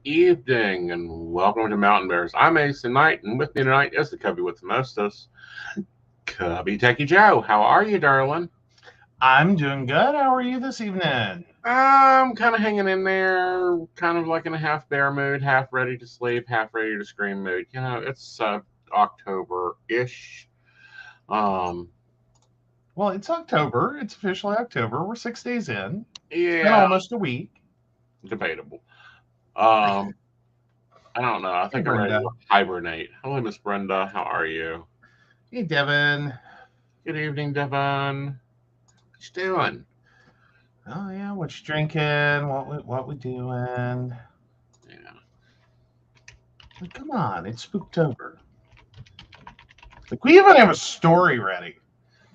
evening and welcome to Mountain Bears. I'm Aeson Knight, and with me tonight is the cubby with the mostest, Cubby Techy Joe. How are you, darling? I'm doing good. How are you this evening? I'm kind of hanging in there, kind of like in a half bear mood, half ready to sleep, half ready to scream mood. It's October ish. Um, Well, it's October. It's officially October. We're 6 days in. It's been yeah, almost a week. debatable. Um, I don't know. I Hey, think I'm ready to Brenda. hibernate. Hello, Miss Brenda. How are you? Hey, Devin. Good evening, Devon. What you doing? Oh yeah, what you drinking? What we doing? Yeah. Like, come on, it's Spooktober. Like we even have a story ready.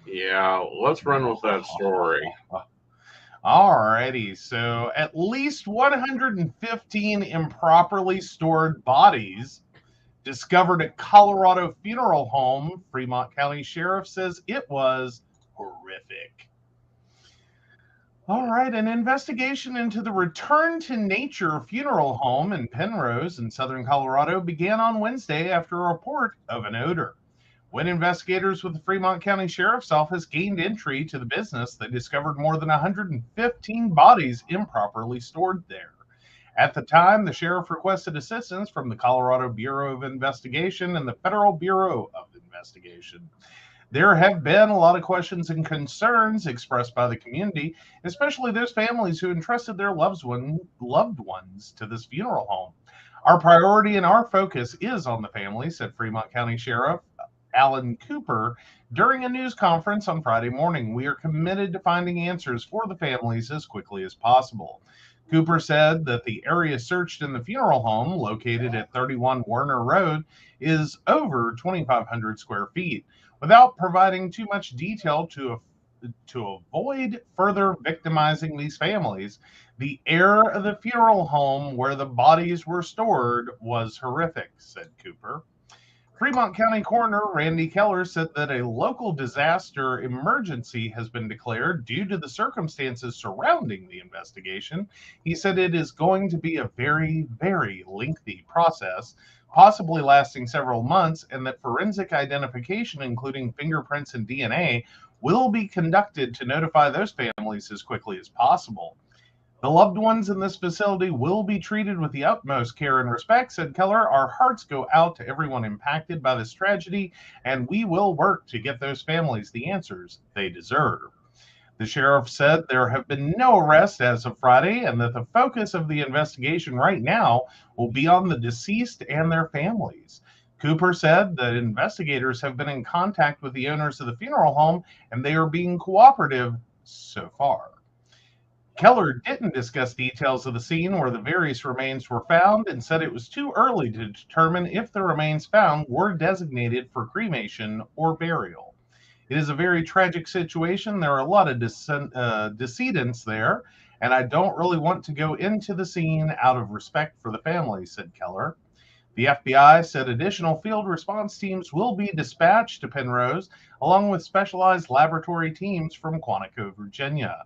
Yeah, let's run with that story. Alrighty, so at least 115 improperly stored bodies discovered at Colorado funeral home. Fremont County Sheriff says it was horrific. All right, an investigation into the Return to Nature funeral home in Penrose in southern Colorado began on Wednesday after a report of an odor. When investigators with the Fremont County Sheriff's Office gained entry to the business, they discovered more than 115 bodies improperly stored there. At the time, the sheriff requested assistance from the Colorado Bureau of Investigation and the Federal Bureau of Investigation. There have been a lot of questions and concerns expressed by the community, especially those families who entrusted their loved ones to this funeral home. Our priority and our focus is on the family, said Fremont County Sheriff Alan Cooper during a news conference on Friday morning. We are committed to finding answers for the families as quickly as possible. Cooper said that the area searched in the funeral home, located at 31 Werner Road, is over 2,500 square feet. Without providing too much detail to avoid further victimizing these families, the air of the funeral home where the bodies were stored was horrific, said Cooper. Fremont County Coroner Randy Keller said that a local disaster emergency has been declared due to the circumstances surrounding the investigation. He said it is going to be a very, very lengthy process, possibly lasting several months, and that forensic identification, including fingerprints and DNA, will be conducted to notify those families as quickly as possible. The loved ones in this facility will be treated with the utmost care and respect, said Keller. Our hearts go out to everyone impacted by this tragedy, and we will work to get those families the answers they deserve. The sheriff said there have been no arrests as of Friday, and that the focus of the investigation right now will be on the deceased and their families. Cooper said that investigators have been in contact with the owners of the funeral home, and they are being cooperative so far. Keller didn't discuss details of the scene where the various remains were found and said it was too early to determine if the remains found were designated for cremation or burial. It is a very tragic situation. There are a lot of decedents there, and I don't really want to go into the scene out of respect for the family, said Keller. The FBI said additional field response teams will be dispatched to Penrose, along with specialized laboratory teams from Quantico, Virginia.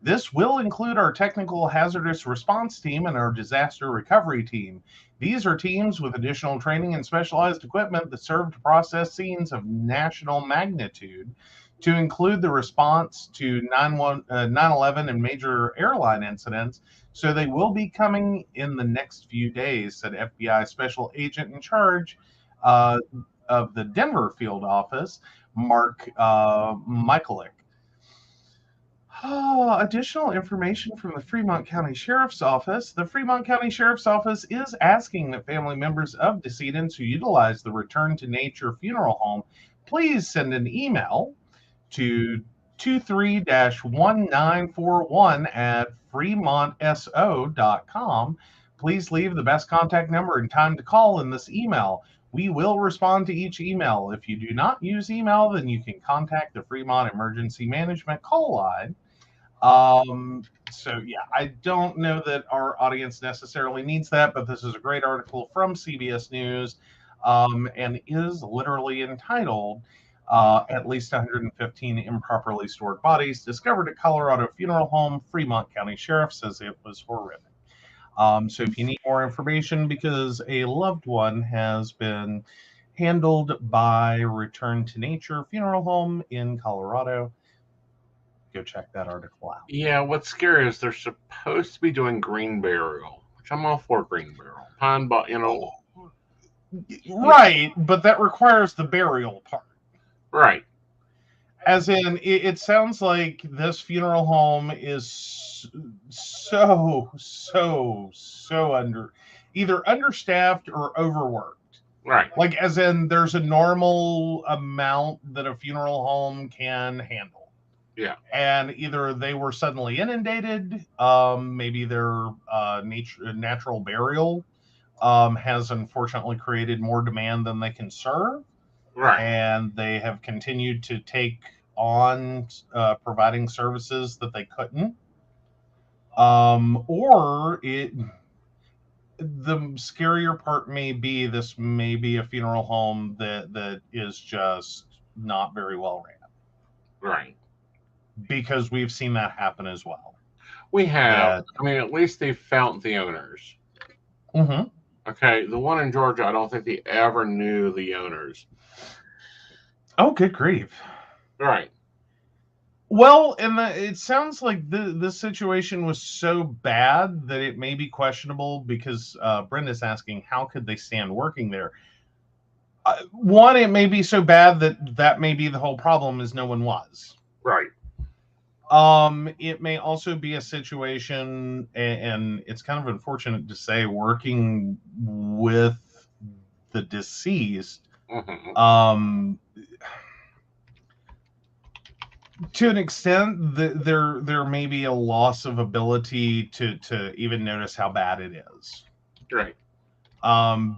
This will include our technical hazardous response team and our disaster recovery team. These are teams with additional training and specialized equipment that serve to process scenes of national magnitude, to include the response to 9/11 and major airline incidents. So they will be coming in the next few days, said FBI Special Agent in charge uh, of the Denver field office, Mark Michaelick. Additional information from the Fremont County Sheriff's Office. The Fremont County Sheriff's Office is asking that family members of decedents who utilize the Return to Nature funeral home please send an email to 23-1941 at fremontso.com. Please leave the best contact number and time to call in this email. We will respond to each email. If you do not use email, then you can contact the Fremont Emergency Management call line. So yeah, I don't know that our audience necessarily needs that, but this is a great article from CBS News, and is literally entitled "At least 115 improperly stored bodies discovered at Colorado funeral home. Fremont County Sheriff says it was horrific." So if you need more information because a loved one has been handled by Return to Nature Funeral Home in Colorado, go check that article out. Yeah, what's scary is they're supposed to be doing green burial, which I'm all for green burial. Pine, but Right, but that requires the burial part. right. As in, it sounds like this funeral home is so either understaffed or overworked. Right. Like, as in, there's a normal amount that a funeral home can handle. Yeah. And either they were suddenly inundated, maybe their natural burial has unfortunately created more demand than they can serve. Right. And they have continued to take on providing services that they couldn't. Or the scarier part may be this may be a funeral home that is just not very well ran. Right. Because we've seen that happen as well. We have. I mean, at least they found the owners. Mm-hmm. Okay, the one in Georgia, I don't think they ever knew the owners. Oh, good grief. Right. Well, and it sounds like this situation was so bad that it may be questionable because Brenda's asking, how could they stand working there? One, it may be so bad that may be the whole problem is no one was. Right. It may also be a situation, and it's kind of unfortunate to say, working with the deceased. Mm-hmm. To an extent, there may be a loss of ability to even notice how bad it is. Right.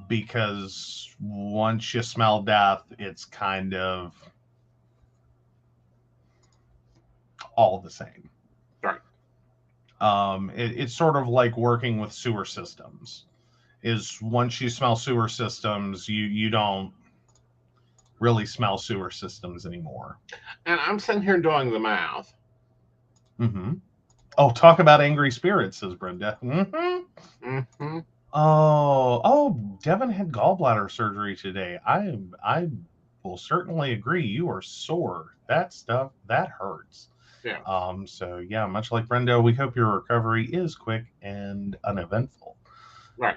Because once you smell death, it's kind of all the same. Right. It's sort of like working with sewer systems. Is once you smell sewer systems, you don't really smell sewer systems anymore. And I'm sitting here doing the math. Mm-hmm. Oh, talk about angry spirits, says Brenda. Mm-hmm. Mm-hmm. Oh, Devin had gallbladder surgery today. I will certainly agree. You are sore. That stuff, that hurts. Yeah. So yeah, much like Brenda, we hope your recovery is quick and uneventful. Right.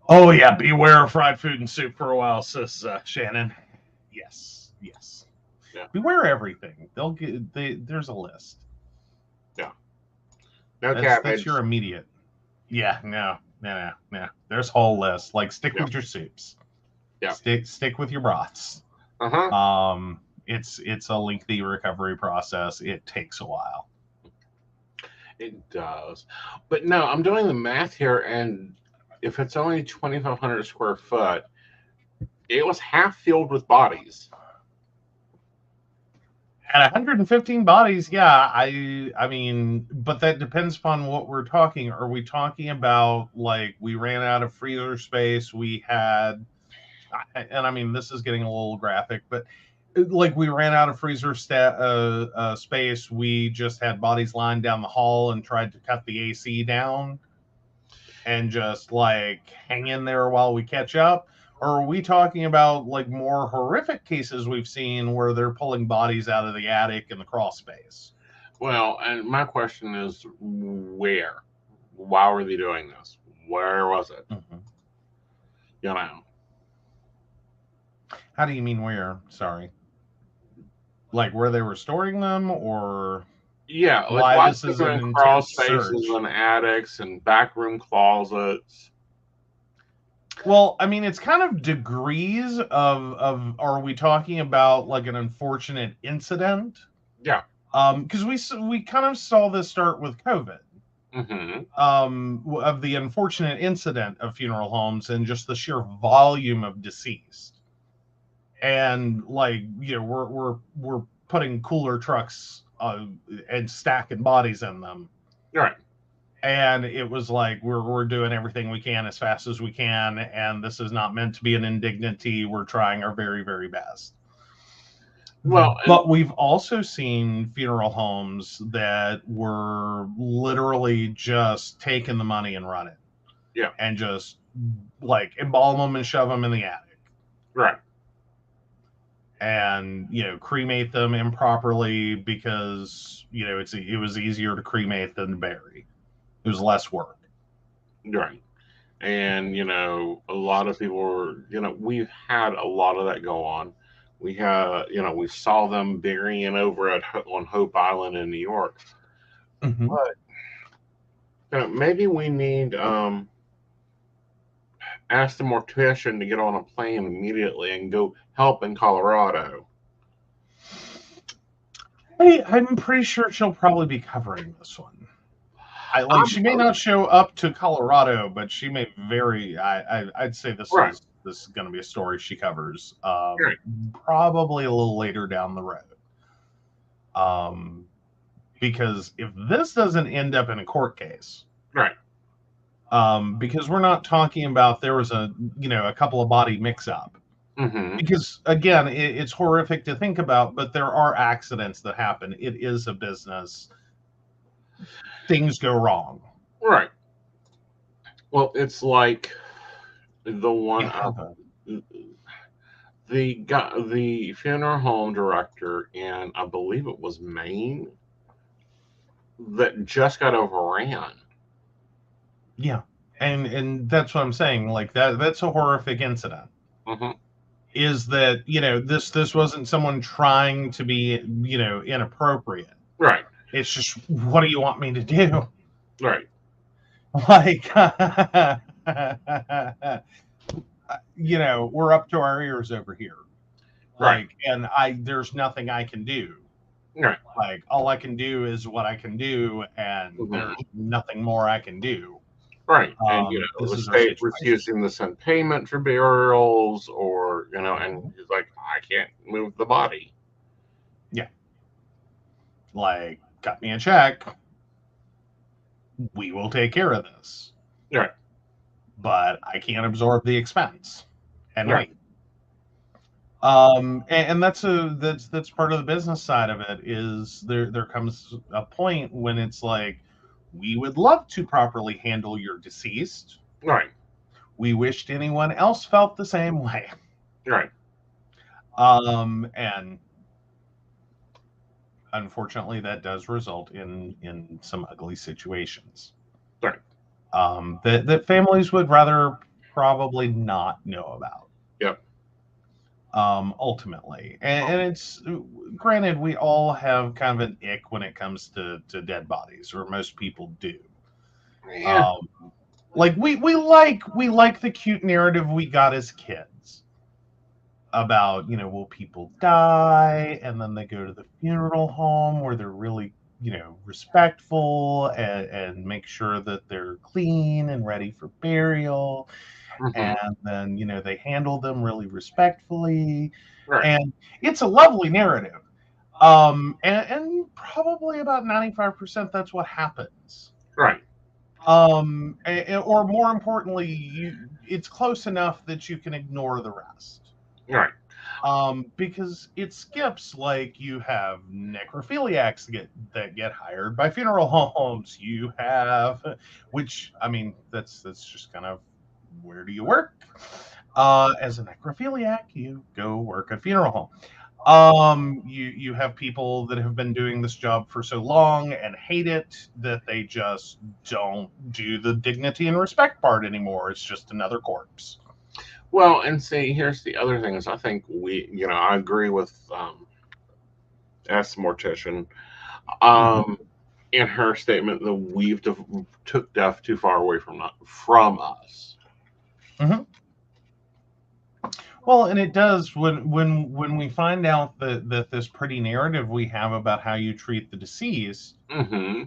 Oh yeah, beware of fried food and soup for a while, says Shannon. Yes. Yeah. Beware everything. There's a list. Yeah. No cabbage. That's your immediate. Yeah. No. There's a whole list. Like stick with your soups. Yeah. Stick with your broths. Uh-huh. It's a lengthy recovery process. It takes a while. It does. But no, I'm doing the math here, and if it's only 2,500 square foot, it was half filled with bodies. At 115 bodies, yeah, I mean, but that depends upon what we're talking. Are we talking about like we ran out of freezer space? We had, and I mean, this is getting a little graphic, but like we ran out of freezer space. We just had bodies lying down the hall and tried to cut the AC down and just like hang in there while we catch up. Or are we talking about like more horrific cases we've seen where they're pulling bodies out of the attic and the crawl space? Well, and my question is where? Why were they doing this? Where was it? Mm-hmm. You know. How do you mean where? Sorry. Like where they were storing them, or yeah, like why this is an crawl intense spaces search? and attics and back room closets. Well, I mean, it's kind of degrees of are we talking about like an unfortunate incident? Yeah. Because we kind of saw this start with COVID. Mm-hmm. Of the unfortunate incident of funeral homes and just the sheer volume of deceased. And like, you know, we're putting cooler trucks and stacking bodies in them. Right. And it was like we're doing everything we can as fast as we can, and this is not meant to be an indignity. We're trying our very, very best. Well, but we've also seen funeral homes that were literally just taking the money and running. Yeah. and just like embalm them and shove them in the attic. Right. And cremate them improperly because it was easier to cremate than to bury. It was less work. Right. And a lot of people were, we've had a lot of that go on. We had, we saw them burying over on Hope Island in New York. Mm-hmm. But maybe we need ask the mortician to get on a plane immediately and go help in Colorado. I'm pretty sure she'll probably be covering this one. She may not show up to Colorado, but she may I'd say this Right. is going to be a story she covers, Right. probably a little later down the road. Because if this doesn't end up in a court case, Right. Because we're not talking about there was a couple of body mix up. Mm-hmm. Because again, it's horrific to think about, but there are accidents that happen. It is a business. Things go wrong. Right. Well, it's like the one the funeral home director in, I believe it was Maine, that just got overran. Yeah, and that's what I'm saying. Like that's a horrific incident. Mm-hmm. Is that this wasn't someone trying to be inappropriate. Right. It's just, what do you want me to do? Right. Like we're up to our ears over here. Right. Like, and there's nothing I can do. Right. Like, all I can do is what I can do, and there's nothing more I can do. Right. And the state refusing to send payment for burials, or and he's like, I can't move the body. Yeah. Like, cut me a check. We will take care of this. Right. But I can't absorb the expense. And right. wait. And that's part of the business side of it. Is there comes a point when it's like, we would love to properly handle your deceased. Right. We wished anyone else felt the same way. Right. And unfortunately, that does result in some ugly situations. Right. That families would rather probably not know about. Yep. Ultimately, and it's granted, we all have kind of an ick when it comes to dead bodies, or most people do. Yeah. Like we like the cute narrative we got as kids about will people die, and then they go to the funeral home where they're really respectful and make sure that they're clean and ready for burial. Mm-hmm. And then they handle them really respectfully. Right. And it's a lovely narrative. And probably about 95% that's what happens. Right. Or more importantly, it's close enough that you can ignore the rest. Right. Because it skips, like, you have necrophiliacs that get hired by funeral homes. You have, which, I mean, that's just kind of, where do you work? As a necrophiliac, you go work at funeral home. You have people that have been doing this job for so long and hate it that they just don't do the dignity and respect part anymore. It's just another corpse. Well, and see, here's the other thing is, I think I agree with S. Mortician in her statement that we've took death too far away from us. Mm-hmm. Well, and it does when we find out that this pretty narrative we have about how you treat the deceased. Mm-hmm.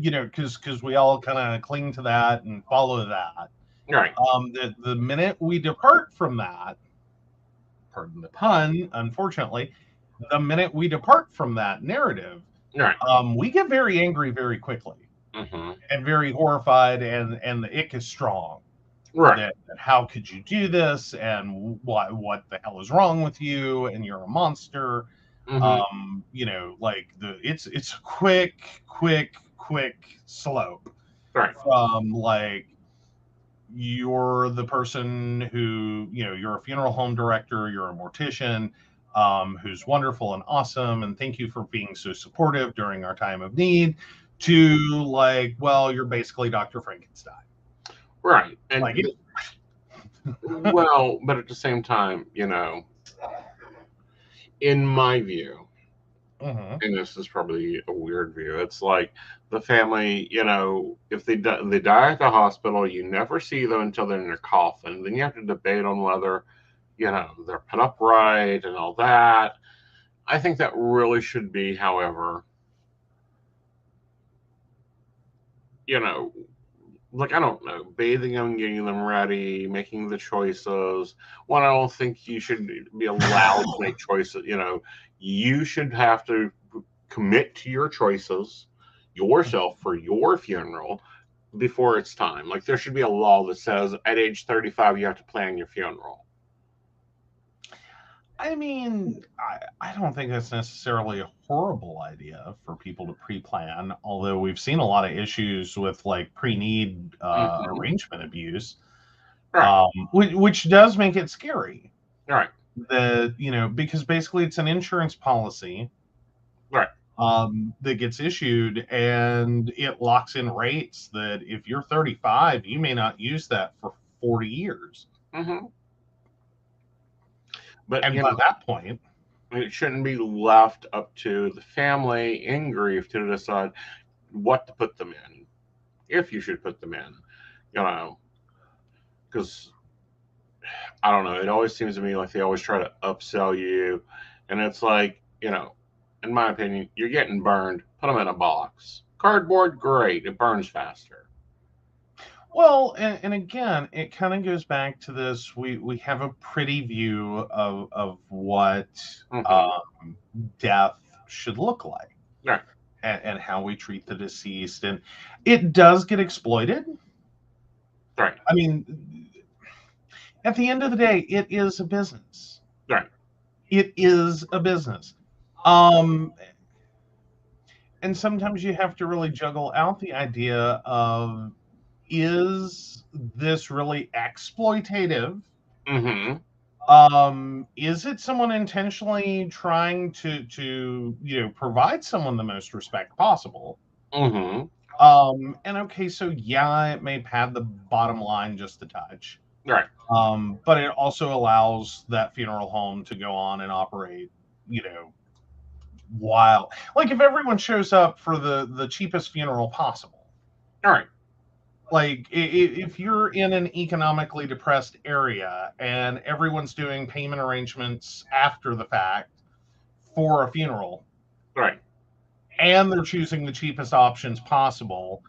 Because we all kind of cling to that and follow that. Right. The minute we depart from that, pardon the pun, unfortunately, the minute we depart from that narrative, right. We get very angry very quickly, and very horrified, and the ick is strong. Right. That how could you do this, and what the hell is wrong with you, and you're a monster. Like it's a quick slope. Right. From like, you're the person who, you're a funeral home director, you're a mortician, who's wonderful and awesome, and thank you for being so supportive during our time of need, to like, well, you're basically Dr. Frankenstein. Right. Like, Well, but at the same time, in my view, mhm. and this is probably a weird view, it's like the family, if they die at the hospital, you never see them until they're in their coffin. Then you have to debate on whether, they're put up right and all that. I think that really should be, however, you know, like I don't know, bathing them, getting them ready, making the choices. One, I don't think you should be allowed to make choices. You should have to commit to your choices yourself for your funeral before it's time. Like there should be a law that says at age 35 you have to plan your funeral. I mean, I don't think that's necessarily a horrible idea for people to pre-plan, although we've seen a lot of issues with like pre-need Mm-hmm. arrangement abuse, Right. which does make it scary. Right. That, because basically it's an insurance policy Right. that gets issued, and it locks in rates that if you're 35, you may not use that for 40 years. Mm-hmm. But And by that point, it shouldn't be left up to the family in grief to decide what to put them in, if you should put them in. Because I don't know. It always seems to me like they always try to upsell you, and it's like, in my opinion, you're getting burned. Put them in a box. Cardboard, great. It burns faster. well, and again, it kind of goes back to this. We have a pretty view of what Mm-hmm. death should look like, Right. and how we treat the deceased, and it does get exploited. Right. I mean, at the end of the day, it is a business. Right. It is a business. Um, and sometimes you have to really juggle out the idea of, is this really exploitative? Mm-hmm. Is it someone intentionally trying to provide someone the most respect possible? Mm-hmm. And okay, so yeah, it may pad the bottom line just a touch. Right. But it also allows that funeral home to go on and operate, you know, while, like, if everyone shows up for the cheapest funeral possible, All right. like if you're in an economically depressed area and everyone's doing payment arrangements after the fact for a funeral, Right. and they're choosing the cheapest options possible,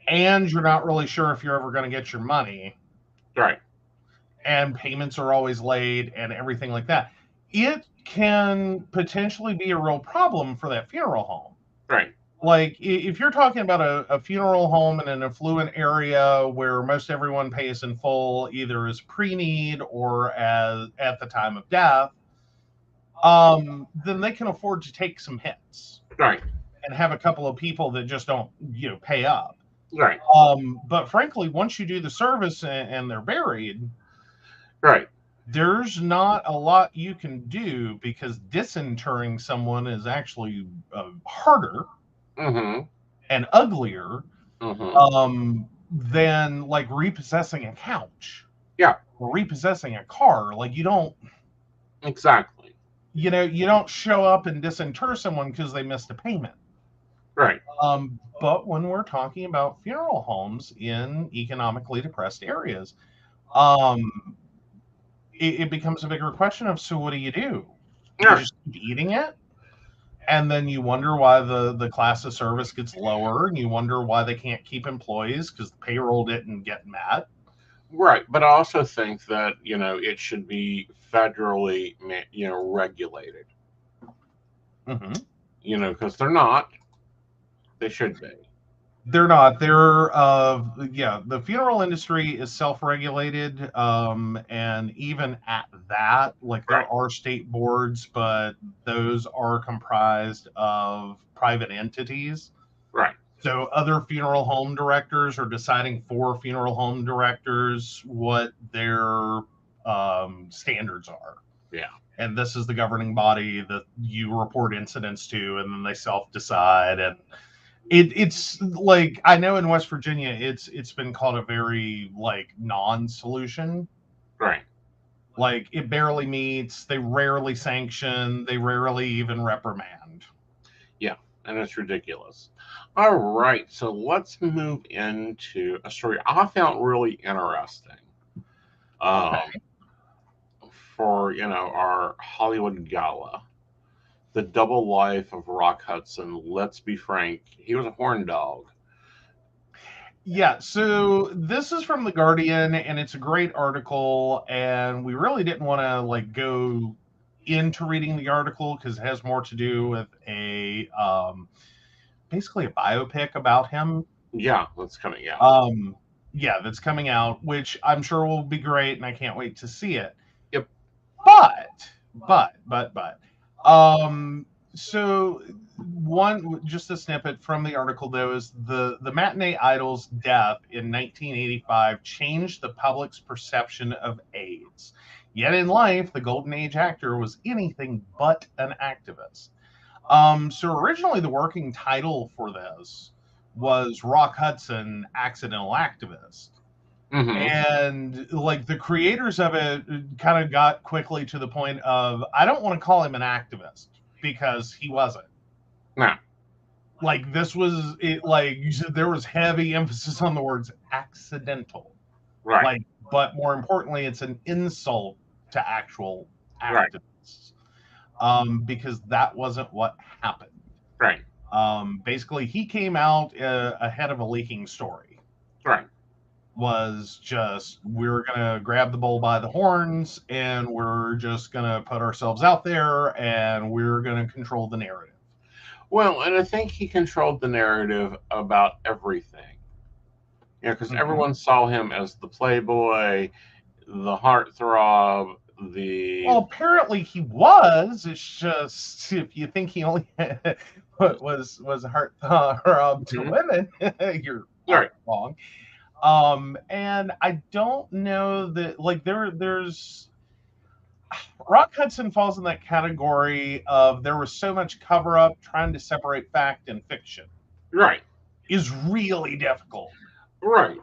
and you're not really sure if you're ever going to get your money, Right. and payments are always late and everything like that, it can potentially be a real problem for that funeral home. Right. Like, if you're talking about a funeral home in an affluent area where most everyone pays in full, either as pre-need or as at the time of death, then they can afford to take some hits Right. and have a couple of people that just don't, pay up. Right. But frankly, once you do the service and they're buried, Right. there's not a lot you can do, because disinterring someone is actually harder Mm-hmm. and uglier Mm-hmm. than like repossessing a couch Yeah. or repossessing a car. Like, you don't, Exactly. you don't show up and disinter someone because they missed a payment. Right. But when we're talking about funeral homes in economically depressed areas, um, it becomes a bigger question of, so what do? You Yeah. just keep eating it, and then you wonder why the class of service gets lower, and you wonder why they can't keep employees because the payroll didn't get met. Right. But I also think that it should be federally regulated. Mm-hmm. Because they're not. They should be. They're not. They're yeah. The funeral industry is self-regulated, and even at that, like, there Right. are state boards, but those are comprised of private entities. Right. So other funeral home directors are deciding for funeral home directors what their standards are. Yeah. And this is the governing body that you report incidents to, and then they self-decide. And it's like, I know in West Virginia, it's been called a very like non-solution. Right. Like it barely meets. They rarely sanction. They rarely even reprimand. Yeah. And it's ridiculous. All right. So let's move into a story I found really interesting. Um, Okay. for our Hollywood gala, the double life of Rock Hudson. Let's be frank, he was a horn dog. Yeah, so this is from The Guardian, and it's a great article, and we really didn't want to like go into reading the article because it has more to do with a basically a biopic about him. Yeah, that's coming out. Um, yeah, that's coming out, which I'm sure will be great, and I can't wait to see it. Yep. But, um, so one just a snippet from the article though is the matinee idol's death in 1985 changed the public's perception of AIDS. Yet in life, the Golden Age actor was anything but an activist. So originally the working title for this was Rock Hudson, Accidental Activist. Mm-hmm. And like the creators of it kind of got quickly to the point of, I don't want to call him an activist because he wasn't. Now, Like this was it, like you said, there was heavy emphasis on the words accidental. right, Like, but more importantly, it's an insult to actual right, activists. Because that wasn't what happened. right, Basically, he came out ahead of a leaking story. right. Was just, we're gonna grab the bull by the horns and we're just gonna put ourselves out there and we're gonna control the narrative. Well, and I think he controlled the narrative about everything. Because Mm-hmm. everyone saw him as the playboy, the heartthrob, Well, the apparently he was. It's just if you think he only was a heartthrob to Mhm. women, you're Right, wrong. And I don't know that like there's Rock Hudson falls in that category of there was so much cover up trying to separate fact and fiction right, is really difficult right.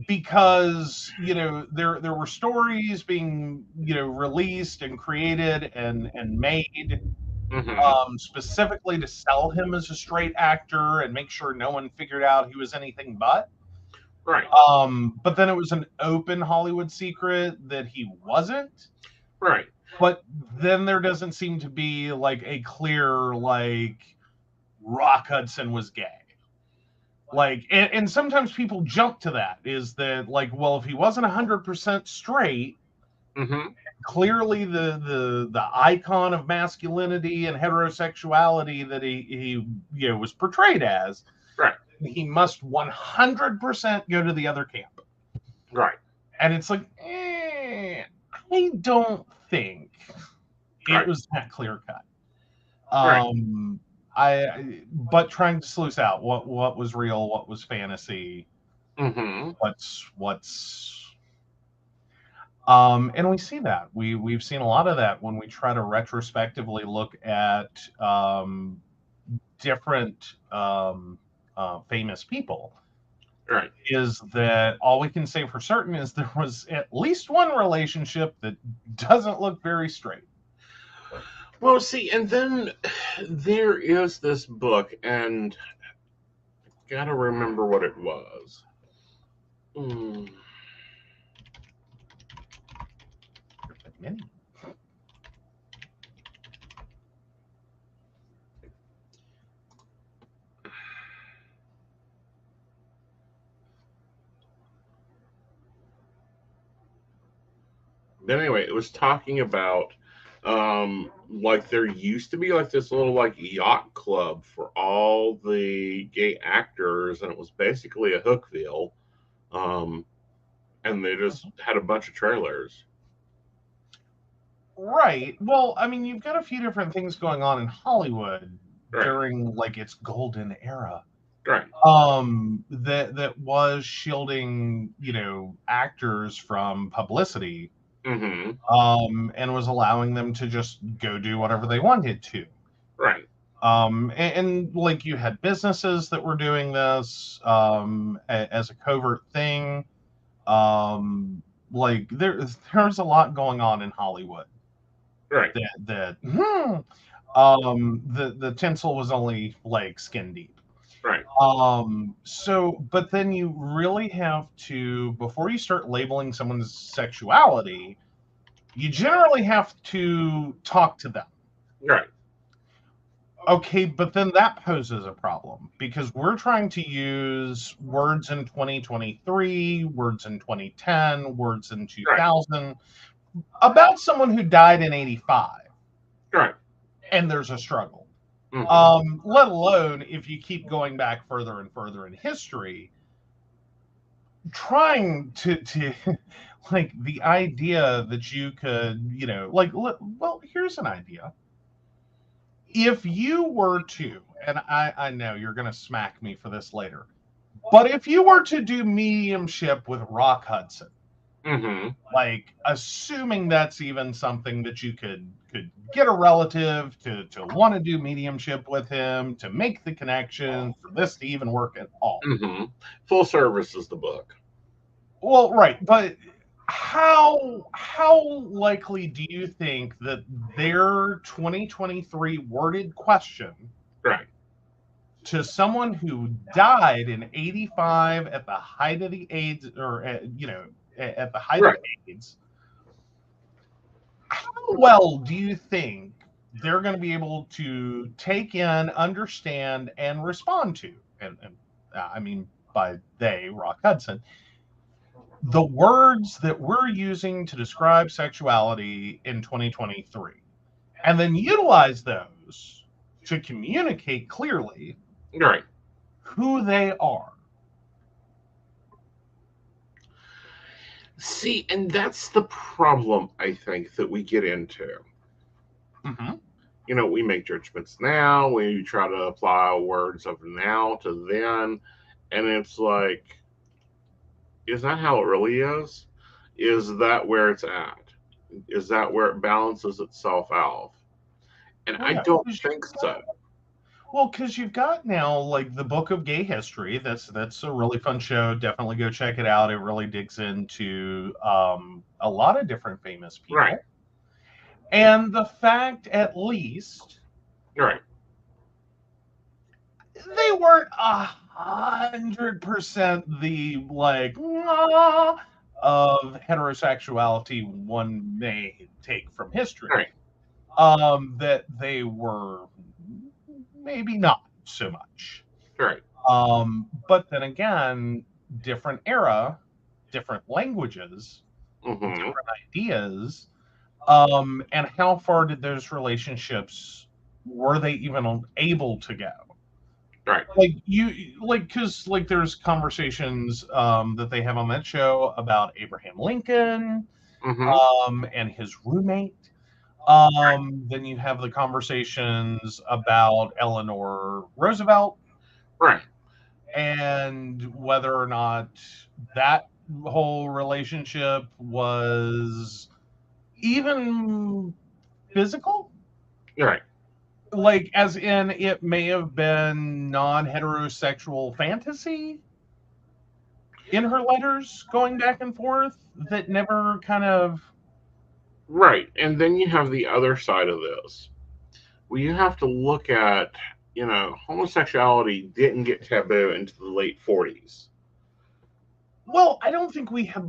because there were stories being released and created and made Mm-hmm. specifically to sell him as a straight actor and make sure no one figured out he was anything but. Right, But then it was an open Hollywood secret that he wasn't. right, But then there doesn't seem to be like a clear like Rock Hudson was gay. Like, and sometimes people jump to that is that like, well, if he wasn't 100% straight, mm-hmm. clearly the icon of masculinity and heterosexuality that he was portrayed as, Right, he must 100% go to the other camp. right, And it's like, I don't think it right, was that clear cut. right. But trying to sluice out what was real, what was fantasy, Mm-hmm. what's and we see that we've seen a lot of that when we try to retrospectively look at different famous people. Right. Is that all we can say for certain is there was at least one relationship that doesn't look very straight. Well, see, and then there is this book, and gotta remember what it was. Mm. Many. But anyway, it was talking about like there used to be like this little like yacht club for all the gay actors, and it was basically a Hookville. Um, and they just had a bunch of trailers. Right. Well, I mean, you've got a few different things going on in Hollywood Right. during like its golden era. Right. That was shielding, actors from publicity, Mm-hmm. and was allowing them to just go do whatever they wanted to. Right. And like you had businesses that were doing this as a covert thing. Like there's a lot going on in Hollywood Right. the tinsel was only like skin deep. Right. But then you really have to, before you start labeling someone's sexuality, you generally have to talk to them. Right. Okay, but then that poses a problem because we're trying to use words in 2023, words in 2010, words in Right. 2000 about someone who died in 85, Right. and there's a struggle. Mm-hmm. Let alone if you keep going back further and further in history, trying to like the idea that you could, well, here's an idea. If you were to, and I know you're going to smack me for this later, but if you were to do mediumship with Rock Hudson, Mm-hmm. like assuming that's even something that you could get a relative to want to do mediumship with him, to make the connection for this to even work at all. Mm-hmm. Full Service is the book. Well, right, but how likely do you think that their 2023 worded question Right. to someone who died in 85 at the height of the AIDS, or at the height of Right. AIDS, how well do you think they're going to be able to take in, understand, and respond to? And I mean by they, Rock Hudson, the words that we're using to describe sexuality in 2023, and then utilize those to communicate clearly Right. who they are. See, and that's the problem I think that we get into. Mm-hmm. We make judgments now. We try to apply words of now to then, and it's like, is that how it really is? Is that where it's at? Is that where it balances itself out? And Well, I yeah, don't think so. because you've got now like the Book of Gay History. That's a really fun show. Definitely go check it out. It really digs into a lot of different famous Right. people, and the fact, at least, Right. they weren't 100% the like of heterosexuality one may take from history. Right. That they were maybe not so much. Right. But then again, different era, different languages, Mm-hmm. different ideas, and how far did those relationships, were they even able to go? Right. Because there's conversations that they have on that show about Abraham Lincoln Mm-hmm. and his roommate. Then you have the conversations about Eleanor Roosevelt Right. and whether or not that whole relationship was even physical. Right. Like, as in, it may have been non-heterosexual fantasy in her letters going back and forth that never kind of. Right. And then you have the other side of this. Well, you have to look at, homosexuality didn't get taboo into the late 40s. Well, I don't think we have.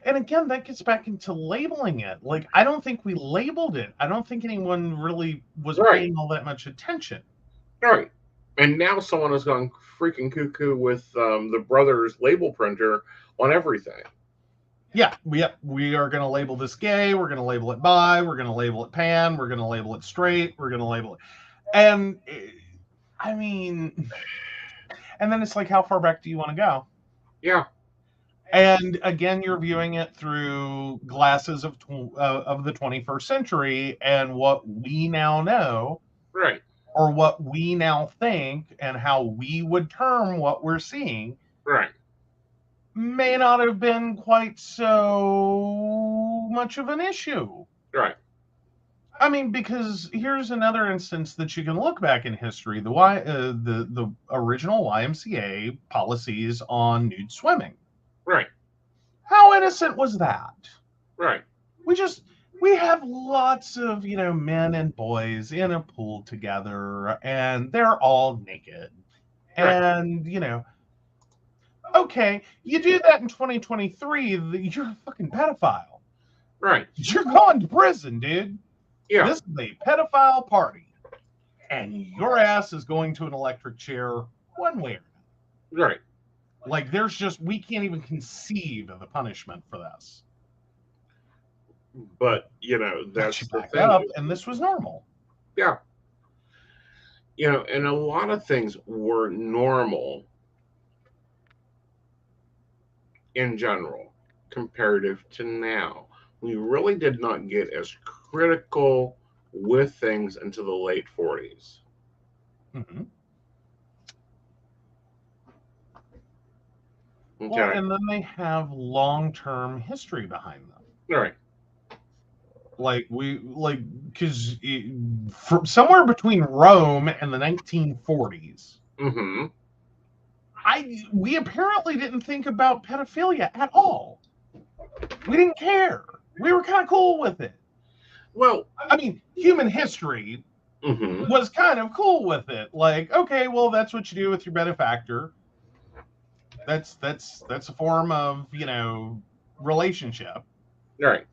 And again, that gets back into labeling it. Like, I don't think we labeled it. I don't think anyone really was Right. paying all that much attention. Right. And now someone has gone freaking cuckoo with the Brothers label printer on everything. Yeah, we are going to label this gay. We're going to label it bi. We're going to label it pan. We're going to label it straight. We're going to label it. And I mean, and then it's like, how far back do you want to go? Yeah. And again, you're viewing it through glasses of the 21st century and what we now know Right. or what we now think and how we would term what we're seeing Right. may not have been quite so much of an issue. Right. I mean, because here's another instance that you can look back in history: the original YMCA policies on nude swimming. Right. How innocent was that? Right. We have lots of men and boys in a pool together, and they're all naked, Right. and okay, you do that in 2023, you're a fucking pedophile. Right. You're going to prison, dude. Yeah. This is a pedophile party, and your ass is going to an electric chair one way or another. Right. Like, we can't even conceive of the punishment for this. But that's you the back thing. up, and this was normal. Yeah. And a lot of things were normal in general, comparative to now. We really did not get as critical with things until the late 40s. Mm-hmm. Okay. Well, and then they have long-term history behind them. Right. Because from somewhere between Rome and the 1940s, Mm-hmm. we apparently didn't think about pedophilia at all. We didn't care. We were kind of cool with it. Well, I mean, human history mm-hmm. was kind of cool with it. Like, okay, well, that's what you do with your benefactor. That's a form of relationship. Right.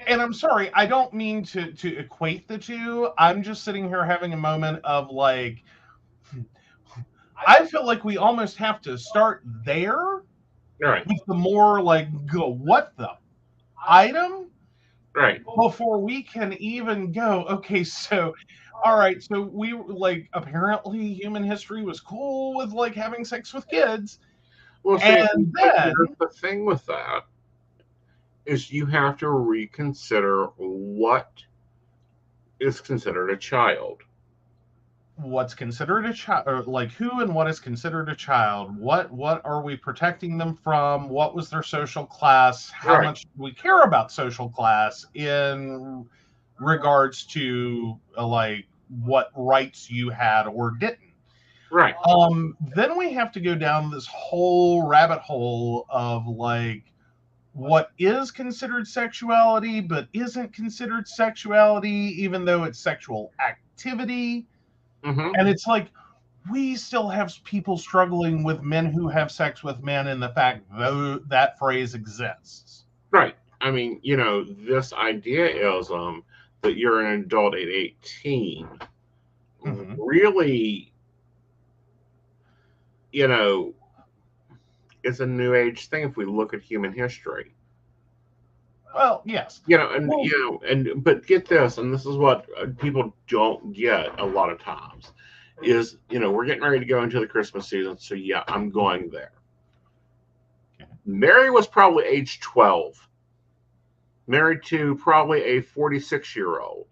And I'm sorry, I don't mean to equate the two. I'm just sitting here having a moment of like, I feel like we almost have to start there. Right. With the more like, go, what the item? Right. Before we can even go, okay, so, all right, so we like, apparently human history was cool with like having sex with kids. Well, see, and then the thing with that is you have to reconsider what is considered a child. What's considered a child, or like who and what is considered a child? What are we protecting them from? What was their social class? How much do we care about social class in regards to like what rights you had or didn't? Right. Then we have to go down this whole rabbit hole of like what is considered sexuality but isn't considered sexuality, even though it's sexual activity. Mm-hmm. And it's like, we still have people struggling with men who have sex with men, and the fact that phrase exists. Right. I mean, this idea is that you're an adult at 18. Mm-hmm. Really, it's a new age thing if we look at human history. Well, yes. But get this, and this is what people don't get a lot of times, is, we're getting ready to go into the Christmas season, so yeah, I'm going there. Okay. Mary was probably age 12, married to probably a 46-year-old.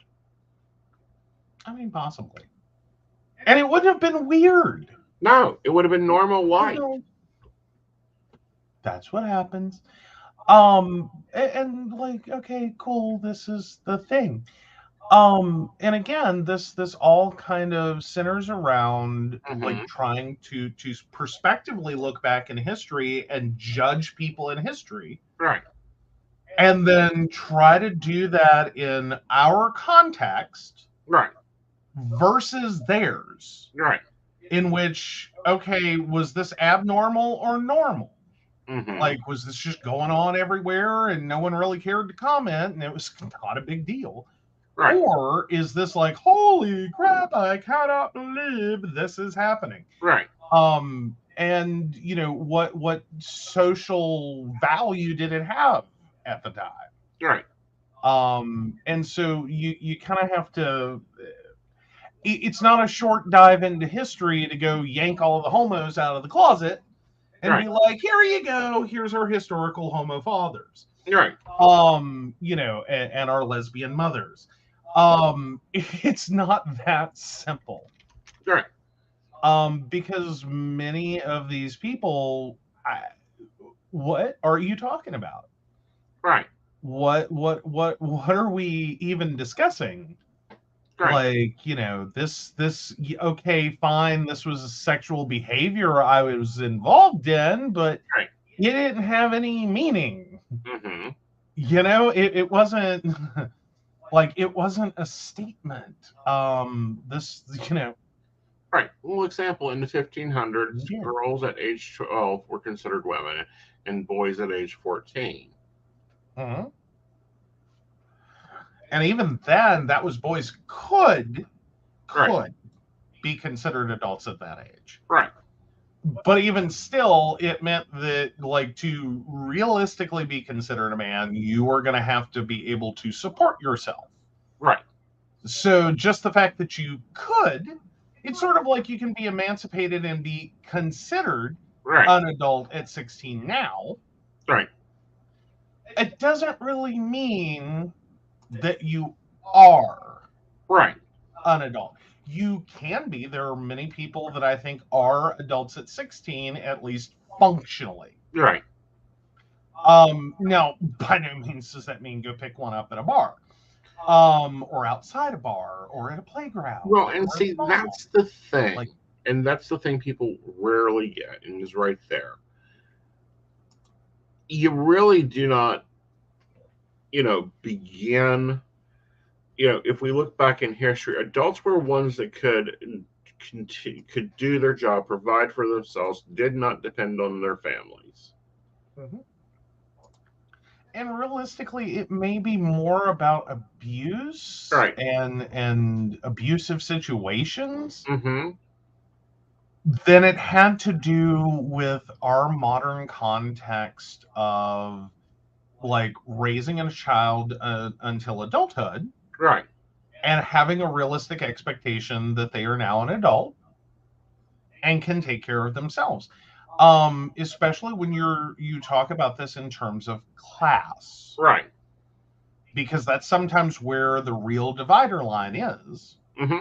I mean, possibly. And it wouldn't have been weird. No, it would have been normal life. That's what happens. And like, okay, cool, this is the thing. And again, this all kind of centers around like trying to prospectively look back in history and judge people in history. Right. And then try to do that in our context. Right. Versus theirs. Right. In which, okay, was this abnormal or normal? Mm-hmm. Like, was this just going on everywhere and no one really cared to comment and it was not a big deal? Right. Or is this like, holy crap, I cannot believe this is happening? Right. And what social value did it have at the time? Right. And so you kind of have to, it's not a short dive into history to go yank all of the homos out of the closet and be like, here you go, here's our historical homo fathers. Right. And our lesbian mothers. It's not that simple. Right. Because many of these people, what are you talking about? Right. What are we even discussing? Right. Like, okay, fine, this was a sexual behavior I was involved in, but Right. it didn't have any meaning. Mm-hmm. It wasn't like it wasn't a statement. This, Right. Well, example, in the 1500s, yeah. girls at age 12 were considered women and boys at age 14. Mhm. And even then, that was boys Right. could be considered adults at that age. Right. But even still, it meant that, like, to realistically be considered a man, you are going to have to be able to support yourself. Right. So just the fact that you could, it's sort of like you can be emancipated and be considered Right. an adult at 16 now. Right. It doesn't really mean that you are Right. an adult. You can be. There are many people that I think are adults at 16, at least functionally. Right. Now, by no means does that mean go pick one up at a bar, or outside a bar, or at a playground, Well, and or at see, a mall. that's the thing. Like, And that's the thing people rarely get, and is right there. You really do not, begin. If we look back in history, adults were ones that could do their job, provide for themselves, did not depend on their families. mhm. And realistically, it may be more about abuse Right. and abusive situations Mm-hmm. than it had to do with our modern context of, like, raising a child until adulthood Right. and having a realistic expectation that they are now an adult and can take care of themselves. Especially when you talk about this in terms of class, Right. because that's sometimes where the real divider line is. Mm-hmm.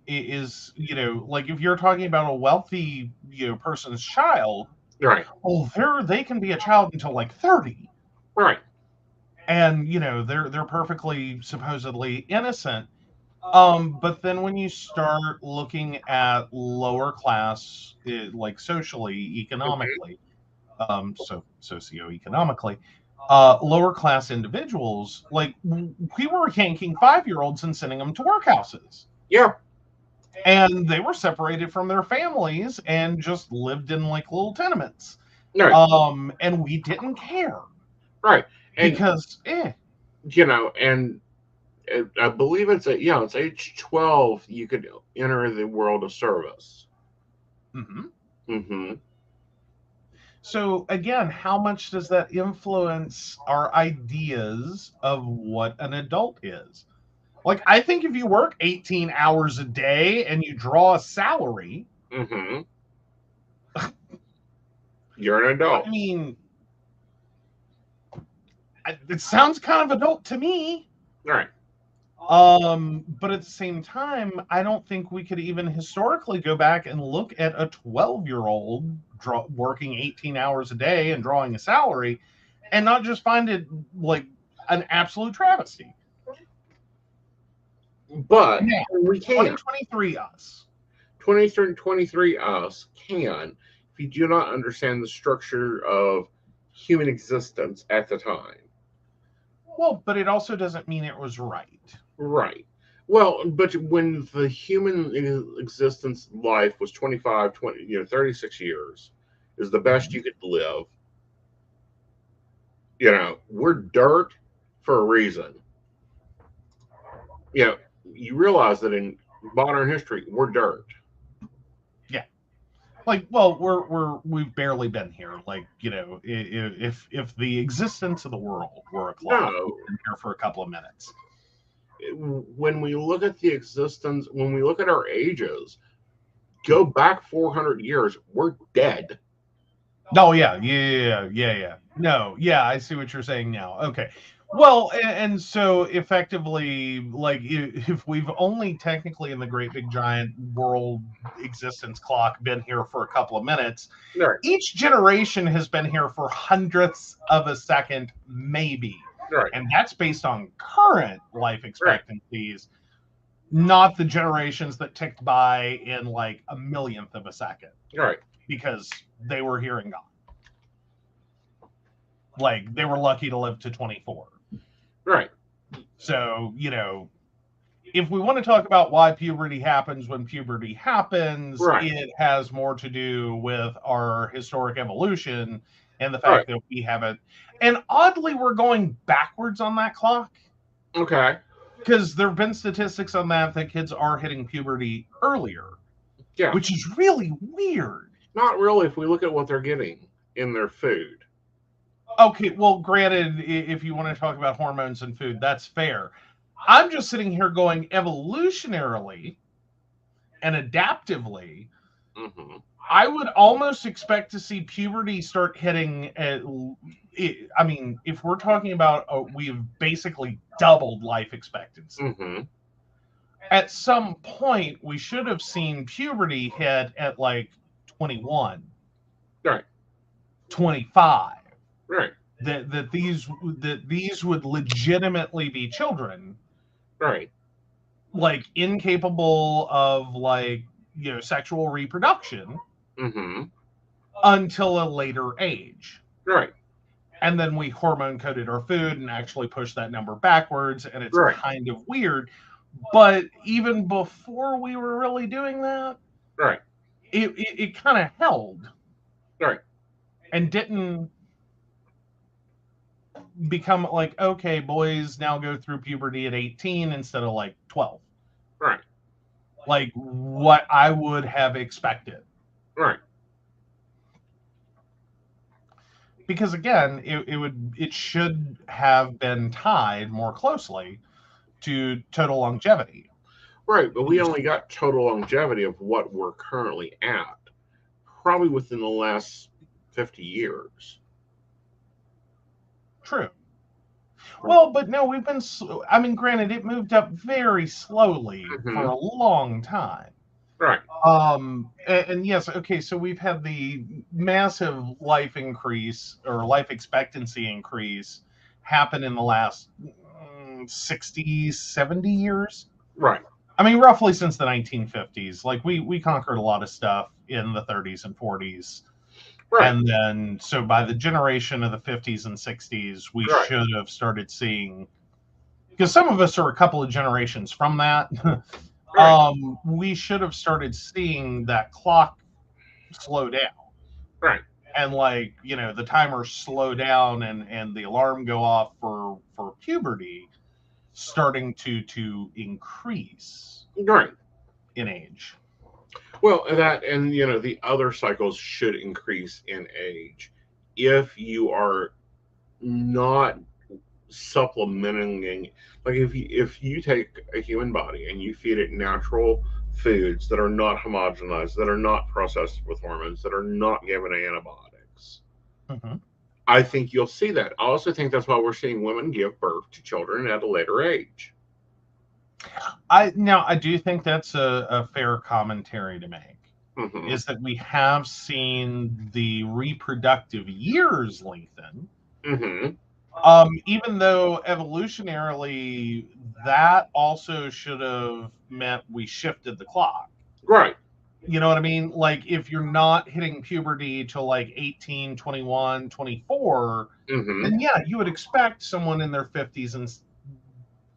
Is, like, if you're talking about a wealthy, person's child, Right. well, they can be a child until like 30, Right. and they're perfectly supposedly innocent. But then when you start looking at lower class, like socially, Mm-hmm. economically, socioeconomically, lower class individuals, like, we were yanking 5-year-olds and sending them to workhouses, Yeah. and they were separated from their families and just lived in like little tenements. Right. And we didn't care Right. And because, and I believe it's age 12 you could enter the world of service. mm-hmm. Mm-hmm. So again, how much does that influence our ideas of what an adult is? Like, I think if you work 18 hours a day and you draw a salary, Mm-hmm. You're an adult. I mean, it sounds kind of adult to me. Right. But at the same time, I don't think we could even historically go back and look at a 12-year-old working 18 hours a day and drawing a salary and not just find it like an absolute travesty. But Now, we can. 2023 us. 23 us can, if you do not understand the structure of human existence at the time. Well, but it also doesn't mean it was right. Right. Well, but when the human existence life was 25, 20, 36 years is the best you could live. We're dirt for a reason. You realize that in modern history, we're dirt. Yeah. Like, well, we've barely been here. Like, if the existence of the world were a clock, No. we've been here for a couple of minutes. When we look at the existence, when we look at our ages, go back 400 years, we're dead. Oh, yeah. No, yeah, I see what you're saying now. Okay. Well, and so effectively, like if we've only technically in the great big giant world existence clock been here for a couple of minutes, Right, each generation has been here for hundredths of a second, maybe. right, And that's based on current life right, expectancies, not the generations that ticked by in like a millionth of a second right, because they were here and gone. Like they were lucky to live to 24. right, So, if we want to talk about why puberty happens when puberty happens, right, it has more to do with our historic evolution and the right. fact that we have it. And oddly, we're going backwards on that clock Okay. because there have been statistics on that kids are hitting puberty earlier, Yeah. which is really weird. Not really if we look at what they're getting in their food. Okay, well, granted, if you want to talk about hormones and food, that's fair. I'm just sitting here going evolutionarily and adaptively, Mm-hmm. I would almost expect to see puberty start hitting. I mean, if we're talking about we've basically doubled life expectancy. Mm-hmm. At some point, we should have seen puberty hit at like 21, Right. 25. Right. That these would legitimately be children, Right. like incapable of like sexual reproduction Mm-hmm. until a later age. Right. And then we hormone coded our food and actually pushed that number backwards, and it's Right. kind of weird. But even before we were really doing that, Right. it kind of held Right. and didn't become like, okay, boys now go through puberty at 18 instead of like 12, Right. like what I would have expected. Right. Because again, it should have been tied more closely to total longevity. Right. But we only got total longevity of what we're currently at, probably within the last 50 years. True. Well, but no, we've been. I mean, granted, it moved up very slowly for Mm-hmm. a long time. Right. And yes, okay, so we've had the massive life increase or life expectancy increase happen in the last 60, 70 years. Right. I mean, roughly since the 1950s. Like we conquered a lot of stuff in the 30s and 40s. Right. And then, so by the generation of the 50s and 60s, we Right. should have started seeing, because some of us are a couple of generations from that, Right. we should have started seeing that clock slow down. Right. And like, the timer slow down and the alarm go off for puberty starting to increase Right. in age. Well, that and the other cycles should increase in age if you are not supplementing. Like if you take a human body and you feed it natural foods that are not homogenized, that are not processed with hormones, that are not given antibiotics, Mm-hmm. I think you'll see that. I also think that's why we're seeing women give birth to children at a later age. I do think that's a fair commentary to make. Mm-hmm. Is that we have seen the reproductive years lengthen, Mm-hmm. even though evolutionarily that also should have meant we shifted the clock. Right. You know what I mean? Like if you're not hitting puberty till like 18, 21, 24, Mm-hmm. then yeah, you would expect someone in their 50s and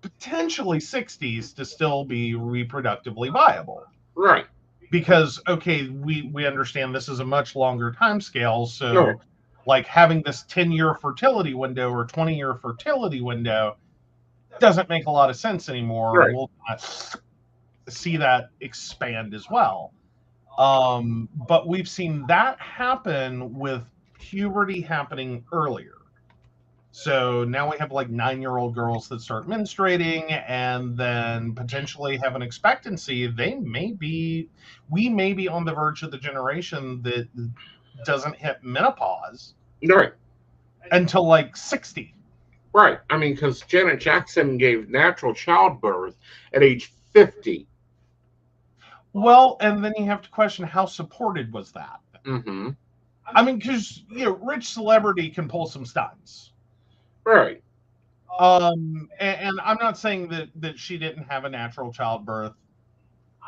potentially 60s to still be reproductively viable. Right. Because okay, we understand this is a much longer time scale, Right. so like having this 10-year fertility window or 20-year fertility window doesn't make a lot of sense anymore. Right. We'll see that expand as well. But we've seen that happen with puberty happening earlier. So now we have like 9-year-old girls that start menstruating and then potentially have an expectancy. We may be on the verge of the generation that doesn't hit menopause Right. until like 60. Right. I mean, because Janet Jackson gave natural childbirth at age 50. Well, and then you have to question how supported was that? Mm-hmm. I mean, because rich celebrity can pull some stunts. Right. And I'm not saying that she didn't have a natural childbirth.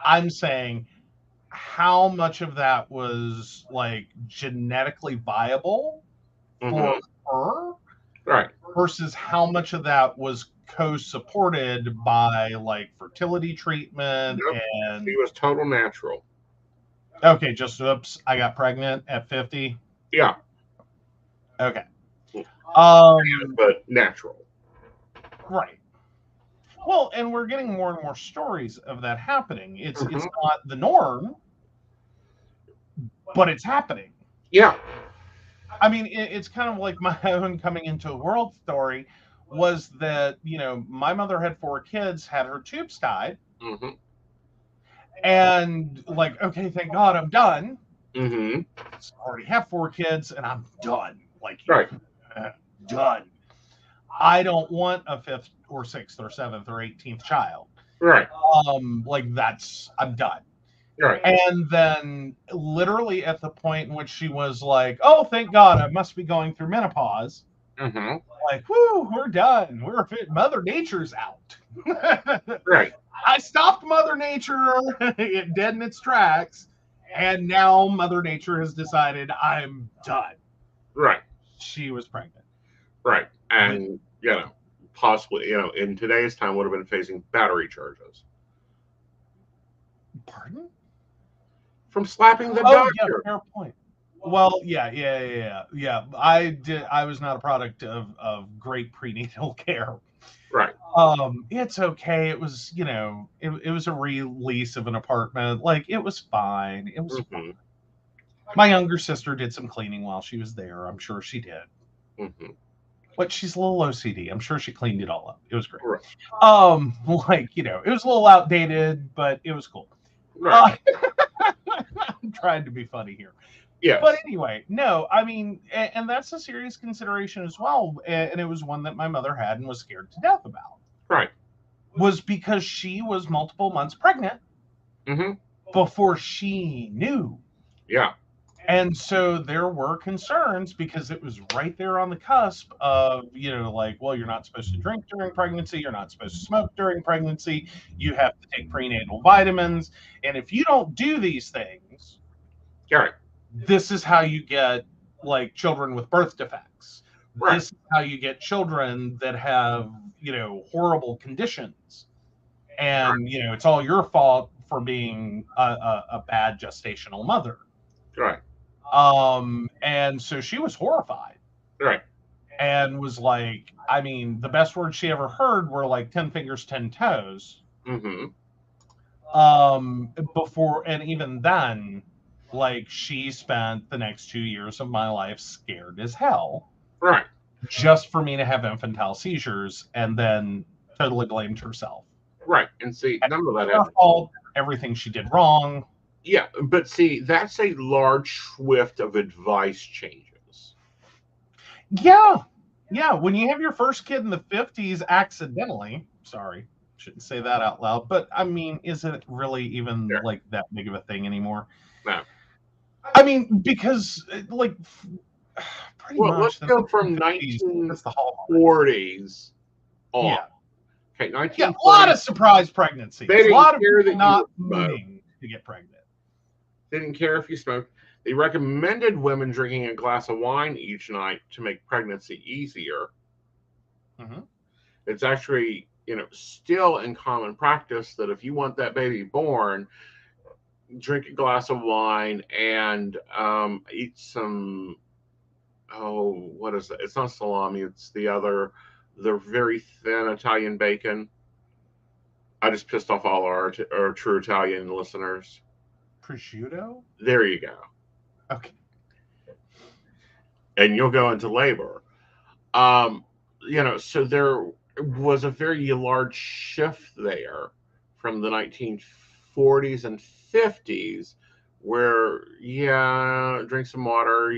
I'm saying how much of that was like genetically viable for Mm-hmm. her Right. versus how much of that was co-supported by like fertility treatment Nope. She and was total natural. okay, just oops, I got pregnant at 50. Yeah. Okay. Um, But natural. right. Well, and we're getting more and more stories of that happening. It's Mm-hmm. not the norm, but it's happening. Yeah. I mean, it's kind of like my own coming into a world story was that, my mother had 4 kids, had her tubes tied, Mm-hmm. and like, okay, thank God I'm done. Mm-hmm. I already have 4 kids and I'm done. Like, Right. done. I don't want a 5th or 6th or 7th or 18th child. Right. Like I'm done. Right. And then literally at the point in which she was like, oh, thank God, I must be going through menopause. Mm-hmm. Like, whoo, we're done. We're fit. Mother Nature's out. Right. I stopped Mother Nature dead in its tracks. And now Mother Nature has decided I'm done. Right. She was pregnant. Right. And, possibly, in today's time would have been facing battery charges. Pardon? From slapping the Oh, yeah, doctor. fair point. Well, yeah. I was not a product of great prenatal care. Right. It's okay. It was, it was a release of an apartment. Like, it was fine. It was fine. Mm-hmm. My younger sister did some cleaning while she was there. I'm sure she did. Mm-hmm. But she's a little OCD. I'm sure she cleaned it all up. It was great. Right. It was a little outdated, but it was cool. Right. I'm trying to be funny here. Yes. But anyway, no, I mean, and that's a serious consideration as well. And it was one that my mother had and was scared to death about. Right. Was because she was multiple months pregnant Mm-hmm. before she knew. Yeah. And so there were concerns because it was right there on the cusp of, like, well, you're not supposed to drink during pregnancy. You're not supposed to smoke during pregnancy. You have to take prenatal vitamins. And if you don't do these things, Right. this is how you get like children with birth defects. Right. This is how you get children that have, horrible conditions. And, it's all your fault for being a bad gestational mother. Right. And so she was horrified Right. and was like, I mean, the best words she ever heard were like 10 fingers, 10 toes. Mm-hmm. Before, and even then, like, she spent the next 2 years of my life scared as hell. Right. Just for me to have infantile seizures and then totally blamed herself. Right. And see, none of that Her fault, everything she did wrong. Yeah, but see, that's a large swift of advice changes. Yeah. When you have your first kid in the 50s accidentally, sorry, shouldn't say that out loud, but I mean, is it really even like that big of a thing anymore? No. I mean, because like pretty much. Let's go from 1940s on. Yeah. Okay, 1940s. Yeah, a lot of surprise pregnancies. They A lot of didn't care people that not you smoked. moving to get pregnant. They didn't care if you smoked. They recommended women drinking a glass of wine each night to make pregnancy easier. Mm-hmm. It's actually, still in common practice that if you want that baby born, drink a glass of wine and eat some, what is it? It's not salami. It's the very thin Italian bacon. I just pissed off all our true Italian listeners. Prosciutto? There you go. Okay. And you'll go into labor. So there was a very large shift there from the 1940s and 50s where, drink some water,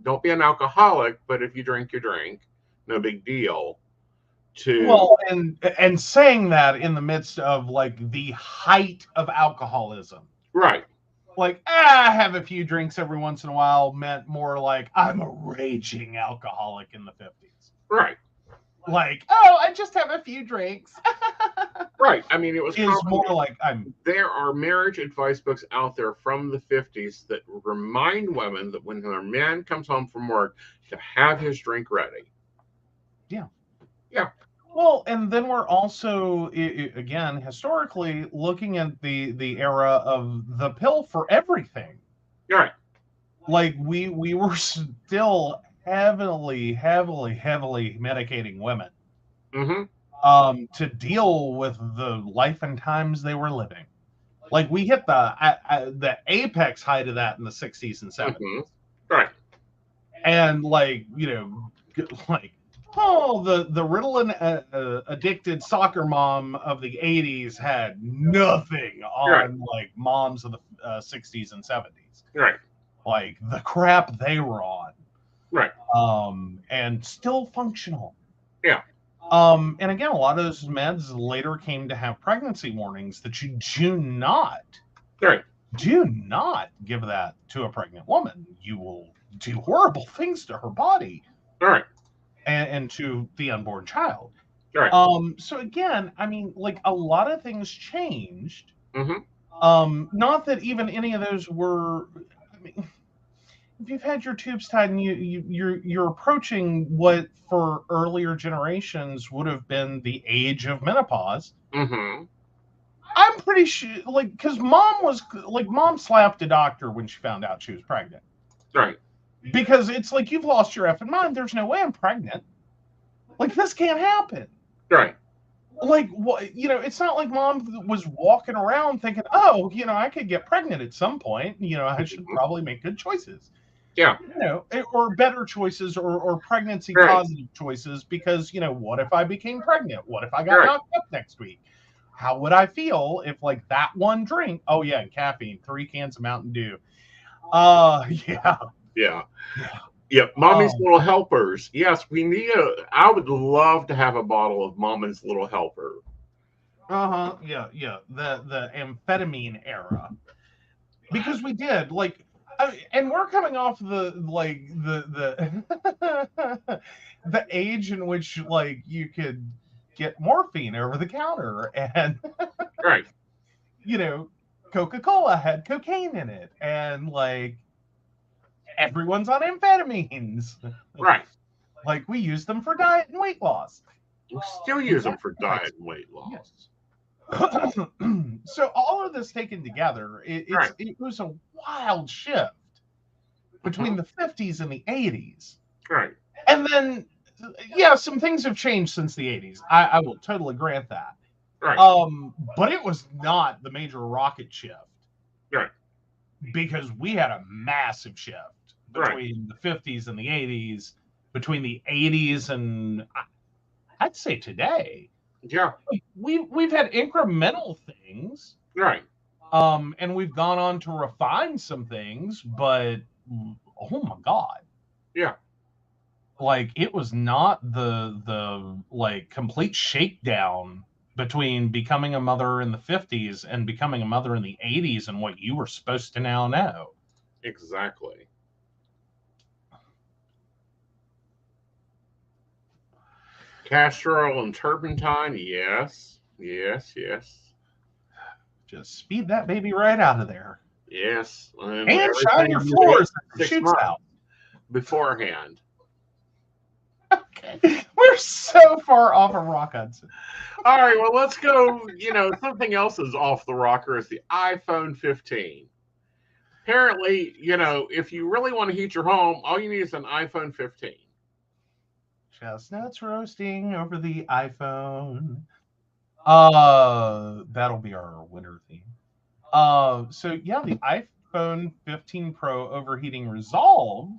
don't be an alcoholic, but if you drink, you drink. no big deal. To Well, and saying that in the midst of like the height of alcoholism. right, Like, I have a few drinks every once in a while meant more like I'm a raging alcoholic in the 50s. right, Like, oh, I just have a few drinks. right. I mean, it was Is common. more like I'm. There are marriage advice books out there from the 50s that remind women that when their man comes home from work, to have his drink ready. Yeah. Yeah. Well, and then we're also again historically looking at the era of the pill for everything. Right. Like we were still heavily medicating women Mm-hmm. to deal with the life and times they were living. Like we hit the apex height of that in the 60s and 70s. Mm-hmm. Right. And like, like, oh, the Ritalin addicted soccer mom of the 80s had nothing Right. on like moms of the 60s and 70s. Right. Like the crap they were on. Right. And still functional. Yeah. And again, a lot of those meds later came to have pregnancy warnings that you do not Right. give that to a pregnant woman. You will do horrible things to her body Right. and to the unborn child. Right. So again, I mean, like a lot of things changed. Mm-hmm. Not that even any of those were. I mean, if you've had your tubes tied and you're approaching what for earlier generations would have been the age of menopause. Mm-hmm. I'm pretty sure, like, because mom slapped a doctor when she found out she was pregnant. Right. Because it's like, you've lost your effing mind. There's no way I'm pregnant. Like, this can't happen. Right. Like, what, it's not like mom was walking around thinking, oh, I could get pregnant at some point. I should probably make good choices. Yeah. Or better choices or pregnancy Right. positive choices because, what if I became pregnant? What if I got Right. knocked up next week? How would I feel if like that one drink? Oh yeah, and caffeine, 3 cans of Mountain Dew. Yeah. Yeah. Yeah. Mommy's Little Helpers. Yes, I would love to have a bottle of Mommy's Little Helper. Yeah. The amphetamine era. Because we did like and we're coming off the the age in which like you could get morphine over the counter and Right. Coca-Cola had cocaine in it and like everyone's on amphetamines. Right. Like we use them for diet and weight loss. We still use them for diet and weight loss. Yes. So all of this taken together, it was a wild shift between the 50s and the 80s. Right. And then, yeah, some things have changed since the 80s. I will totally grant that. Right. But it was not the major rocket shift. Right. Because we had a massive shift between the 50s and the 80s, between the 80s and I'd say today. Yeah. We've had incremental things. Right. And we've gone on to refine some things, but oh my God. Yeah. Like it was not the like complete shakedown between becoming a mother in the 50s and becoming a mother in the 80s and what you were supposed to now know. Exactly. Castor oil and turpentine, yes. Just speed that baby right out of there. Yes. And shine your floors that shoots out beforehand. Okay. We're so far off of Rock Hudson. All right, well, let's go. Something else is off the rocker is the iPhone 15. Apparently, if you really want to heat your home, all you need is an iPhone 15. Chestnuts roasting over the iPhone. That'll be our winter theme. So yeah, the iPhone 15 Pro overheating resolved.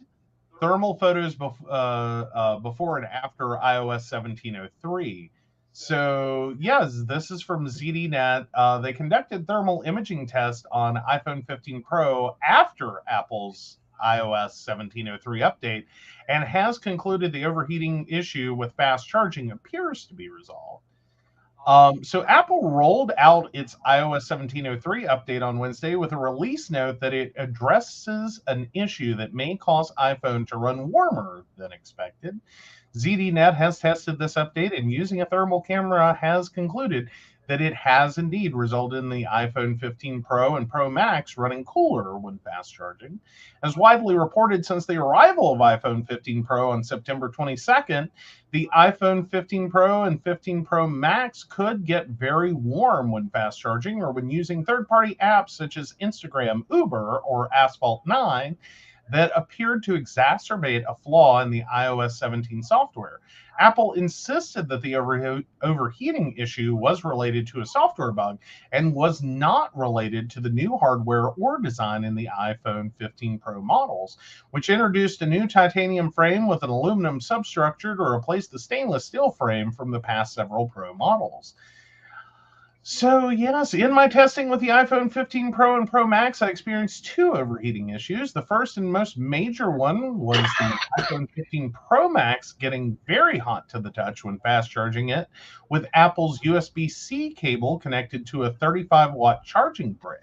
Thermal photos before and after iOS 17.03. So yes, this is from ZDNet. They conducted thermal imaging tests on iPhone 15 Pro after Apple's iOS 17.03 update and has concluded the overheating issue with fast charging appears to be resolved. So Apple rolled out its iOS 17.03 update on Wednesday with a release note that it addresses an issue that may cause iPhone to run warmer than expected. ZDNet has tested this update and using a thermal camera has concluded that it has indeed resulted in the iPhone 15 Pro and Pro Max running cooler when fast charging. As widely reported since the arrival of iPhone 15 Pro on September 22nd, the iPhone 15 Pro and 15 Pro Max could get very warm when fast charging or when using third-party apps such as Instagram, Uber, or Asphalt 9 that appeared to exacerbate a flaw in the iOS 17 software. Apple insisted that the overheating issue was related to a software bug and was not related to the new hardware or design in the iPhone 15 Pro models, which introduced a new titanium frame with an aluminum substructure to replace the stainless steel frame from the past several Pro models. So, yes, in my testing with the iPhone 15 Pro and Pro Max, I experienced two overheating issues. The first and most major one was the iPhone 15 Pro Max getting very hot to the touch when fast charging it with Apple's USB-C cable connected to a 35-watt charging brick.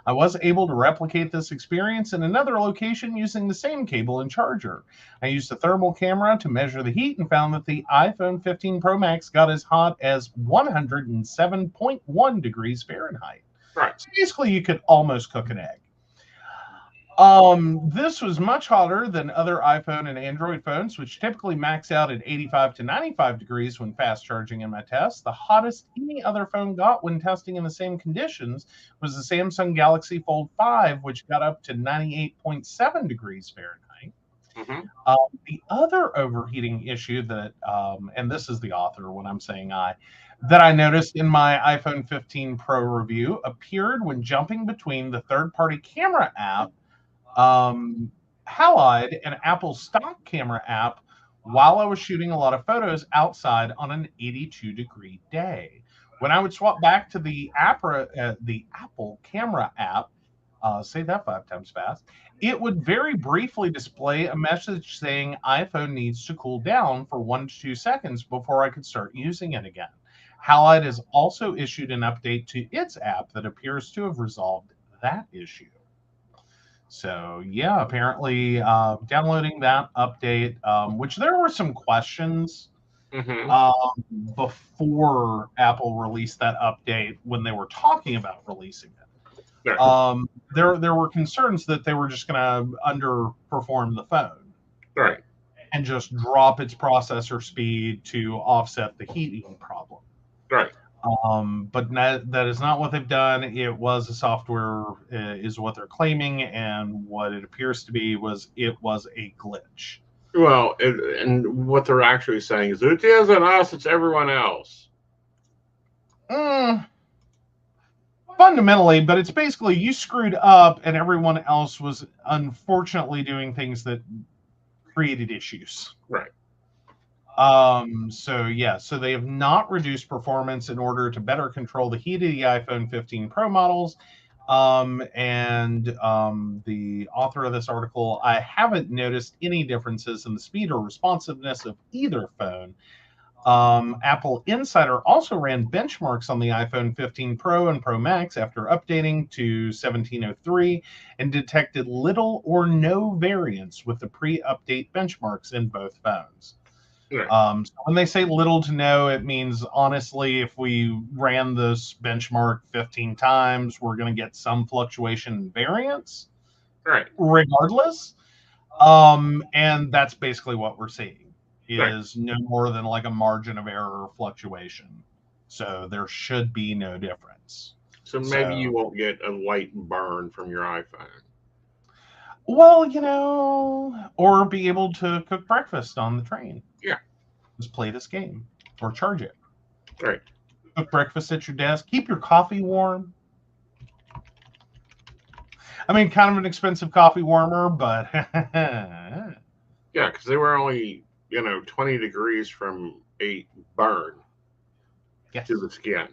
I was able to replicate this experience in another location using the same cable and charger. I used a thermal camera to measure the heat and found that the iPhone 15 Pro Max got as hot as 107.1 degrees Fahrenheit. Right. So basically, you could almost cook an egg. This was much hotter than other iPhone and Android phones, which typically max out at 85 to 95 degrees when fast charging in my test. The hottest any other phone got when testing in the same conditions was the Samsung Galaxy Fold 5, which got up to 98.7 degrees Fahrenheit. Mm-hmm. The other overheating issue that, and this is the author when I'm saying that I noticed in my iPhone 15 Pro review appeared when jumping between the third-party camera app Halide, an Apple stock camera app, while I was shooting a lot of photos outside on an 82-degree day. When I would swap back to the Apple camera app, say that 5 times fast, it would very briefly display a message saying iPhone needs to cool down for 1 to 2 seconds before I could start using it again. Halide has also issued an update to its app that appears to have resolved that issue. So yeah, apparently downloading that update, which there were some questions before Apple released that update when they were talking about releasing it. Right. There were concerns that they were just going to underperform the phone, Right, and just drop its processor speed to offset the heating problem. right. But that is not what they've done. It was a software, is what they're claiming, and what it appears to be was a glitch. Well, and what they're actually saying is it isn't us, it's everyone else. Fundamentally, but it's basically you screwed up, and everyone else was unfortunately doing things that created issues. Right. So they have not reduced performance in order to better control the heat of the iPhone 15 Pro models. The author of this article, I haven't noticed any differences in the speed or responsiveness of either phone. Apple Insider also ran benchmarks on the iPhone 15 Pro and Pro Max after updating to 17.03 and detected little or no variance with the pre-update benchmarks in both phones. Right. So when they say little to no, it means honestly, if we ran this benchmark 15 times, we're going to get some fluctuation in variance, right, regardless. And that's basically what we're seeing is right. no more than like a margin of error fluctuation. So there should be no difference. So maybe you won't get a light burn from your iPhone. Well, or be able to cook breakfast on the train. Yeah. Just play this game or charge it. Right. Cook breakfast at your desk. Keep your coffee warm. I mean, kind of an expensive coffee warmer, but yeah, because they were only 20 degrees from a burn to the skin.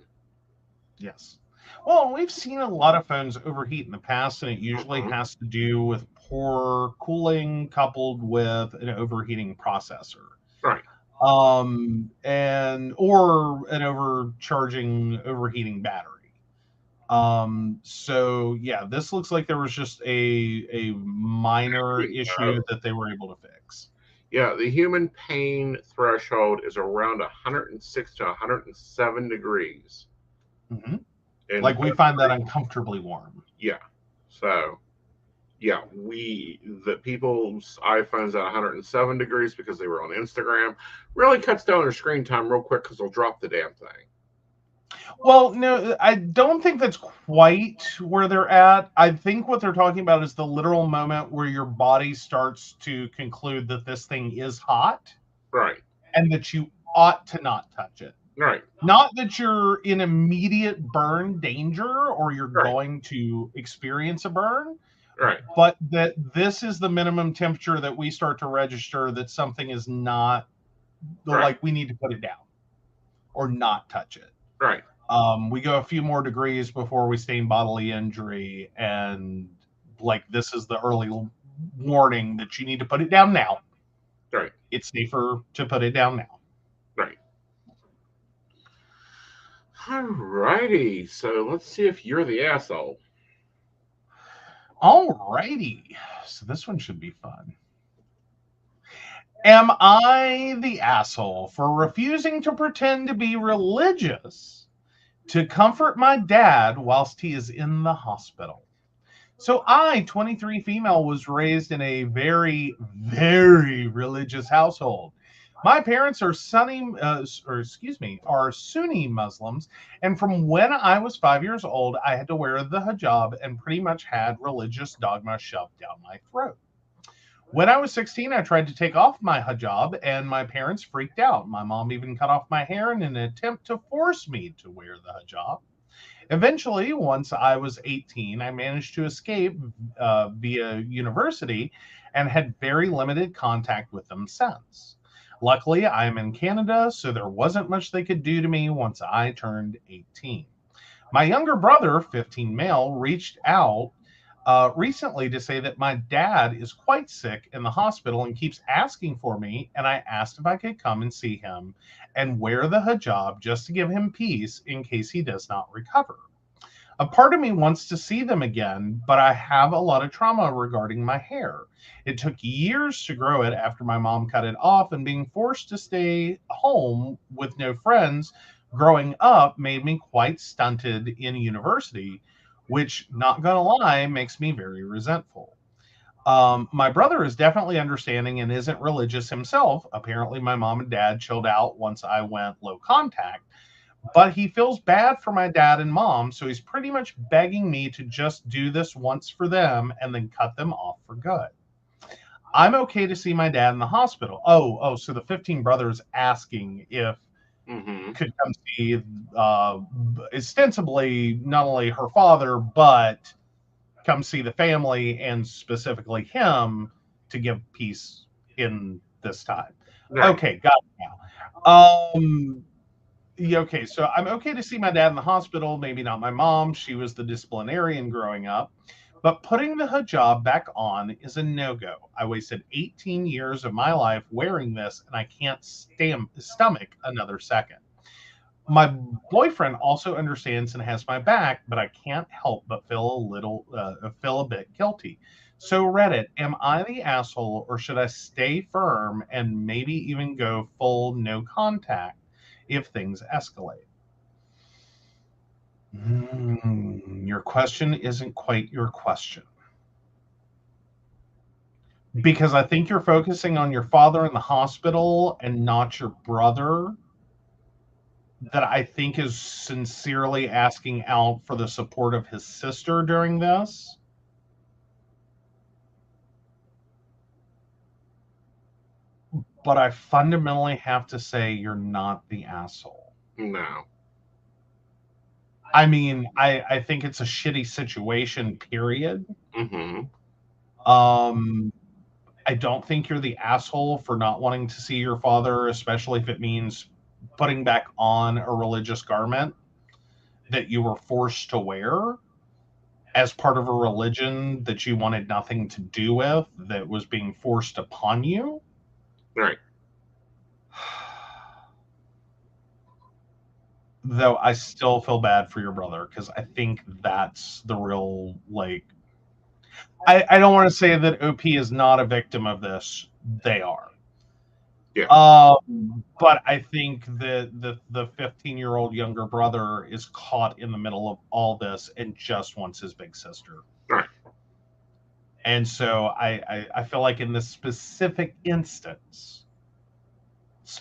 Yes. Well, we've seen a lot of phones overheat in the past, and it usually has to do with poor cooling coupled with an overheating processor. Right. And or an overheating battery. So yeah, this looks like there was just a minor issue that they were able to fix. Yeah, the human pain threshold is around 106 to 107 degrees. Mm-hmm. And Like we find that uncomfortably warm. yeah. So yeah, the people's iPhones at 107 degrees because they were on Instagram really cuts down their screen time real quick because they'll drop the damn thing. Well, no, I don't think that's quite where they're at. I think what they're talking about is the literal moment where your body starts to conclude that this thing is hot. Right. And that you ought to not touch it. Right. Not that you're in immediate burn danger or you're Right. going to experience a burn, Right. but that this is the minimum temperature that we start to register that something is not like we need to put it down or not touch it. Right. We go a few more degrees before we stain bodily injury, and like this is the early warning that you need to put it down now. Right. It's safer to put it down now. Right. Alrighty. So let's see if you're the asshole. Alrighty. So this one should be fun. Am I the asshole for refusing to pretend to be religious to comfort my dad whilst he is in the hospital? So I, 23 female, was raised in a very, very religious household. My parents are Sunni Muslims, and from when I was 5 years old, I had to wear the hijab and pretty much had religious dogma shoved down my throat. When I was 16, I tried to take off my hijab, and my parents freaked out. My mom even cut off my hair in an attempt to force me to wear the hijab. Eventually, once I was 18, I managed to escape via university and had very limited contact with them since. Luckily, I am in Canada, so there wasn't much they could do to me once I turned 18. My younger brother, 15 male, reached out recently to say that my dad is quite sick in the hospital and keeps asking for me, and I asked if I could come and see him and wear the hijab just to give him peace in case he does not recover. A part of me wants to see them again, but I have a lot of trauma regarding my hair. It took years to grow it after my mom cut it off, and being forced to stay home with no friends growing up made me quite stunted in university, which, not gonna lie, makes me very resentful. My brother is definitely understanding and isn't religious himself. Apparently, my mom and dad chilled out once I went low contact, but he feels bad for my dad and mom, so he's pretty much begging me to just do this once for them and then cut them off for good. I'm okay to see my dad in the hospital. So the 15 brothers asking if could come see ostensibly not only her father, but come see the family and specifically him to give peace in this time. Right. Okay, got it now. Okay, so I'm okay to see my dad in the hospital, maybe not my mom. She was the disciplinarian growing up. But putting the hijab back on is a no-go. I wasted 18 years of my life wearing this, and I can't stomach another second. My boyfriend also understands and has my back, but I can't help but feel a bit guilty. So Reddit, am I the asshole, or should I stay firm and maybe even go full no contact if things escalate? Your question isn't quite your question. Because I think you're focusing on your father in the hospital and not your brother, that I think is sincerely asking out for the support of his sister during this. But I fundamentally have to say you're not the asshole. No. I mean, I think it's a shitty situation, period. I don't think you're the asshole for not wanting to see your father, especially if it means putting back on a religious garment that you were forced to wear. as part of a religion that you wanted nothing to do with, that was being forced upon you. Right. Though I still feel bad for your brother, because I think that's the real, like, I don't want to say that OP is not a victim of this. They are. Yeah. But I think that the 15-year-old younger brother is caught in the middle of all this and just wants his big sister. Right. And so I feel like in this specific instance, the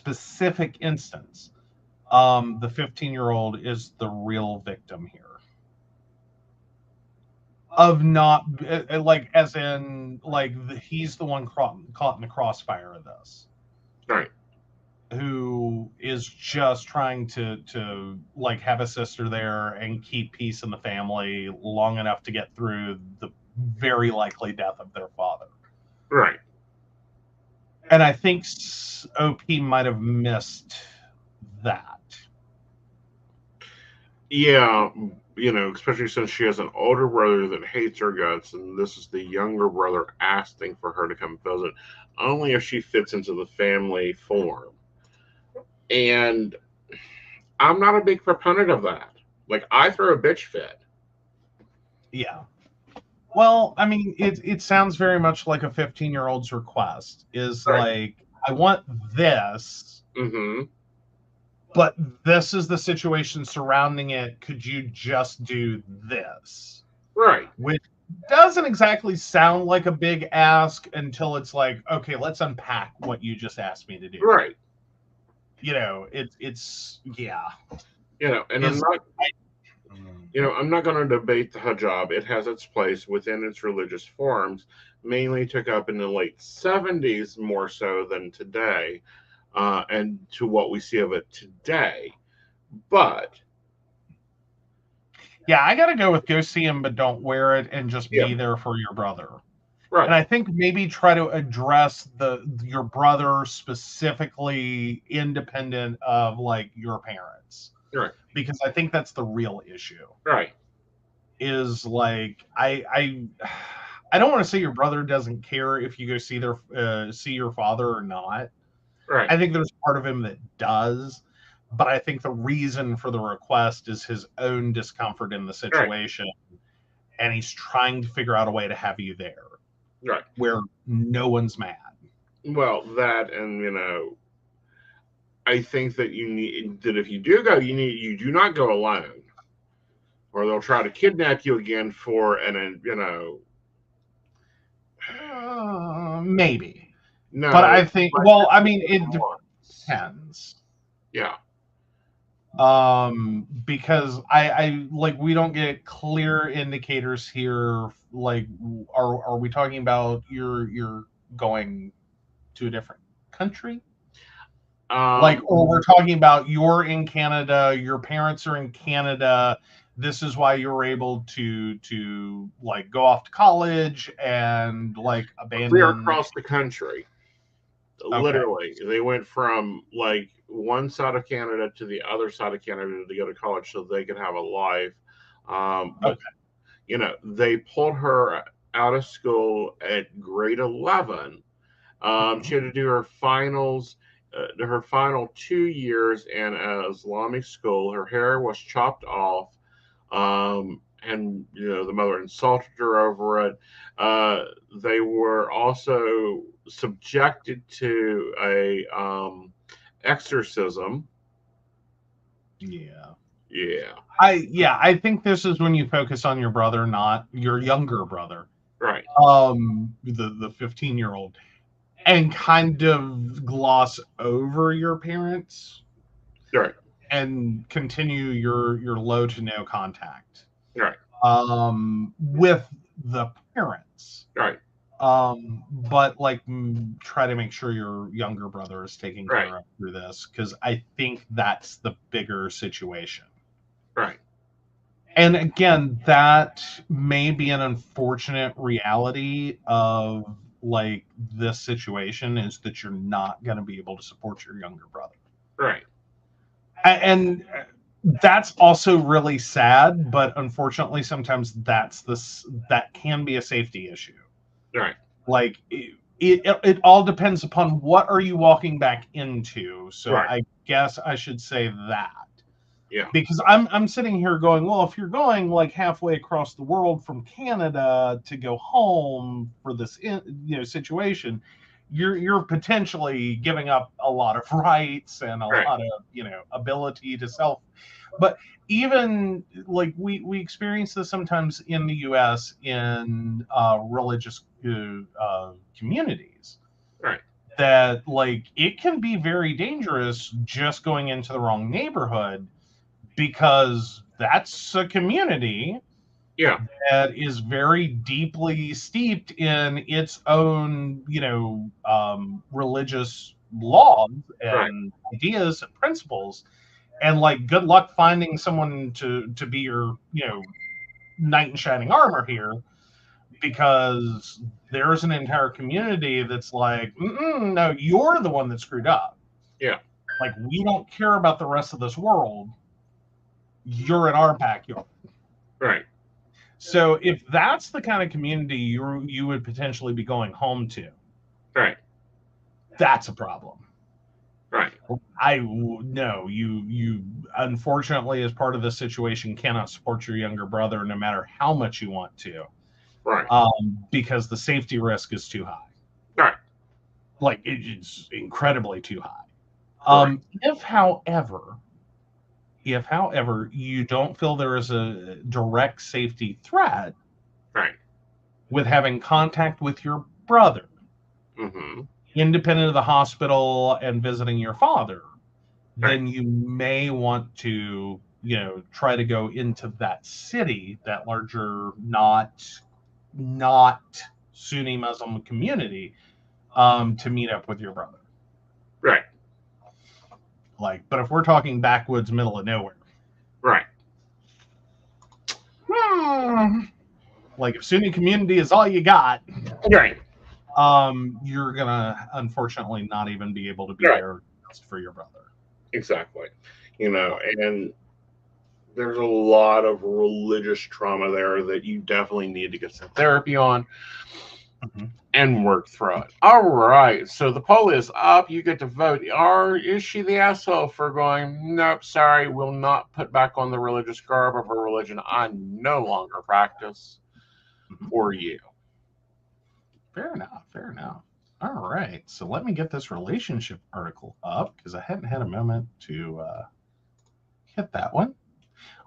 15-year-old is the real victim here. Of not, like, as in, like, he's the one caught in the crossfire of this. Right. Who is just trying to like have a sister there and keep peace in the family long enough to get through the very likely death of their father. Right. And I think OP might have missed that. Yeah, especially since she has an older brother that hates her guts, and this is the younger brother asking for her to come visit, only if she fits into the family form. And I'm not a big proponent of that. Like, I throw a bitch fit. Yeah. Well, I mean, it sounds very much like a 15-year-old's request is Right. like, I want this, Mm-hmm. but this is the situation surrounding it. Could you just do this? Right. Which doesn't exactly sound like a big ask until it's like, okay, let's unpack what you just asked me to do. Right. It's yeah. And Is I'm not going to debate the hijab. It has its place within its religious forms. Mainly took up in the late 70s more so than today, and to what we see of it today. But yeah, I gotta go with go see him, but don't wear it, and just yeah, be there for your brother. And right, I think maybe try to address your brother specifically, independent of like your parents, right, because I think that's the real issue. right, Is like I don't want to say your brother doesn't care if you go see your father or not. right, I think there's part of him that does, but I think the reason for the request is his own discomfort in the right, situation, and he's trying to figure out a way to have you there right. where no one's mad. Well, that and I think that if you do go, you do not go alone, or they'll try to kidnap you again for Maybe, but no, I think, well, I mean, it depends. yeah, Because I like, we don't get clear indicators here. Like, are we talking about you're going to a different country? Like, or we're talking about you're in Canada, your parents are in Canada. This is why you're able to like go off to college and like clear abandon. across the country. Okay, Literally, they went from like one side of Canada to the other side of Canada to go to college so they could have a life. But okay, they pulled her out of school at grade 11. She had to do her finals, her final 2 years in an Islamic school. Her hair was chopped off. And the mother insulted her over it. They were also subjected to a exorcism. yeah. Yeah, I think this is when you focus on your brother, not your younger brother. right, The 15-year-old, and kind of gloss over your parents right, and continue your low to no contact right, with the parents. right, But like, try to make sure your younger brother is taken right, care of through this, because I think that's the bigger situation. right, And again, that may be an unfortunate reality of like this situation, is that you're not going to be able to support your younger brother. right, And That's also really sad, but unfortunately, sometimes that can be a safety issue. Right. Like it all depends upon what are you walking back into. So Right. I guess I should say that. Yeah. Because I'm sitting here going, well, if you're going like halfway across the world from Canada to go home for this situation, you're potentially giving up a lot of rights and a Right. lot of ability to self. But even like we experience this sometimes in the U.S. in religious communities, Right. that like it can be very dangerous just going into the wrong neighborhood, because that's a community Yeah. that is very deeply steeped in its own, religious laws Right. and ideas and principles. And like, good luck finding someone to be your, knight in shining armor here, because there's an entire community that's like, no, you're the one that screwed up. Yeah. Like, we don't care about the rest of this world. You're in our backyard. Right. So if that's the kind of community you would potentially be going home to, Right. that's a problem. Right. I no, you unfortunately, as part of this situation, cannot support your younger brother no matter how much you want to, Right. because the safety risk is too high. Right. Like, it's incredibly too high. Correct. If however you don't feel there is a direct safety threat Right. with having contact with your brother, Mm-hmm. independent of the hospital and visiting your father, Right. then you may want to, try to go into that city, that larger, not Sunni Muslim community, to meet up with your brother. Right. Like, but if we're talking backwoods, middle of nowhere, Right. like if Sunni community is all you got, Right. you're gonna unfortunately not even be able to be Right. there for your brother. Exactly. And there's a lot of religious trauma there that you definitely need to get some therapy on Mm-hmm. and work through it. All right. So the poll is up. You get to vote. Is she the asshole for going, nope, sorry, will not put back on the religious garb of a religion I no longer practice? Mm-hmm. Or you? Fair enough. Fair enough. All right. So let me get this relationship article up, because I hadn't had a moment to hit that one.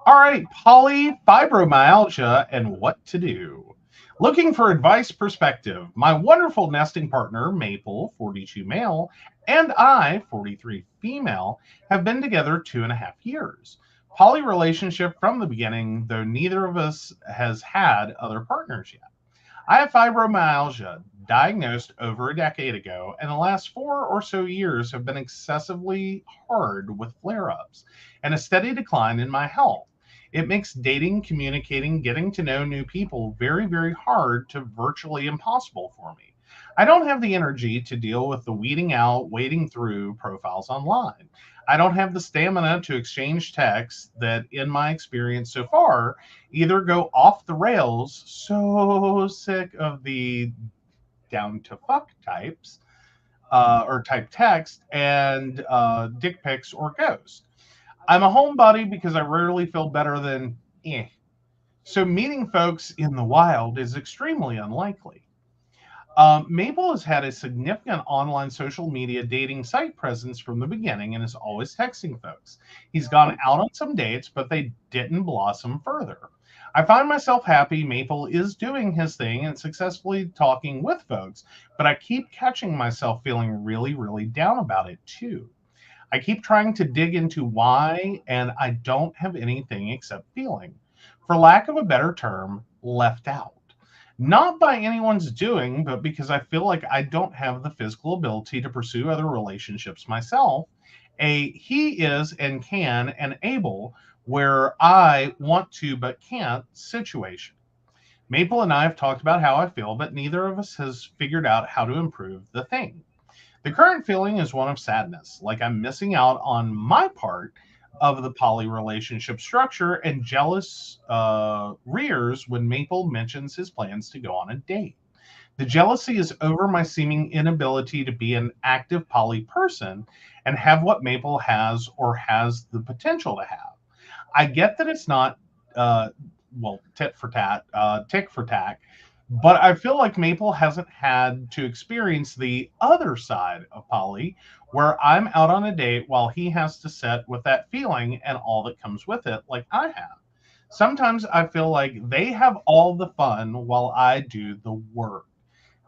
All right. Polyfibromyalgia and what to do. Looking for advice perspective. My wonderful nesting partner, Maple, 42 male, and I, 43 female, have been together 2.5 years. Poly relationship from the beginning, though neither of us has had other partners yet. I have fibromyalgia, diagnosed over a decade ago, and the last 4 or so years have been excessively hard with flare ups and a steady decline in my health. It makes dating, communicating, getting to know new people very, very hard to virtually impossible for me. I don't have the energy to deal with the weeding out, wading through profiles online. I don't have the stamina to exchange texts that, in my experience so far, either go off the rails, so sick of the down to fuck types, or type text, and dick pics or ghost. I'm a homebody because I rarely feel better than eh. So meeting folks in the wild is extremely unlikely. Maple has had a significant online social media dating site presence from the beginning and is always texting folks. He's gone out on some dates, but they didn't blossom further. I find myself happy Maple is doing his thing and successfully talking with folks, but I keep catching myself feeling really, really down about it too. I keep trying to dig into why, and I don't have anything except feeling, for lack of a better term, left out. Not by anyone's doing, but because I feel like I don't have the physical ability to pursue other relationships myself. He is and can and able where I want to but can't situation. Maple and I have talked about how I feel, but neither of us has figured out how to improve the thing. The current feeling is one of sadness, like I'm missing out on my part of the poly relationship structure, and jealous rears when Maple mentions his plans to go on a date. The jealousy is over my seeming inability to be an active poly person and have what Maple has or has the potential to have. I get that it's not, uh, tit for tat, tick for tack, but I feel like Maple hasn't had to experience the other side of poly, where I'm out on a date while he has to sit with that feeling and all that comes with it, like I have. Sometimes I feel like they have all the fun while I do the work.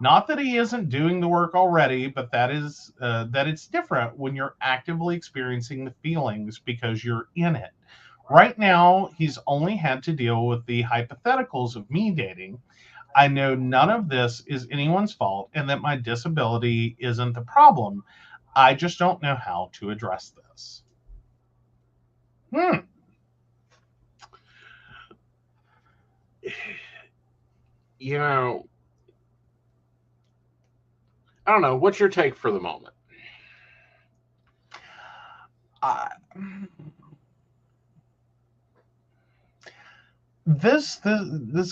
Not that he isn't doing the work already, but that it's different when you're actively experiencing the feelings because you're in it. Right now, he's only had to deal with the hypotheticals of me dating. I know none of this is anyone's fault and that my disability isn't the problem. I just don't know how to address this. Hmm. You know, I don't know. What's your take for the moment? I, this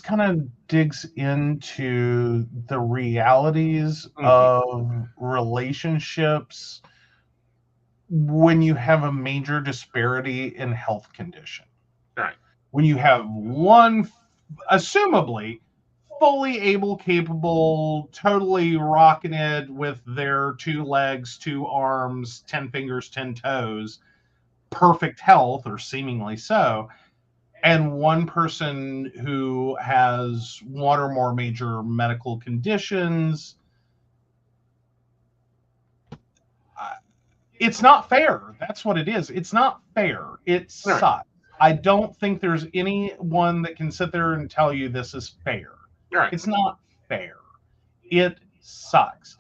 kind of digs into the realities Mm-hmm. of relationships when you have a major disparity in health condition. Right. When you have one, assumably, fully able, capable, totally rocking it with their 2 legs, 2 arms, 10 fingers, 10 toes, perfect health, or seemingly so, and one person who has one or more major medical conditions. It's not fair. That's what it is. It's not fair. It Right. sucks. I don't think there's anyone that can sit there and tell you this is fair. Right. It's not fair. It sucks.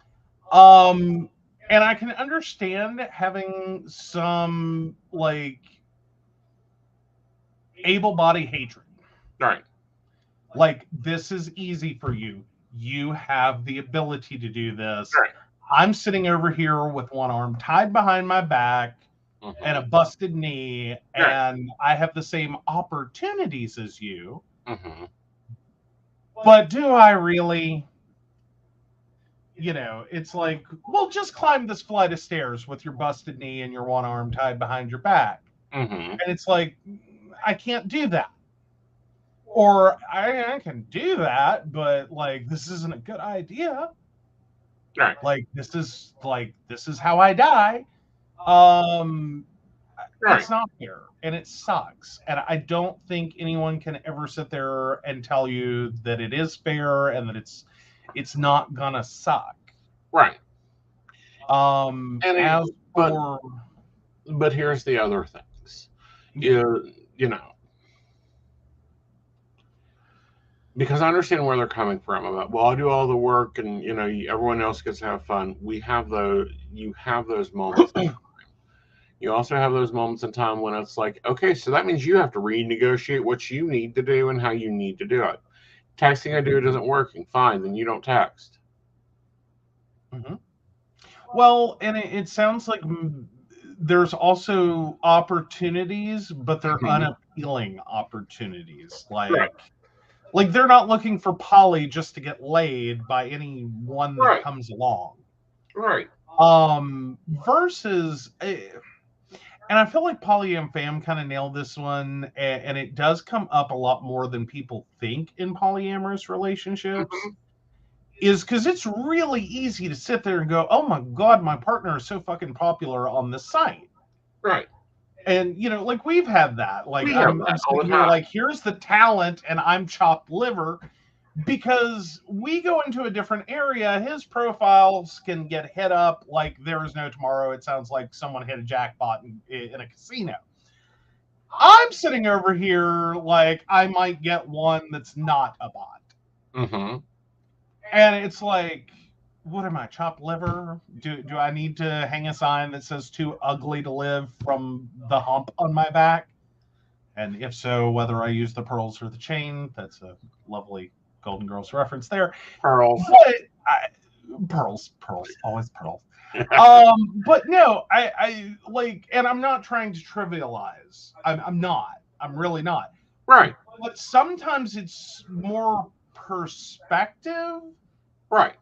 Um, and I can understand having some like able body hatred. Right. Like, this is easy for you. You have the ability to do this. Right. I'm sitting over here with one arm tied behind my back and a Mm-hmm. busted knee, Right. and I have the same opportunities as you. Mm-hmm. But do I really? It's like, well, just climb this flight of stairs with your busted knee and your one arm tied behind your back. Mm-hmm. And it's like, I can't do that. Or I can do that, but like, this isn't a good idea. Right. This is how I die. Um, Right. it's not fair and it sucks. And I don't think anyone can ever sit there and tell you that it is fair and that it's not gonna suck. Right. And As but for here's the other things. yeah, You know, because I understand where they're coming from about, well, I do all the work and everyone else gets to have fun. We have those. You have those moments. You also have those moments in time when it's like, okay, so that means you have to renegotiate what you need to do and how you need to do it. Texting I do it isn't working. Fine, then you don't text. Mhm. Well, and it sounds like there's also opportunities, but they're Mhm. unappealing opportunities. Right. Like they're not looking for poly just to get laid by anyone that Right. comes along. Right. Versus, and I feel like Polly and Fam kind of nailed this one, and it does come up a lot more than people think in polyamorous relationships. Mhm. Is because it's really easy to sit there and go, "Oh my god, my partner is so fucking popular on this site." Right. And like we've had that. Like We have I'm that all sitting the here time. like, here's the talent, and I'm chopped liver because we go into a different area. His profiles can get hit up like there is no tomorrow. It sounds like someone hit a jackpot in a casino. I'm sitting over here like I might get one that's not a bot. Mm-hmm. And it's like, what am I, chopped liver? Do I need to hang a sign that says too ugly to live from the hump on my back? And if so, whether I use the pearls or the chain, that's a lovely Golden Girls reference there. Pearls. But pearls, always pearls. But no, I like, and I'm not trying to trivialize. I'm not. I'm really not. Right. But sometimes it's more perspective. Right.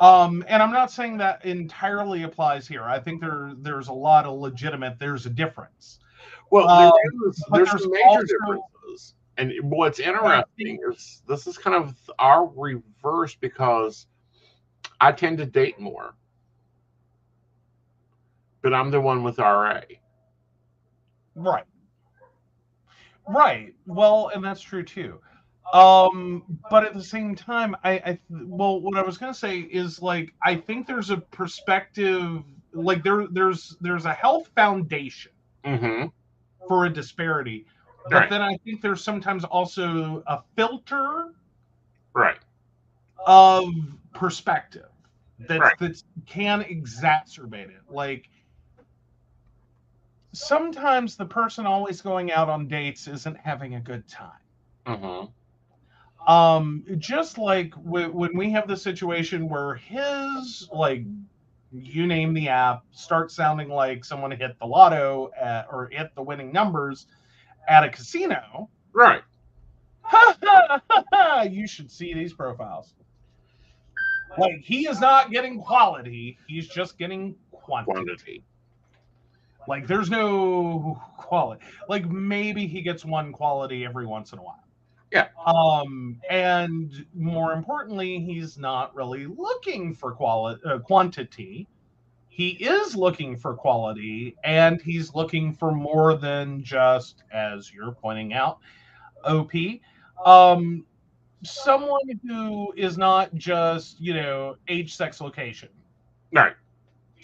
And I'm not saying that entirely applies here. I think there's a lot of legitimate. There's a difference. Well, Um, but there's there's some major also differences. And what's I think interesting is this is kind of our reverse because I tend to date more, but I'm the one with RA. right, right. Well, and that's true too. But at the same time, well, what I was gonna say is like I think there's a perspective, like there's a health foundation Mm-hmm. for a disparity, but Right. then I think there's sometimes also a filter Right. of perspective Right. that's can exacerbate it. Like sometimes the person always going out on dates isn't having a good time. Mm-hmm. Just like when we have the situation where his, like, you name the app, starts sounding like someone hit the lotto or hit the winning numbers at a casino. Right. You should see these profiles. Like, he is not getting quality, he's just getting quantity. Quantity. Like, there's no quality. Like, maybe he gets one quality every once in a while. Yeah. And more importantly, he's not really looking for quantity. He is looking for quality, and he's looking for more than just, as you're pointing out, OP. Um, Someone who is not just, age, sex, location. Right.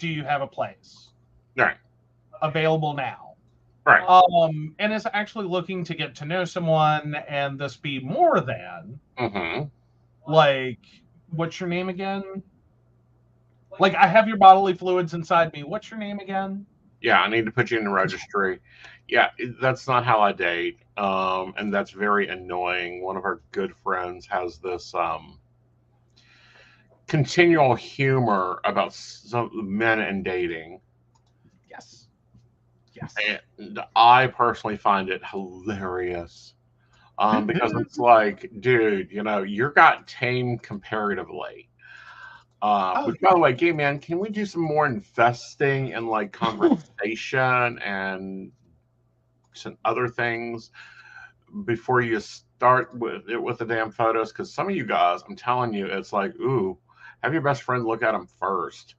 Do you have a place Right. available now? Right. And is actually looking to get to know someone and this be more than, Mm-hmm. like, what's your name again? Like, I have your bodily fluids inside me. What's your name again? Yeah, I need to put you in the registry. Yeah, that's not how I date. And that's very annoying. One of our good friends has this continual humor about some men and dating. Yes. Yes. And I personally find it hilarious. Because it's like, dude, you got tame comparatively. Oh, Which, by the way, gay man, can we do some more investing in like conversation and some other things before you start with the damn photos? Because some of you guys, I'm telling you, it's like, ooh, have your best friend look at them first.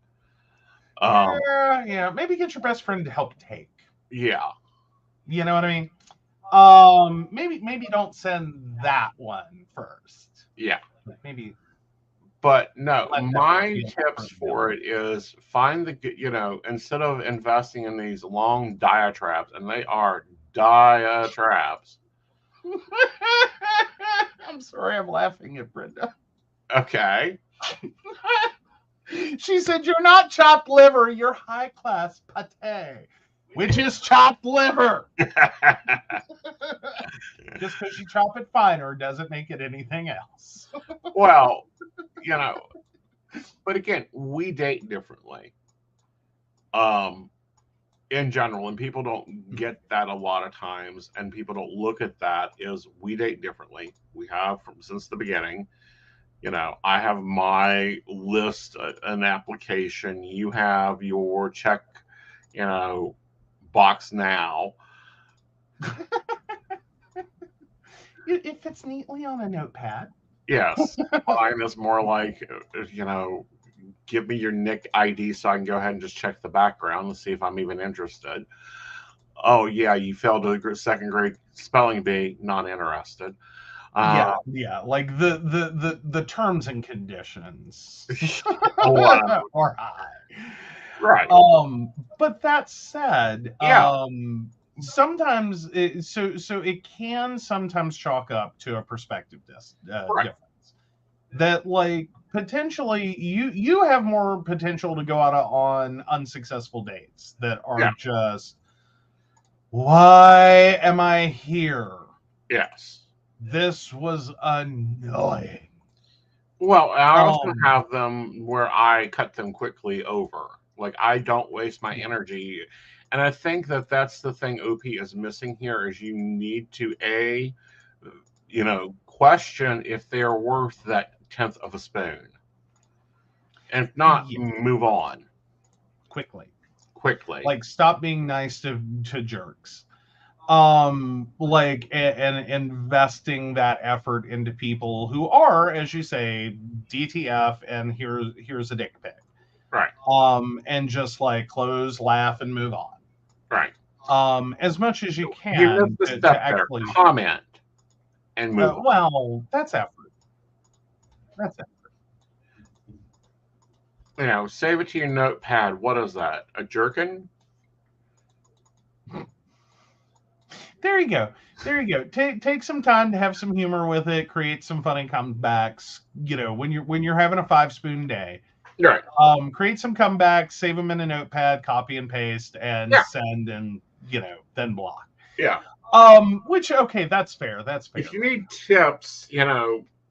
Um, yeah, yeah. Maybe get your best friend to help take. yeah, You know what I mean? Maybe don't send that one first. yeah. Maybe But no, let that one my be a tips separate for villain. it is find instead of investing in these long diatribes, and they are diatribes. I'm sorry, I'm laughing at Brenda. Okay. She said, "You're not chopped liver, you're high class pate, which is chopped liver." Just because you chop it finer doesn't make it anything else. Well, you know, but again, we date differently. Um, in general, and people don't get that a lot of times, and people don't look at that is we date differently. We have from since the beginning. I have my list, an application. You have your check, you know, box now. It fits neatly on a notepad. Yes, mine is more like, give me your Nick ID so I can go ahead and just check the background and see if I'm even interested. Oh yeah, you failed a second grade spelling bee. Not interested. Uh, Yeah, yeah, like the terms and conditions wow. are high. Right. But that said, Yeah. sometimes so it can sometimes chalk up to a perspective Right. difference. That, like, potentially you have more potential to go out on unsuccessful dates that are Yeah. just, why am I here? Yes. This was annoying. Well, I also Um, have them where I cut them quickly over. Like, I don't waste my energy. And I think that that's the thing OP is missing here is you need to question if they're worth that tenth of a spoon. And if not, Yeah, move on quickly. quickly. Like, stop being nice to jerks. Like, and investing that effort into people who are, as you say, DTF, and here's a dick pic. Right. And just like close, laugh, and move on. Right. As much as you You missed can the to step there. actually, Comment and move on. well, that's effort. That's effort. Save it to your notepad. What is that? A jerkin? There you go. There you go. Take some time to have some humor with it. Create some funny comebacks. When you're having a 5-spoon day, Right. create some comebacks. Save them in a notepad. Copy and paste and Yeah. send, and then block. Yeah. Which, okay, that's fair. That's fair. If you need tips,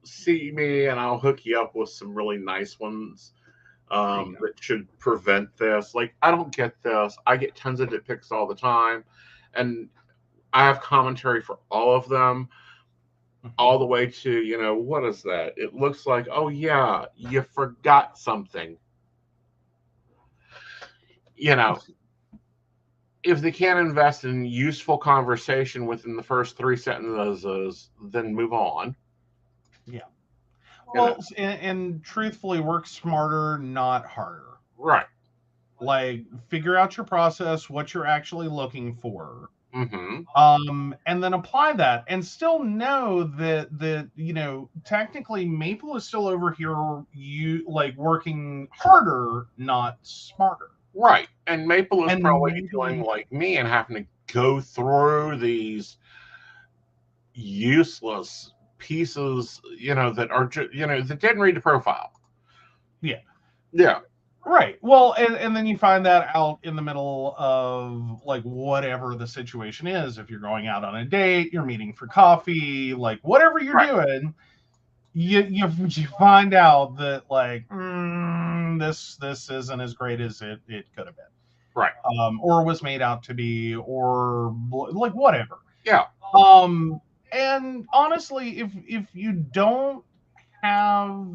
see me and I'll hook you up with some really nice ones that should prevent this. Like, I don't get this. I get tons of dick pics all the time. And I have commentary for all of them, all the way to, what is that? It looks like, oh, yeah, you forgot something. If they can't invest in useful conversation within the first 3 sentences, then move on. Yeah. Well, and truthfully, work smarter, not harder. Right. Like, figure out your process, what you're actually looking for. Mm-hmm. And then apply that, and still know that technically Maple is still over here, working harder, not smarter. Right. And Maple is probably maybe, doing like me and having to go through these useless pieces, that are that didn't read the profile. Yeah. Yeah. Right. Well, and then you find that out in the middle of like whatever the situation is. If you're going out on a date, you're meeting for coffee, like whatever you're doing, you find out that like this isn't as great as it could have been. Right. Or was made out to be, or like whatever. Yeah. And honestly, if you don't have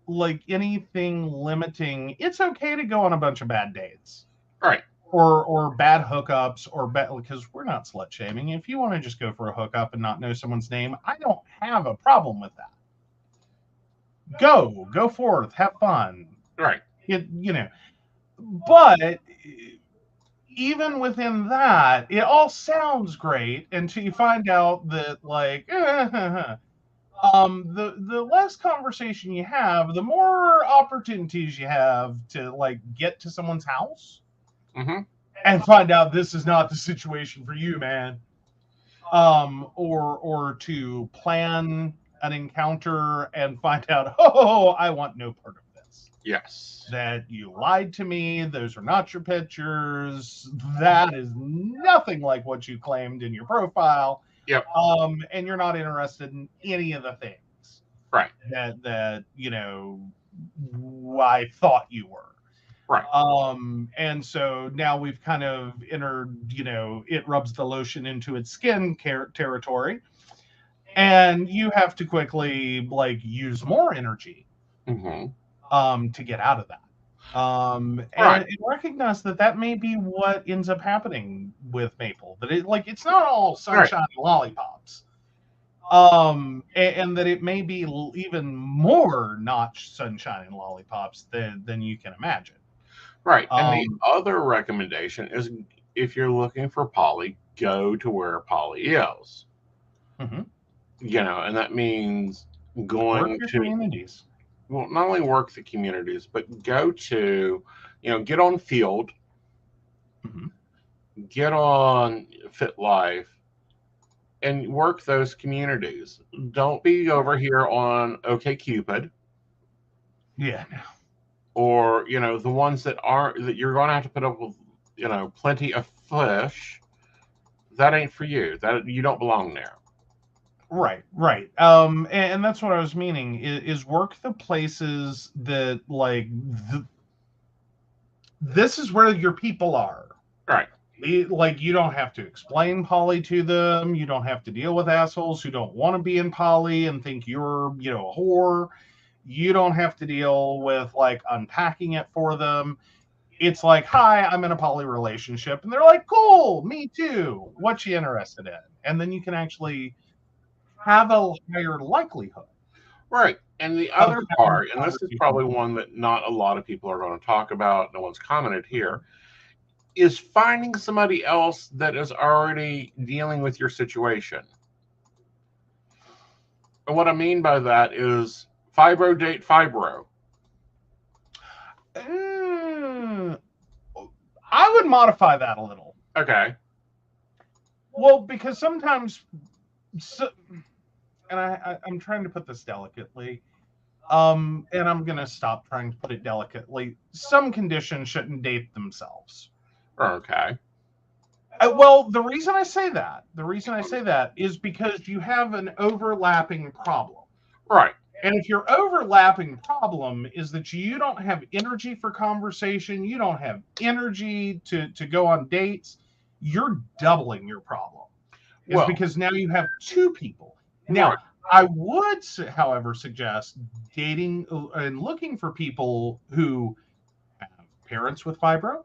like anything limiting, it's okay to go on a bunch of bad dates. Right. Or bad hookups, or because we're not slut shaming. If you want to just go for a hookup and not know someone's name, I don't have a problem with that. Go forth, have fun. Right. But even within that, it all sounds great until you find out that like the less conversation you have, the more opportunities you have to like get to someone's house and find out this is not the situation for you, man. Or to plan an encounter and find out, oh, I want no part of this. Yes. That you lied to me. Those are not your pictures. That is nothing like what you claimed in your profile. Yep. And you're not interested in any of the things. Right. That I thought you were. Right. And so now we've kind of entered, it rubs the lotion into its skin territory. And you have to quickly like use more energy to get out of that. And recognize that may be what ends up happening with Maple. That it's not all sunshine and lollipops. And that it may be even more not sunshine and lollipops than you can imagine. Right. And the other recommendation is, if you're looking for poly, go to where poly is. And that means going to communities. Well, not only work the communities, but go to, get on Field, get on Fit Life, and work those communities. Don't be over here on OkCupid. Yeah. Or, the ones that you're going to have to put up with, plenty of fish. That ain't for you. That you don't belong there. Right. And that's what I was meaning is work the places that like this is where your people are. Right. Like, you don't have to explain poly to them. You don't have to deal with assholes who don't want to be in poly and think you're, a whore. You don't have to deal with like unpacking it for them. It's like, hi, I'm in a poly relationship. And they're like, cool, me too. What you interested in? And then you can actually have a higher likelihood Right. And the of other having part, and this is conversation. probably one that not a lot of people are going to talk about, no one's commented here, is finding somebody else that is already dealing with your situation. And what I mean by that is fibro date fibro. Mm, I would modify that a little. Okay. Well, because sometimes, and I'm trying to put this delicately, and I'm going to stop trying to put it delicately. Some conditions shouldn't date themselves. Okay. Well, the reason I say that is because you have an overlapping problem. Right. And if your overlapping problem is that you don't have energy for conversation, you don't have energy to go on dates, you're doubling your problem. Is Well, because now you have two people. Now, right. I would, however, suggest dating and looking for people who have parents with fibro,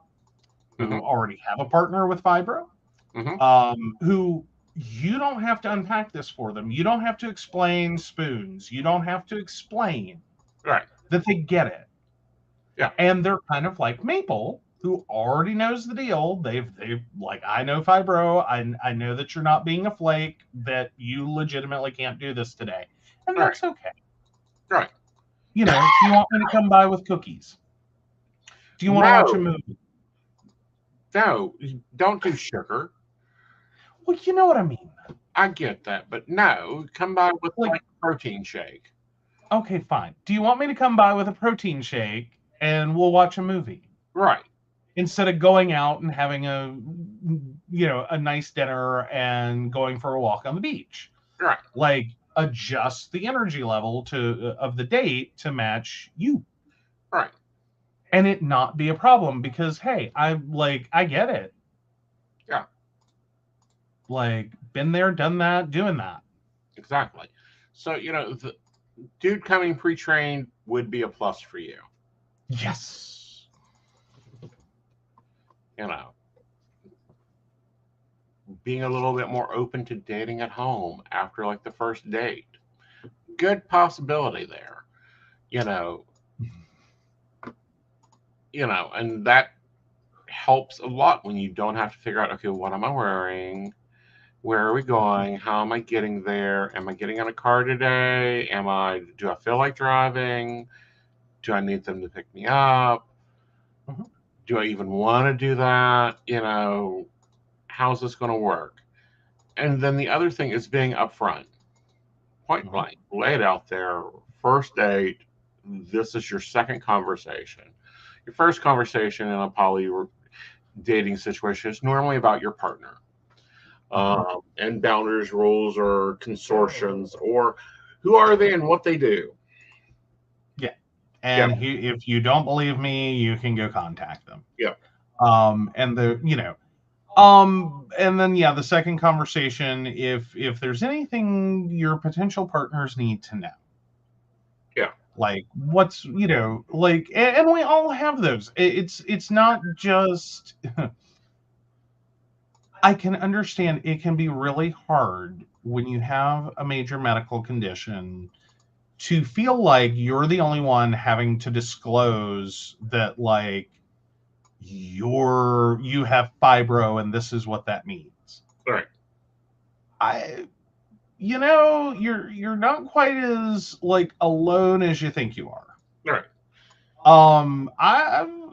who Mm-hmm. already have a partner with fibro, Mm-hmm. who you don't have to unpack this for them. You don't have to explain spoons. You don't have to explain Right. that they get it. Yeah. And they're kind of like Maple, who already knows the deal. They've like, I know fibro. I know that you're not being a flake, that you legitimately can't do this today. And Right. that's okay. Right. Do you want me to come by with cookies? Do you want to watch a movie? No, don't do sugar. Well, you know what I mean. I get that, but no, come by with Like, like a protein shake. okay, fine. Do you want me to come by with a protein shake and we'll watch a movie? Right. Instead of going out and having a nice dinner and going for a walk on the beach. Right. Like, adjust the energy level of the date to match you. Right. And it not be a problem, because hey, I get it. Yeah. Like, been there, done that, doing that. Exactly. So, the dude coming pre-trained would be a plus for you. Yes. Being a little bit more open to dating at home after like the first date. Good possibility there. You know, and that helps a lot when you don't have to figure out, okay, what am I wearing? Where are we going? How am I getting there? Am I getting in a car today? Do I feel like driving? Do I need them to pick me up? Mm-hmm. Do I even want to do that? How's this going to work? And then the other thing is being upfront, point Mm-hmm. blank, lay it out there. First date, this is your second conversation. Your first conversation in a poly dating situation is normally about your partner. And boundaries, rules, or consortiums, or who are they and what they do. Yeah. Yep. And if you don't believe me, you can go contact them. Yep. And and then the second conversation, if there's anything your potential partners need to know. Yeah. Like, what's, like, and we all have those. It's not just I can understand it can be really hard when you have a major medical condition to feel like you're the only one having to disclose that, like, you have fibro and this is what that means. Right. You're not quite as like alone as you think you are. Right.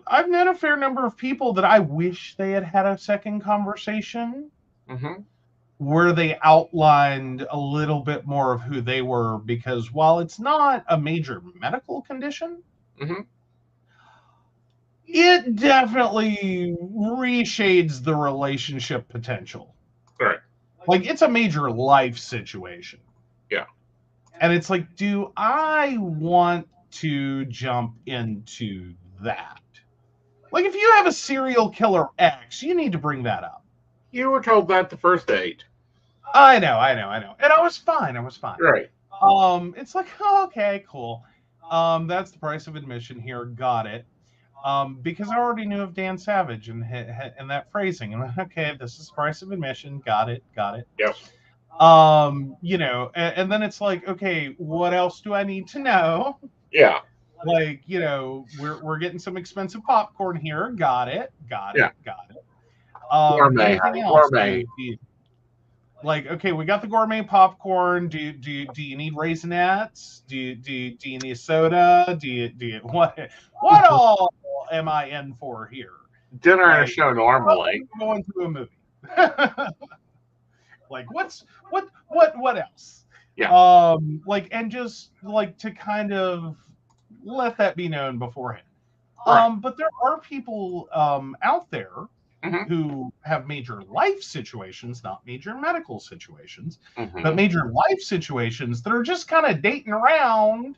I've known a fair number of people that I wish they had had a second conversation Mm-hmm. where they outlined a little bit more of who they were, because while it's not a major medical condition, Mm-hmm. it definitely reshades the relationship potential. Right. Like, it's a major life situation. Yeah. And it's like, do I want to jump into that? Like, if you have a serial killer ex, you need to bring that up. You were told that the first date. I know. And I was fine. Right. It's like, oh, okay, cool. That's the price of admission here. Got it. Because I already knew of Dan Savage and that phrasing. And okay, this is the price of admission. Got it. Yep. And then it's like, okay, what else do I need to know? Yeah. Like, we're getting some expensive popcorn here. Got it. Yeah. Gourmet, Anything honey. else? Gourmet. Like, okay, we got the gourmet popcorn. Do you need Raisinets? Do you need soda? Do you what all am I in for here? Dinner and a Like, show normally. going to a movie. Like, what else? Yeah. Like, and just like to kind of let that be known beforehand. Right. But there are people out there Mm-hmm. who have major life situations, not major medical situations, Mm-hmm. but major life situations that are just kind of dating around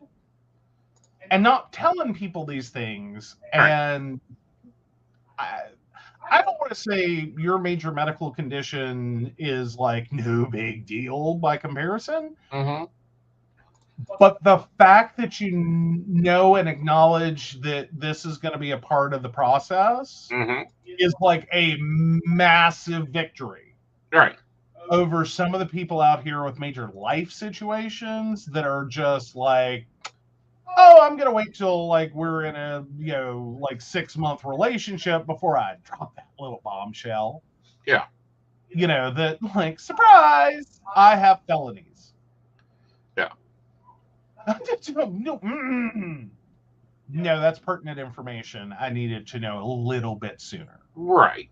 and not telling people these things. Right. And I don't want to say your major medical condition is like no big deal by comparison, Mm-hmm. but the fact that you know and acknowledge that this is going to be a part of the process Mm-hmm. is like a massive victory Right. over some of the people out here with major life situations that are just like, oh, I'm gonna wait till like we're in a like 6-month relationship before I drop that little bombshell. Yeah. That like, surprise, I have felonies. Yeah. No, that's pertinent information I needed to know a little bit sooner. Right.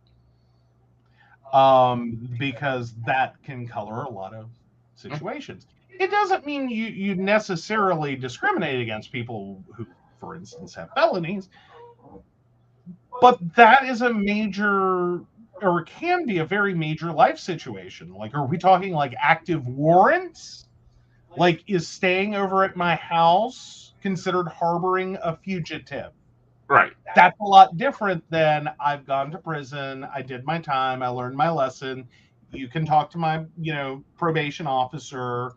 Because that can color a lot of situations. It doesn't mean you necessarily discriminate against people who, for instance, have felonies, but that is a major, or can be a very major life situation. Like, are we talking like active warrants? Like, is staying over at my house considered harboring a fugitive? Right. That's a lot different than I've gone to prison, I did my time, I learned my lesson. You can talk to my, probation officer,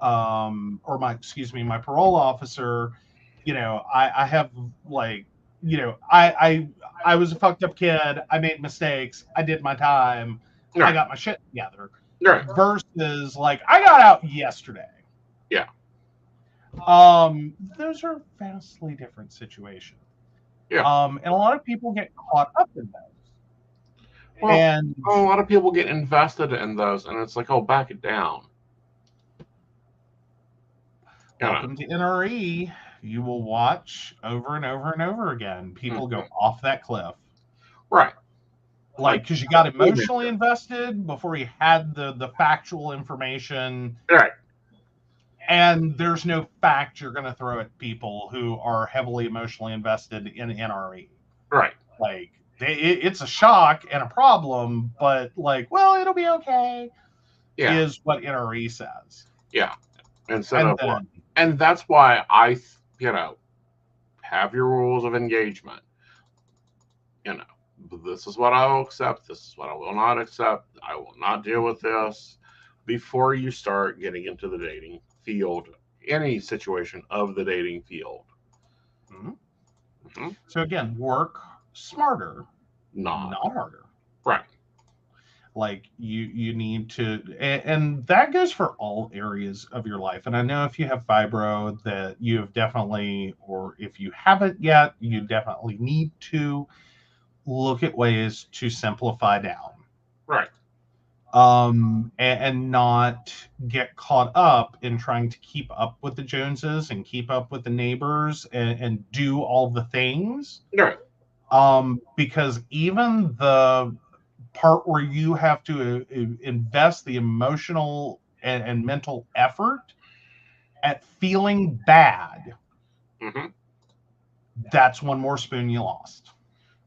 or my parole officer. I have like, I was a fucked up kid. I made mistakes. I did my time. Right. I got my shit together. Right. Versus like, I got out yesterday. Yeah. Those are vastly different situations. Yeah. And a lot of people get caught up in those. Well, And a lot of people get invested in those, and it's like, oh, back it down. welcome to NRE. You will watch over and over and over again. People go off that cliff. Right. Like, because you got emotionally invested before you had the factual information. Right. And there's no fact you're going to throw at people who are heavily emotionally invested in NRE. Right. Like, it's a shock and a problem, but like, well, it'll be okay. Yeah. Is what NRE says. Yeah. And that's why I, have your rules of engagement. This is what I will accept. This is what I will not accept. I will not deal with this before you start getting into the dating field, any situation of the dating field. Mm-hmm. Mm-hmm. So again, work smarter, not harder. Right. Like, you need to, and that goes for all areas of your life. And I know if you have fibro that you have definitely, or if you haven't yet, you definitely need to look at ways to simplify down. Right. And not get caught up in trying to keep up with the Joneses and keep up with the neighbors and do all the things. Right. Because even the part where you have to invest the emotional and mental effort at feeling bad, that's one more spoon you lost.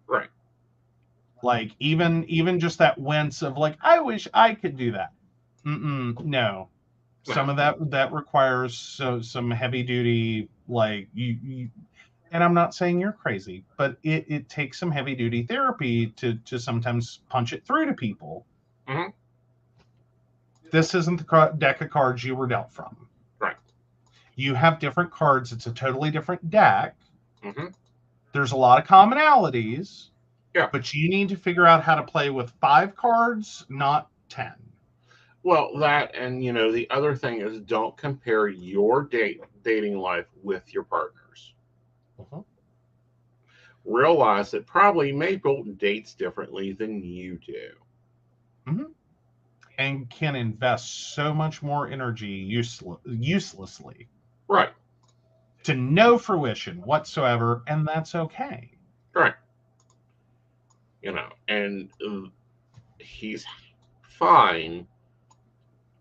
Right. Like, even just that wince of like, I wish I could do that. No. Some of that requires some heavy duty, like, you and I'm not saying you're crazy, but it takes some heavy duty therapy to sometimes punch it through to people. Mm-hmm. This isn't the deck of cards you were dealt from. Right. You have different cards. It's a totally different deck. Mm-hmm. There's a lot of commonalities. Yeah. But you need to figure out how to play with 5 cards, not 10. Well, that, and the other thing is, don't compare your dating life with your partner's. Uh-huh. Realize that probably Maple dates differently than you do. Mm-hmm. And can invest so much more energy uselessly. Right. To no fruition whatsoever, and that's okay. Right. And he's fine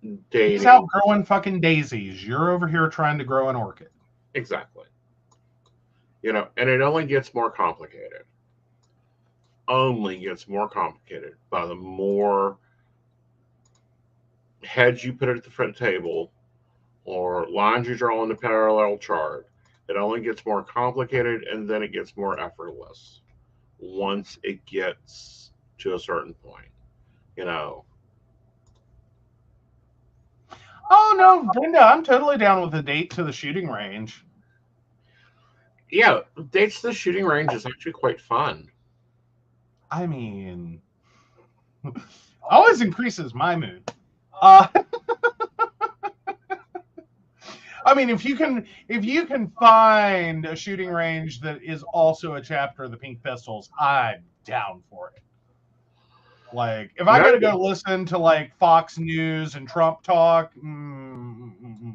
He's dating. out growing fucking daisies. You're over here trying to grow an orchid. Exactly. And it only gets more complicated. Only gets more complicated by the more heads you put at the front table or lines you draw on the parallel chart. It only gets more complicated, and then it gets more effortless once it gets to a certain point. You know. Oh no, Brenda, I'm totally down with a date to the shooting range. Yeah, dates to the shooting range is actually quite fun. I mean, always increases my mood. Uh, I mean, if you can find a shooting range that is also a chapter of the Pink Pistols, I'm down for it. Like, if I No, gotta go listen to like Fox News and Trump talk, no.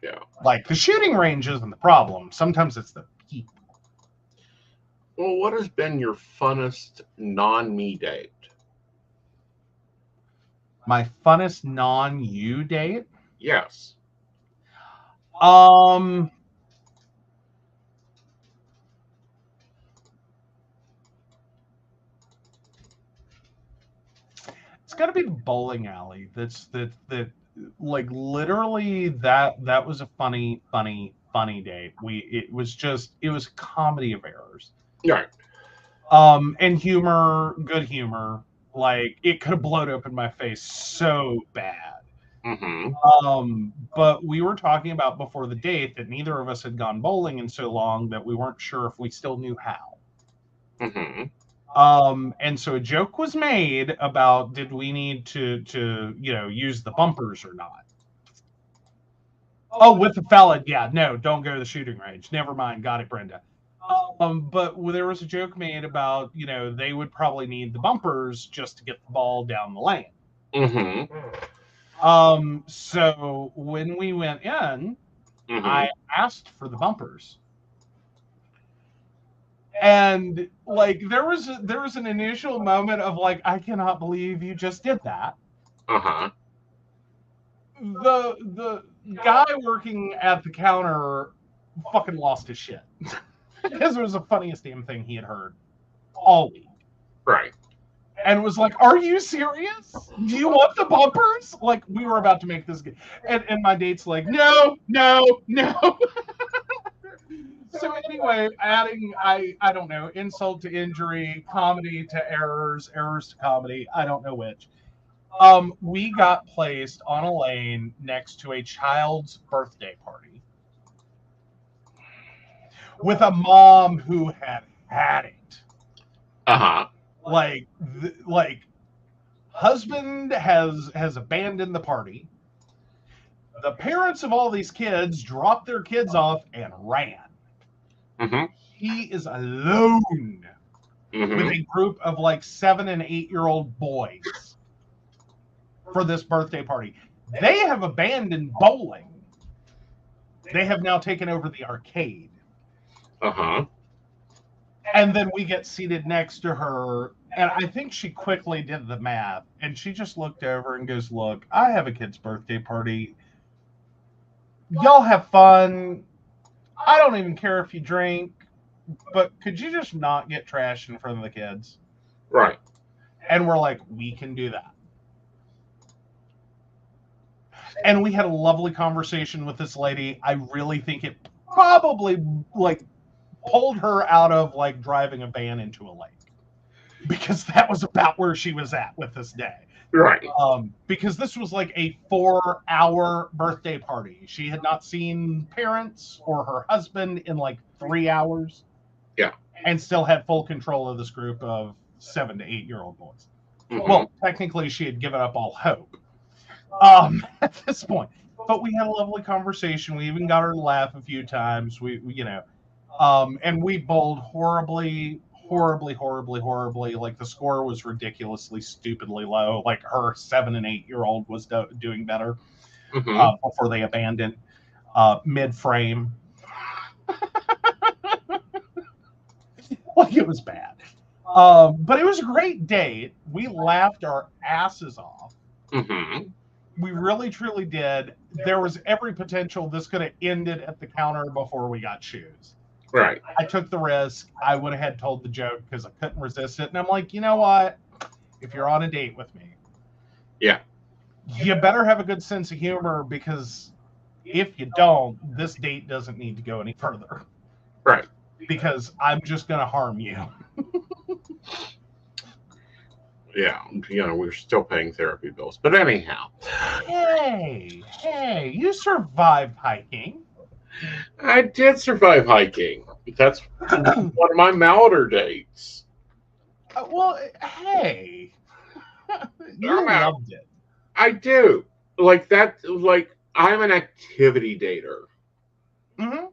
yeah. Like, the shooting range isn't the problem. Sometimes it's the people. Well, what has been your funnest non-me date? My funnest non-you date. Yes. Um, it's got to be the bowling alley. That like literally that was a funny date. It was a comedy of errors. Right. And humor, good humor. Like, it could have blown open my face so bad. Mm-hmm. But we were talking about before the date that neither of us had gone bowling in so long that we weren't sure if we still knew how. Mm-hmm. And so a joke was made about, did we need to use the bumpers or not? Oh, with the fella, yeah, no, don't go to the shooting range. Never mind, got it, Brenda. But there was a joke made about, they would probably need the bumpers just to get the ball down the lane. Mm-hmm. So when we went in, Mm-hmm. I asked for the bumpers. And like there was an initial moment of like, I cannot believe you just did that. Uh-huh. The guy working at the counter fucking lost his shit. Because it was the funniest damn thing he had heard all week. Right. And was like, are you serious? Do you want the bumpers? Like, we were about to make this. And my date's like, no. So anyway, adding, I don't know, insult to injury, comedy to errors to comedy, I don't know which. We got placed on a lane next to a child's birthday party with a mom who had it. Uh-huh. Like husband has abandoned the party. The parents of all these kids dropped their kids off and ran. Mm-hmm. He is alone with a group of like 7 and 8-year-old boys for this birthday party. They have abandoned bowling. They have now taken over the arcade. Uh-huh. And then we get seated next to her, and I think she quickly did the math, and she just looked over and goes, look, I have a kid's birthday party. Y'all have fun. I don't even care if you drink, but could you just not get trashed in front of the kids? Right. And we're like, we can do that. And we had a lovely conversation with this lady. I really think it probably like pulled her out of like driving a van into a lake, because that was about where she was at with this day. Right. Because this was like a 4-hour birthday party. She had not seen parents or her husband in like 3 hours. Yeah. And still had full control of this group of 7 to 8-year-old boys. Mm-hmm. Well, technically, she had given up all hope at this point. But we had a lovely conversation. We even got her to laugh a few times. And we bowled horribly. Like the score was ridiculously, stupidly low. Like her 7 and 8-year-old was doing better before they abandoned mid-frame. Like it was bad. But it was a great date. We laughed our asses off. Mm-hmm. We really, truly did. There was every potential this could have ended at the counter before we got shoes. Right. I took the risk. I would have had told the joke because I couldn't resist it. And I'm like, you know what? If you're on a date with me, yeah, you better have a good sense of humor, because if you don't, this date doesn't need to go any further. Right. Because I'm just going to harm you. Yeah, we're still paying therapy bills. But anyhow. Hey, you survived hiking. I did survive hiking. That's one of my Mauder dates. Well, hey. You loved it. I do. Like that, like I'm an activity dater. Mm-hmm.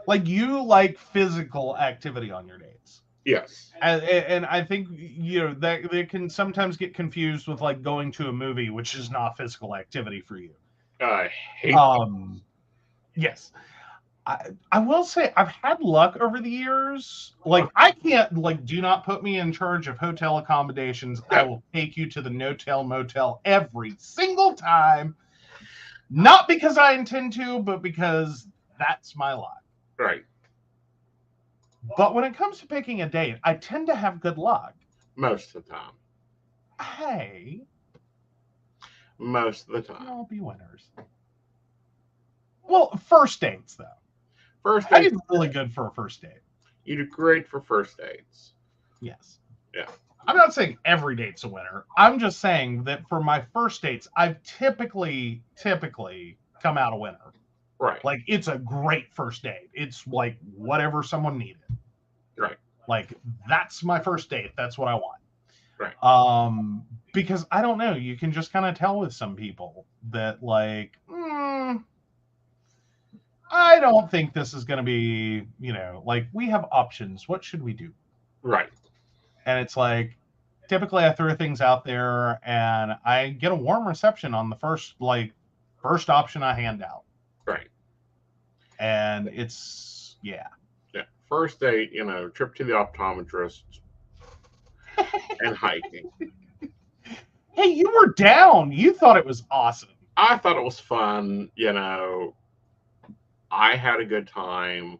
Like you like physical activity on your dates. Yes. And I think, that they can sometimes get confused with like going to a movie, which is not physical activity for you. I hate Yes. I will say I've had luck over the years. Like I can't, like, do not put me in charge of hotel accommodations. I will take you to the no-tell motel every single time. Not because I intend to, but because that's my luck. Right. But when it comes to picking a date, I tend to have good luck. Most of the time. Hey. Most of the time. I'll be winners. Well, first dates, though. First dates. I did really good for a first date. You do great for first dates. Yes. Yeah. I'm not saying every date's a winner. I'm just saying that for my first dates, I've typically come out a winner. Right. Like, it's a great first date. It's like whatever someone needed. Right. Like, that's my first date. That's what I want. Right. Because I don't know, you can just kind of tell with some people that, like, I don't think this is going to be, like, we have options. What should we do? Right. And it's like, typically I throw things out there and I get a warm reception on the first option I hand out. Right. And it's, yeah. First date, trip to the optometrist and hiking. Hey, you were down. You thought it was awesome. I thought it was fun. I had a good time.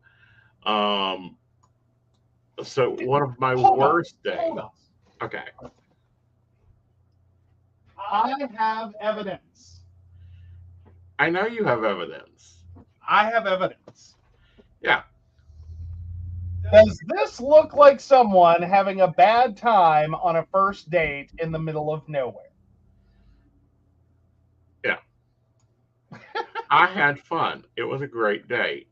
So one of my worst days. Okay. I have evidence. I know you have evidence. I have evidence. Yeah. Does this look like someone having a bad time on a first date in the middle of nowhere? Yeah. I had fun. It was a great date.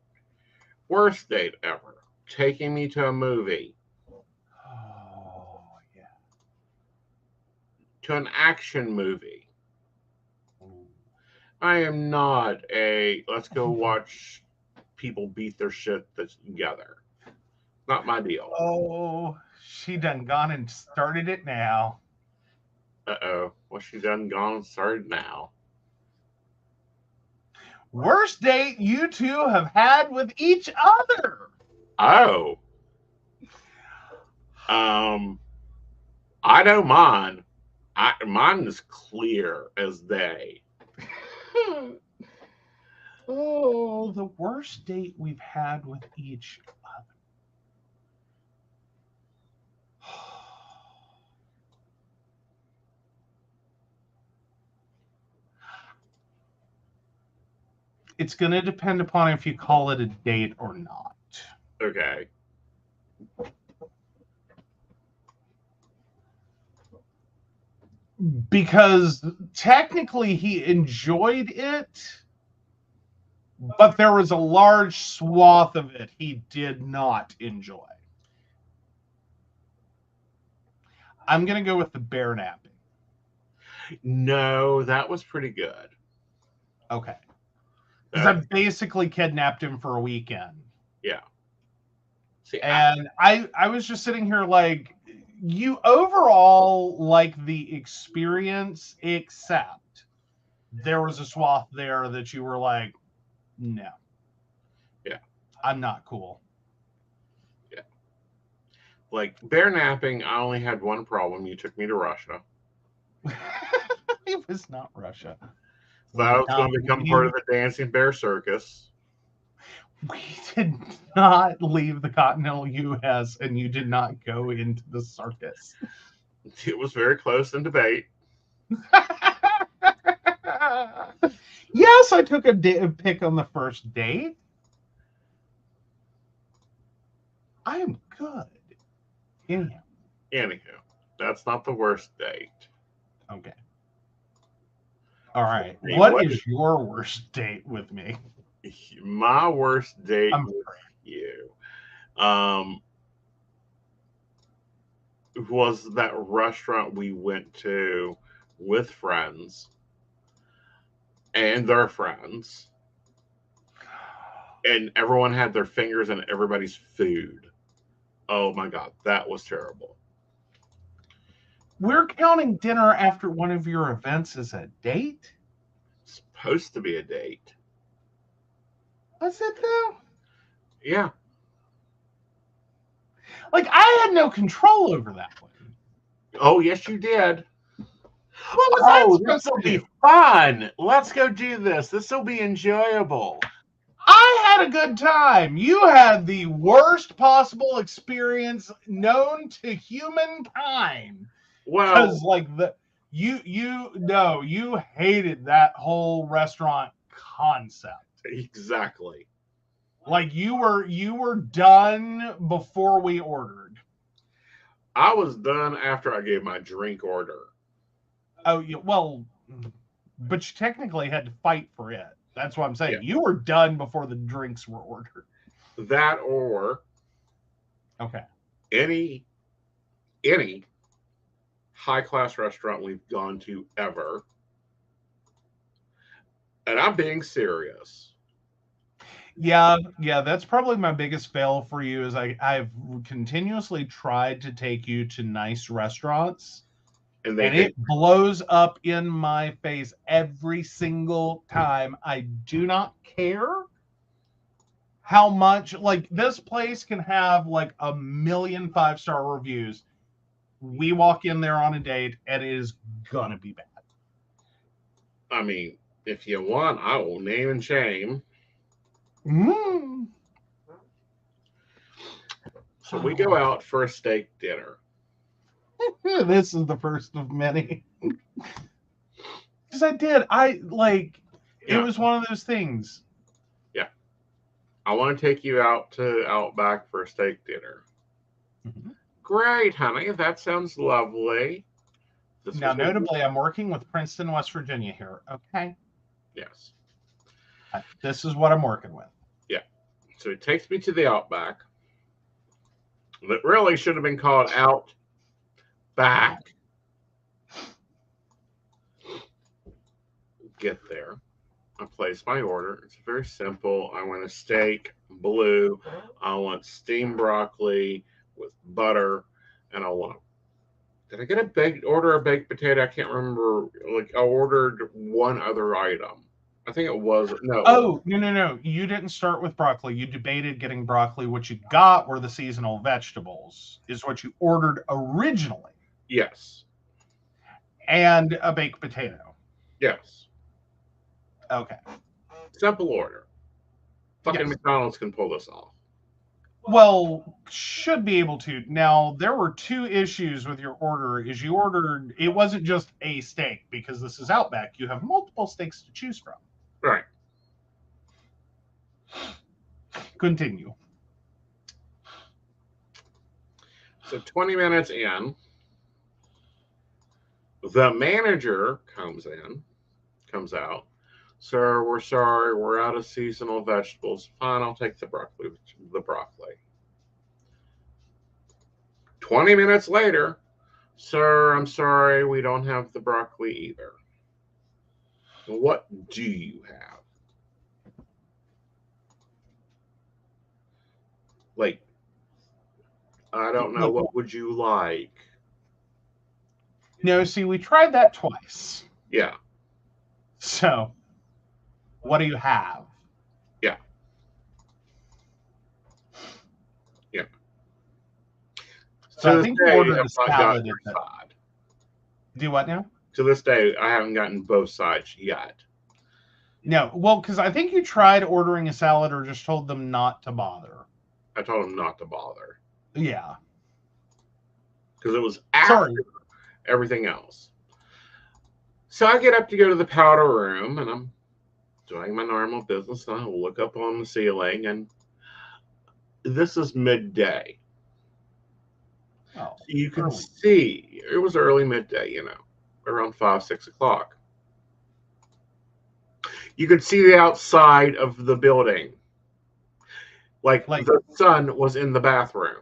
Worst date ever. Taking me to a movie. Oh, yeah. To an action movie. I am not let's go watch people beat their shit together. Not my deal. Oh, she done gone and started it now. Uh-oh. Well, she done gone and started now. Worst date you two have had with each other. Oh. I know mine. Mine is clear as day. Oh, the worst date we've had with each other. It's going to depend upon if you call it a date or not. Okay. Because technically he enjoyed it, but there was a large swath of it he did not enjoy. I'm going to go with the bear napping. No, that was pretty good. Okay. Because I basically kidnapped him for a weekend. Yeah. See, and I was just sitting here like, you overall like the experience, except there was a swath there that you were like, no. Yeah. I'm not cool. Yeah. Like bear napping, I only had one problem. You took me to Russia. It was not Russia. So I was going to become part of the dancing bear circus. We did not leave the continental U.S. and you did not go into the circus. It was very close in debate. Yes, I took a pic on the first date. I am good. Anywho, that's not the worst date. Okay. All right. What is your worst date with me? My worst date with you was that restaurant we went to with friends and their friends, and everyone had their fingers in everybody's food. Oh my God, that was terrible. We're counting dinner after one of your events as a date? It's supposed to be a date. Was it though? Yeah. Like, I had no control over that one. Oh, yes, you did. What was I supposed this will be fun. Let's go do this. This will be enjoyable. I had a good time. You had the worst possible experience known to humankind. Well, because like you hated that whole restaurant concept. Exactly. Like you were done before we ordered. I was done after I gave my drink order. Oh, yeah, well, but you technically had to fight for it. That's what I'm saying. Yeah. You were done before the drinks were ordered. That or okay, any high class restaurant we've gone to ever, and I'm being serious. Yeah, that's probably my biggest fail for you is I've continuously tried to take you to nice restaurants and it blows up in my face every single time. I do not care how much, like, this place can have like 1,000,000 5-star reviews. We walk in there on a date and it is gonna be bad. I mean, if you want, I will name and shame. So we go out for a steak dinner. This is the first of many. Because it was one of those things. Yeah. I want to take you out to Outback for a steak dinner. Mm-hmm. Great, honey. That sounds lovely. Now, notably, I'm working with Princeton, West Virginia here. Okay. Yes. This is what I'm working with. Yeah. So it takes me to the Outback. That really should have been called Outback. Get there. I place my order. It's very simple. I want a steak, blue. I want steamed broccoli with butter, and I want. Did I get a baked potato? I can't remember. Like I ordered one other item. I think it was no. Oh, no. You didn't start with broccoli. You debated getting broccoli. What you got were the seasonal vegetables, is what you ordered originally. Yes. And a baked potato. Yes. Okay. Simple order. Fucking McDonald's can pull this off. Well, should be able to. Now, there were two issues with your order. Is you ordered, it wasn't just a steak, because this is Outback. You have multiple steaks to choose from. Right. Continue. So 20 minutes in, the manager comes out. Sir, we're sorry, we're out of seasonal vegetables. Fine, I'll take the broccoli. 20 minutes later, sir, I'm sorry, we don't have the broccoli either. What do you have? Like, I don't know, what would you like? No, see, we tried that twice. Yeah. So, what do you have? Yeah. Yeah. So I think you ordered a salad. Do what now? To this day, I haven't gotten both sides yet. No, well, because I think you tried ordering a salad or just told them not to bother. I told them not to bother. Yeah. Because it was after everything else. So I get up to go to the powder room, and I'm doing my normal business, and I look up on the ceiling, and this is midday. Oh, you can see it was early midday, around 5, 6 o'clock. You could see the outside of the building. Like the sun was in the bathroom.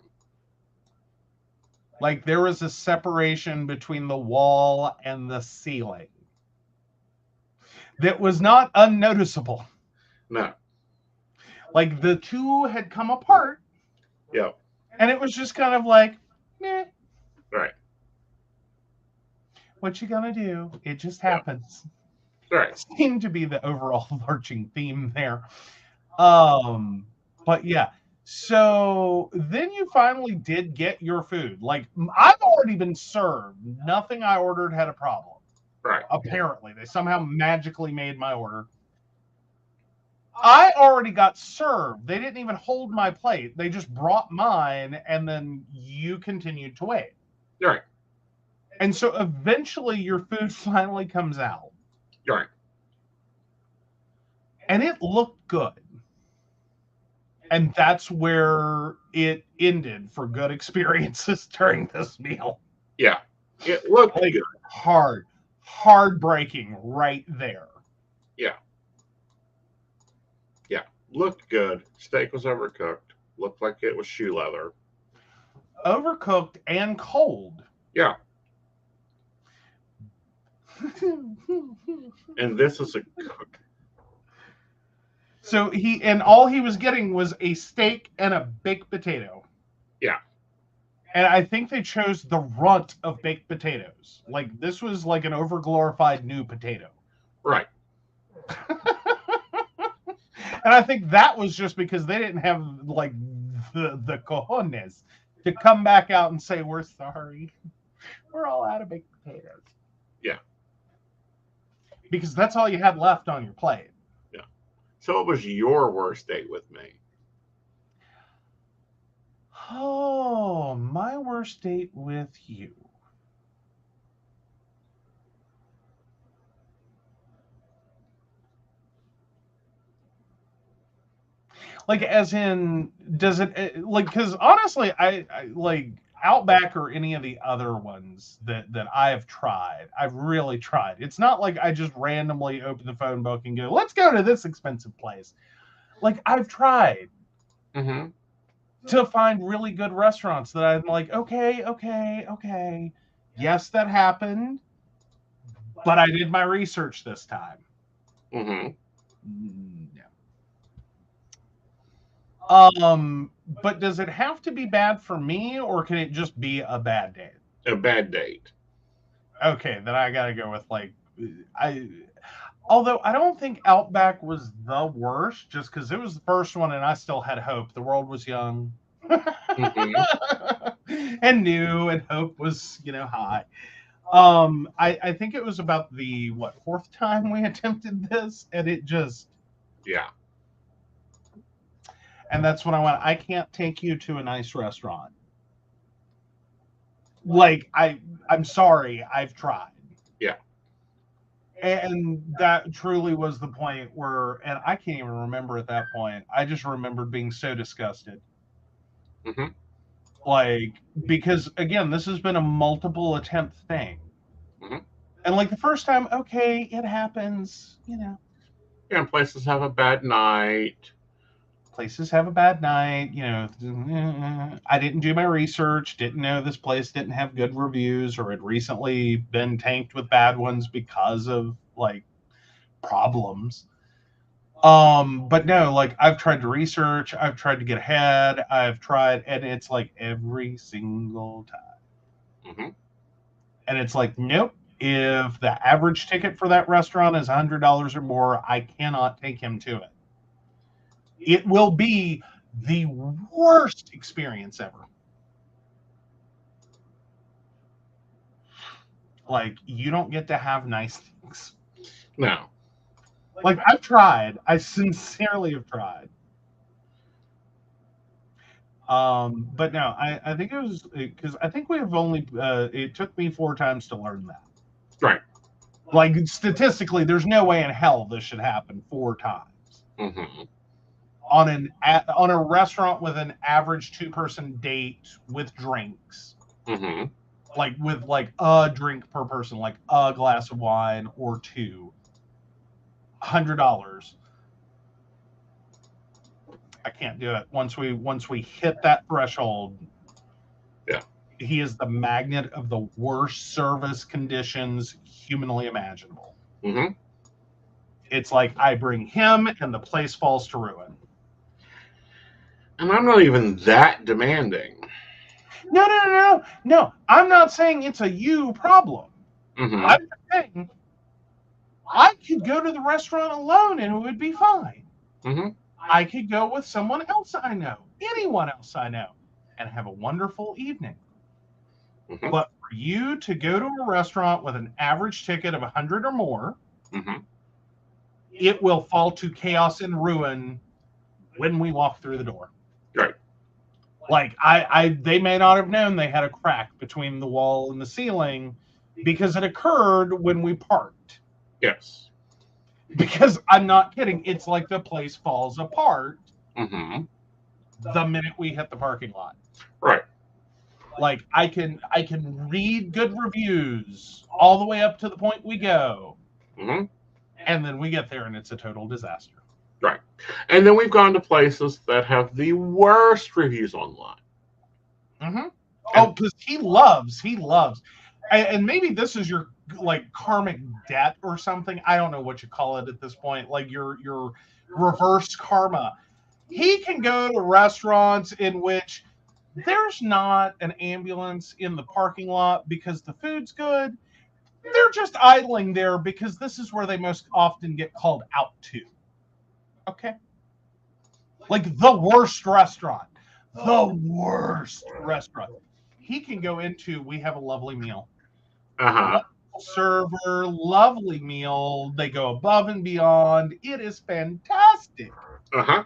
Like there was a separation between the wall and the ceiling that was not unnoticeable. No. Like the two had come apart. Yep. And it was just kind of like, meh. Right. What you gonna do? It just happens. Right. Seemed to be the overall marching theme there. But yeah. So then you finally did get your food. Like I've already been served. Nothing I ordered had a problem. Right. Apparently, they somehow magically made my order. I already got served. They didn't even hold my plate. They just brought mine, and then you continued to wait. Right. And so eventually your food finally comes out. Right. And it looked good. And that's where it ended for good experiences during this meal. Yeah. It looked like good. Heartbreaking right there. Yeah. Yeah. Looked good. Steak was overcooked. Looked like it was shoe leather. Overcooked and cold. Yeah. And this is a cook. So all he was getting was a steak and a baked potato. Yeah. And I think they chose the runt of baked potatoes. Like this was like an overglorified new potato. Right. And I think that was just because they didn't have like the cojones to come back out and say, we're sorry. We're all out of baked potatoes. Yeah. Because that's all you had left on your plate. Yeah. So it was your worst date with me. Oh, my worst date with you. Like, as in, does it, like, because honestly, I like Outback or any of the other ones that I've tried, I've really tried. It's not like I just randomly open the phone book and go, let's go to this expensive place. Like, I've tried to find really good restaurants that I'm like, okay. Yes, that happened, but I did my research this time. Mm-hmm. But does it have to be bad for me, or can it just be a bad date? A bad date. Okay, then I gotta go with although I don't think Outback was the worst, just because it was the first one and I still had hope. The world was young and new, and hope was, high. I think it was about the fourth time we attempted this, and it just And that's when I went, I can't take you to a nice restaurant. Like, I'm sorry, I've tried. Yeah. And that truly was the point where, and I can't even remember at that point. I just remembered being so disgusted. Mm-hmm. Like, because again, this has been a multiple attempt thing. Mm-hmm. And like the first time, okay, it happens, you know. Yeah, and places have a bad night. Places have a bad night, you know. I didn't do my research, didn't know this place didn't have good reviews or had recently been tanked with bad ones because of like problems. But no, like I've tried to research, I've tried to get ahead, I've tried, and it's like every single time. Mm-hmm. And it's like, nope. If the average ticket for that restaurant is $100 or more, I cannot take him to it. It will be the worst experience ever. Like, you don't get to have nice things. No. Like, I've tried. I sincerely have tried. But no, I think it was because I think we have only, it took me 4 times to learn that. Right. Like, statistically, there's no way in hell this should happen 4 times. Mm-hmm. On a restaurant with an average 2-person date with drinks. Mm-hmm. Like with like a drink per person, like a glass of wine or 2, $100. I can't do it. Once we hit that threshold, Yeah. he is the magnet of the worst service conditions humanly imaginable. Mm-hmm. It's like I bring him and the place falls to ruin. And I'm not even that demanding. No. I'm not saying it's a you problem. Mm-hmm. I'm saying I could go to the restaurant alone and it would be fine. Mm-hmm. I could go with someone else I know, anyone else I know, and have a wonderful evening. Mm-hmm. But for you to go to a restaurant with an average ticket of 100 or more, Mm-hmm. it will fall to chaos and ruin when we walk through the door. Right. Like they may not have known they had a crack between the wall and the ceiling because it occurred when we parked. Yes. Because I'm not kidding, it's like the place falls apart Mm-hmm. the minute we hit the parking lot. Right. Like I can read good reviews all the way up to the point we go, Mm-hmm. and then we get there and it's a total disaster. Right. And then we've gone to places that have the worst reviews online. Mm-hmm. Oh, because he loves, and maybe this is your like karmic debt or something. I don't know what you call it at this point. Like your reverse karma. He can go to restaurants in which there's not an ambulance in the parking lot because the food's good. They're just idling there because this is where they most often get called out to. Okay? Like the worst restaurant. The worst restaurant. He can go into, we have a lovely meal. Uh-huh. Server, lovely meal. They go above and beyond. It is fantastic. Uh-huh.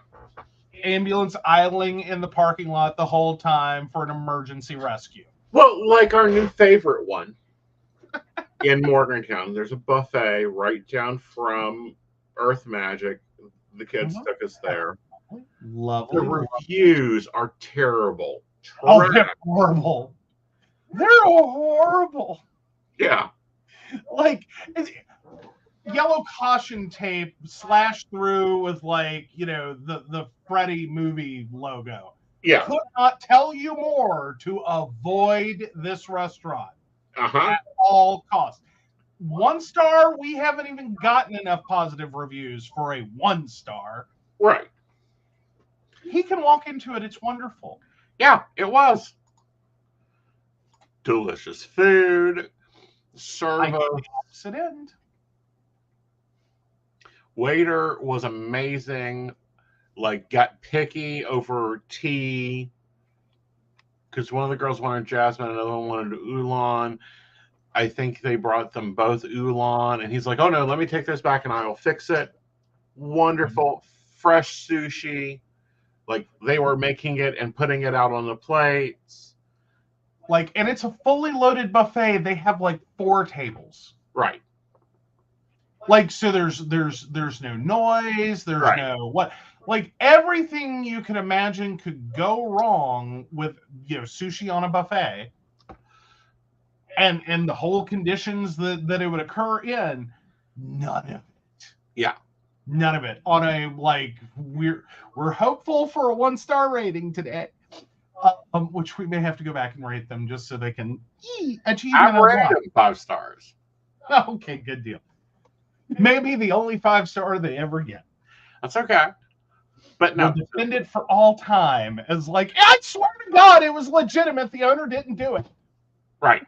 Ambulance idling in the parking lot the whole time for an emergency rescue. Well, like our new favorite one in Morgantown. There's a buffet right down from Earth Magic. The kids took us there. Lovely. The reviews are terrible. Oh, they're horrible. They're horrible. Yeah. Like, yellow caution tape slashed through with like, you know, the Freddy movie logo. Yeah. Could not tell you more to avoid this restaurant at all costs. 1 star, we haven't even gotten enough positive reviews for a 1 star. Right. He can walk into it. It's wonderful. Yeah, it was. Delicious food. Servo. Opposite end. Waiter was amazing. Like, got picky over tea because one of the girls wanted jasmine, another one wanted oolong. I think they brought them both oolong, and he's like, "Oh no, let me take this back and I will fix it." Wonderful, fresh sushi. Like they were making it and putting it out on the plates. Like, and it's a fully loaded buffet. They have like 4 tables. Right. Like, so there's no noise, there's Right. no what, like everything you can imagine could go wrong with, sushi on a buffet, and the whole conditions that it would occur in, none of it. Yeah. None of it. On a, like, we're hopeful for a 1-star rating today, which we may have to go back and rate them just so they can I've achievement rated unlocked. them 5 stars. Okay, good deal. Maybe the only 5-star they ever get. That's okay. But We'll no, defend it for all time as, like, I swear to God, it was legitimate. The owner didn't do it. right.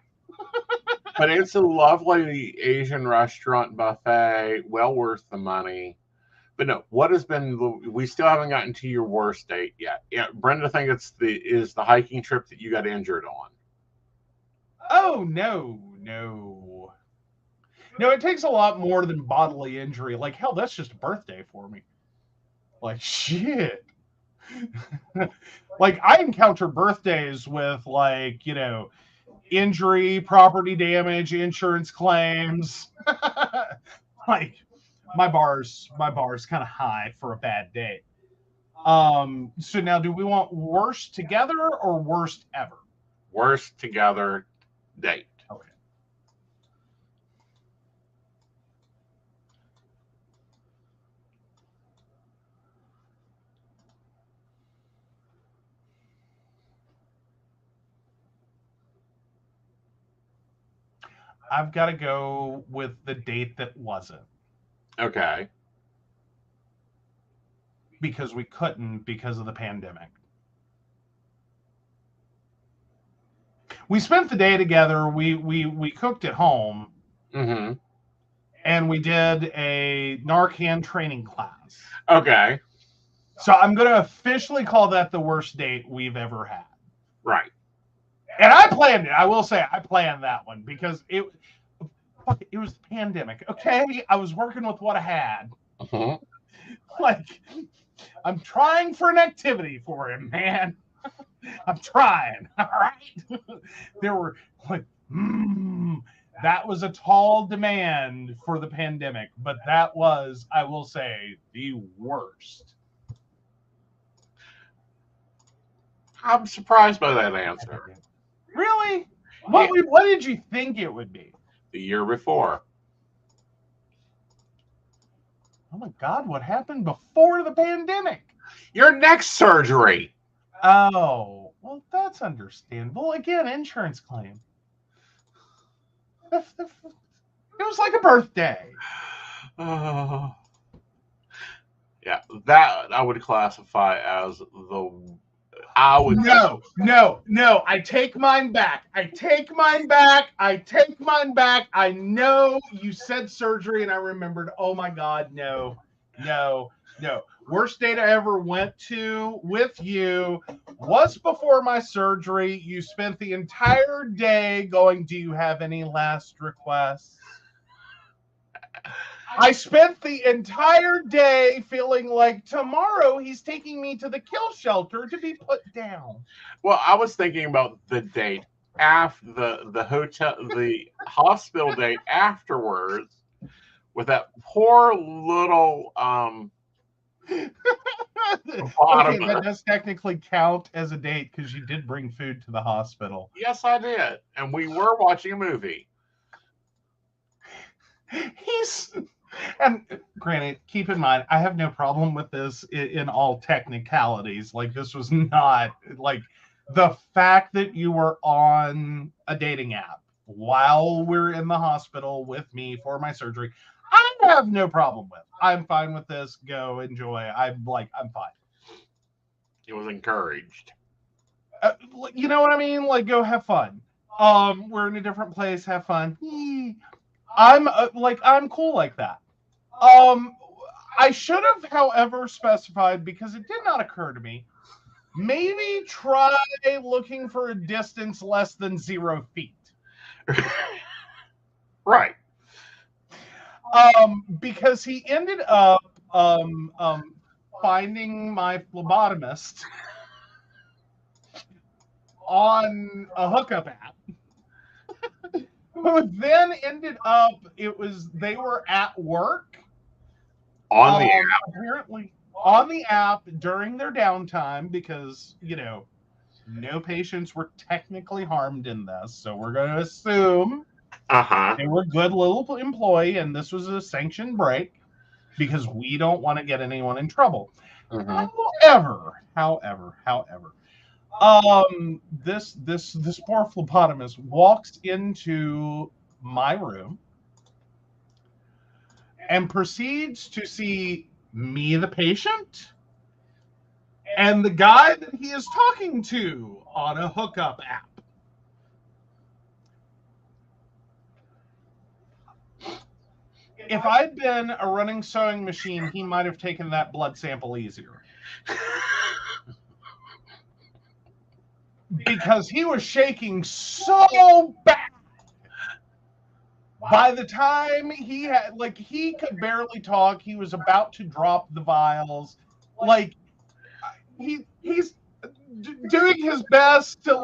But it's a lovely Asian restaurant buffet, well worth the money. But no, what has been we still haven't gotten to your worst date yet. Yeah, Brenda, think is the hiking trip that you got injured on. Oh, no. No, it takes a lot more than bodily injury. Like, hell, that's just a birthday for me. Like, shit. Like, I encounter birthdays with, like, injury, property damage, insurance claims. Like, my bar's kind of high for a bad day. So now, do we want worst together or worst ever? Worst together date. Okay. I've got to go with the date that wasn't, Okay. because we couldn't because of the pandemic. We spent the day together. We cooked at home, Mm-hmm. and we did a Narcan training class. Okay. So I'm going to officially call that the worst date we've ever had. Right. And I planned it. I will say I planned that one because it was the pandemic. Okay, I was working with what I had. Uh-huh. Like, I'm trying for an activity for him, man. I'm trying. All right. There were, like, that was a tall demand for the pandemic, but that was, I will say, the worst. I'm surprised by that answer. Really? Yeah. What did you think it would be? The year before. Oh my God, what happened before the pandemic? Your neck surgery. Oh, well, that's understandable. Again, insurance claim. It was like a birthday. Uh, yeah, that I would classify as the. I would. No. I take mine back. I know you said surgery, and I remembered. Oh my God, no. Worst date I ever went to with you was before my surgery. You spent the entire day going, "Do you have any last requests?" I spent the entire day feeling like tomorrow he's taking me to the kill shelter to be put down. Well, I was thinking about the date after the hotel, the hospital date afterwards, with that poor little Okay, bottom. that does technically count as a date because you did bring food to the hospital. Yes, I did, and we were watching a movie. And granted, keep in mind, I have no problem with this in all technicalities. Like, this was not, like, the fact that you were on a dating app while we're in the hospital with me for my surgery, I have no problem with. I'm fine with this. Go enjoy. I'm fine. It was encouraged. You know what I mean? Like, go have fun. We're in a different place. Have fun. I'm cool like that. I should have, however, specified, because it did not occur to me. Maybe try looking for a distance less than 0 feet. Right. Because he ended up finding my phlebotomist on a hookup app. then ended up, they were at work. On the app. Apparently on the app during their downtime because, no patients were technically harmed in this. So we're going to assume they were a good little employee and this was a sanctioned break because we don't want to get anyone in trouble. However, this poor phlebotomist walks into my room and proceeds to see me, the patient, and the guy that he is talking to on a hookup app. If I'd been a running sewing machine, he might have taken that blood sample easier. Because he was shaking so bad. By the time he could barely talk, he was about to drop the vials. He's doing his best to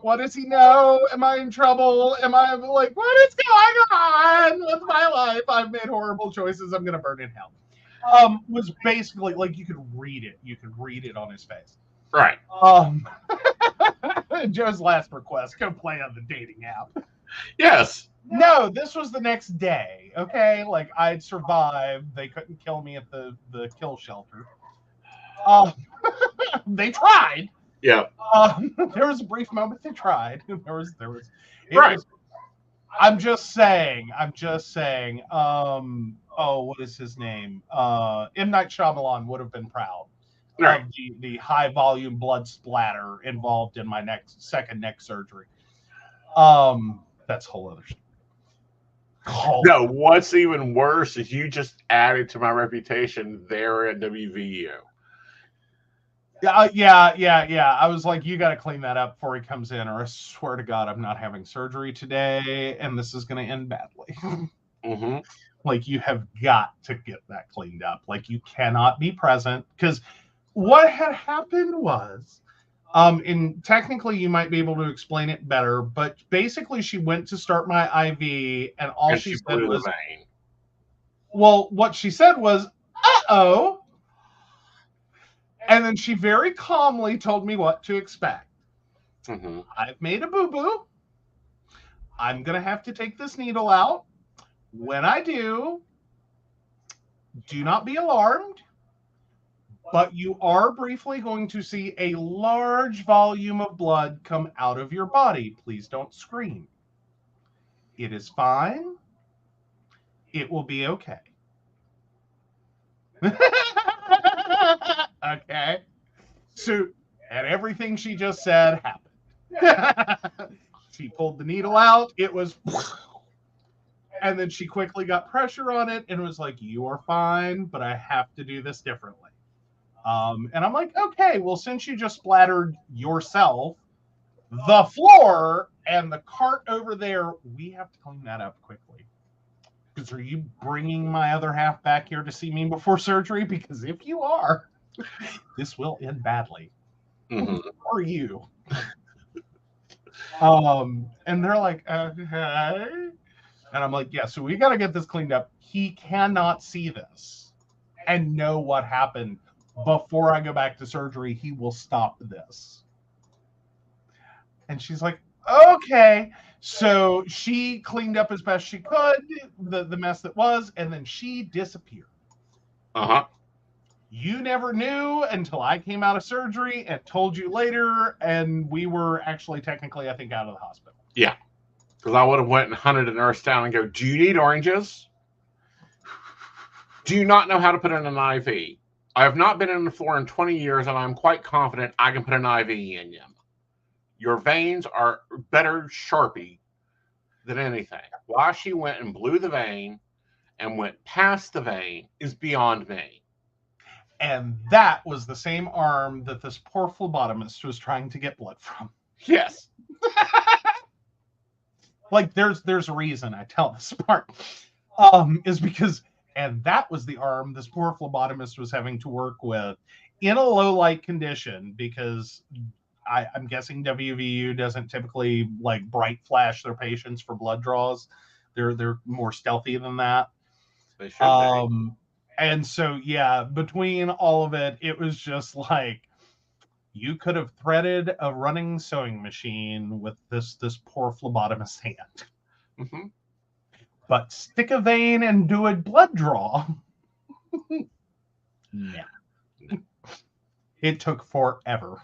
what does he know? Am I in trouble? Am I what is going on with my life? I've made horrible choices. I'm gonna burn in hell. Was basically you could read it. You could read it on his face. Right. Joe's last request: go play on the dating app. Yes. No, this was the next day. Okay, I'd survived. They couldn't kill me at the kill shelter. They tried. Yeah. There was a brief moment they tried. Right. I'm just saying. What is his name? M. Night Shyamalan would have been proud of the high volume blood splatter involved in my second neck surgery. That's a whole other shit. No, what's even worse is you just added to my reputation there at WVU. Yeah. I was like, you got to clean that up before he comes in, or I swear to God, I'm not having surgery today, and this is going to end badly. You have got to get that cleaned up. You cannot be present, because what had happened was, and technically you might be able to explain it better, but basically she went to start my IV, and all she said was, well, what she said was, uh-oh. And then she very calmly told me what to expect. I've made a boo-boo. I'm going to have to take this needle out. When I do not be alarmed, but you are briefly going to see a large volume of blood come out of your body. Please don't scream. It is fine. It will be okay. Okay. So, and everything she just said happened. She pulled the needle out. It was, and then she quickly got pressure on it and was like, you are fine, but I have to do this differently. And I'm like, okay, well, since you just splattered yourself, the floor, and the cart over there, we have to clean that up quickly. Because are you bringing my other half back here to see me before surgery? Because if you are, this will end badly. For you. And they're like, okay. And I'm like, yeah, so we got to get this cleaned up. He cannot see this and know what happened before I go back to surgery. He will stop this. And she's like, okay. So she cleaned up as best she could the mess that was, and then she disappeared. You never knew until I came out of surgery and told you later, and we were actually technically, I think, out of the hospital. Yeah, because I would have went and hunted a nurse down and go, do you need oranges? Do you not know how to put in an IV? I have not been in the floor in 20 years, and I'm quite confident I can put an IV in you. Your veins are better Sharpie than anything. Why she went and blew the vein and went past the vein is beyond me. And that was the same arm that this poor phlebotomist was trying to get blood from. Yes. There's a reason I tell this part. Is because, and that was the arm this poor phlebotomist was having to work with in a low light condition, because I'm guessing WVU doesn't typically like bright flash their patients for blood draws. They're more stealthy than that. They should be. And so yeah, between all of it, it was just like you could have threaded a running sewing machine with this poor phlebotomist hand. Mm-hmm. But stick a vein and do a blood draw. No. It took forever.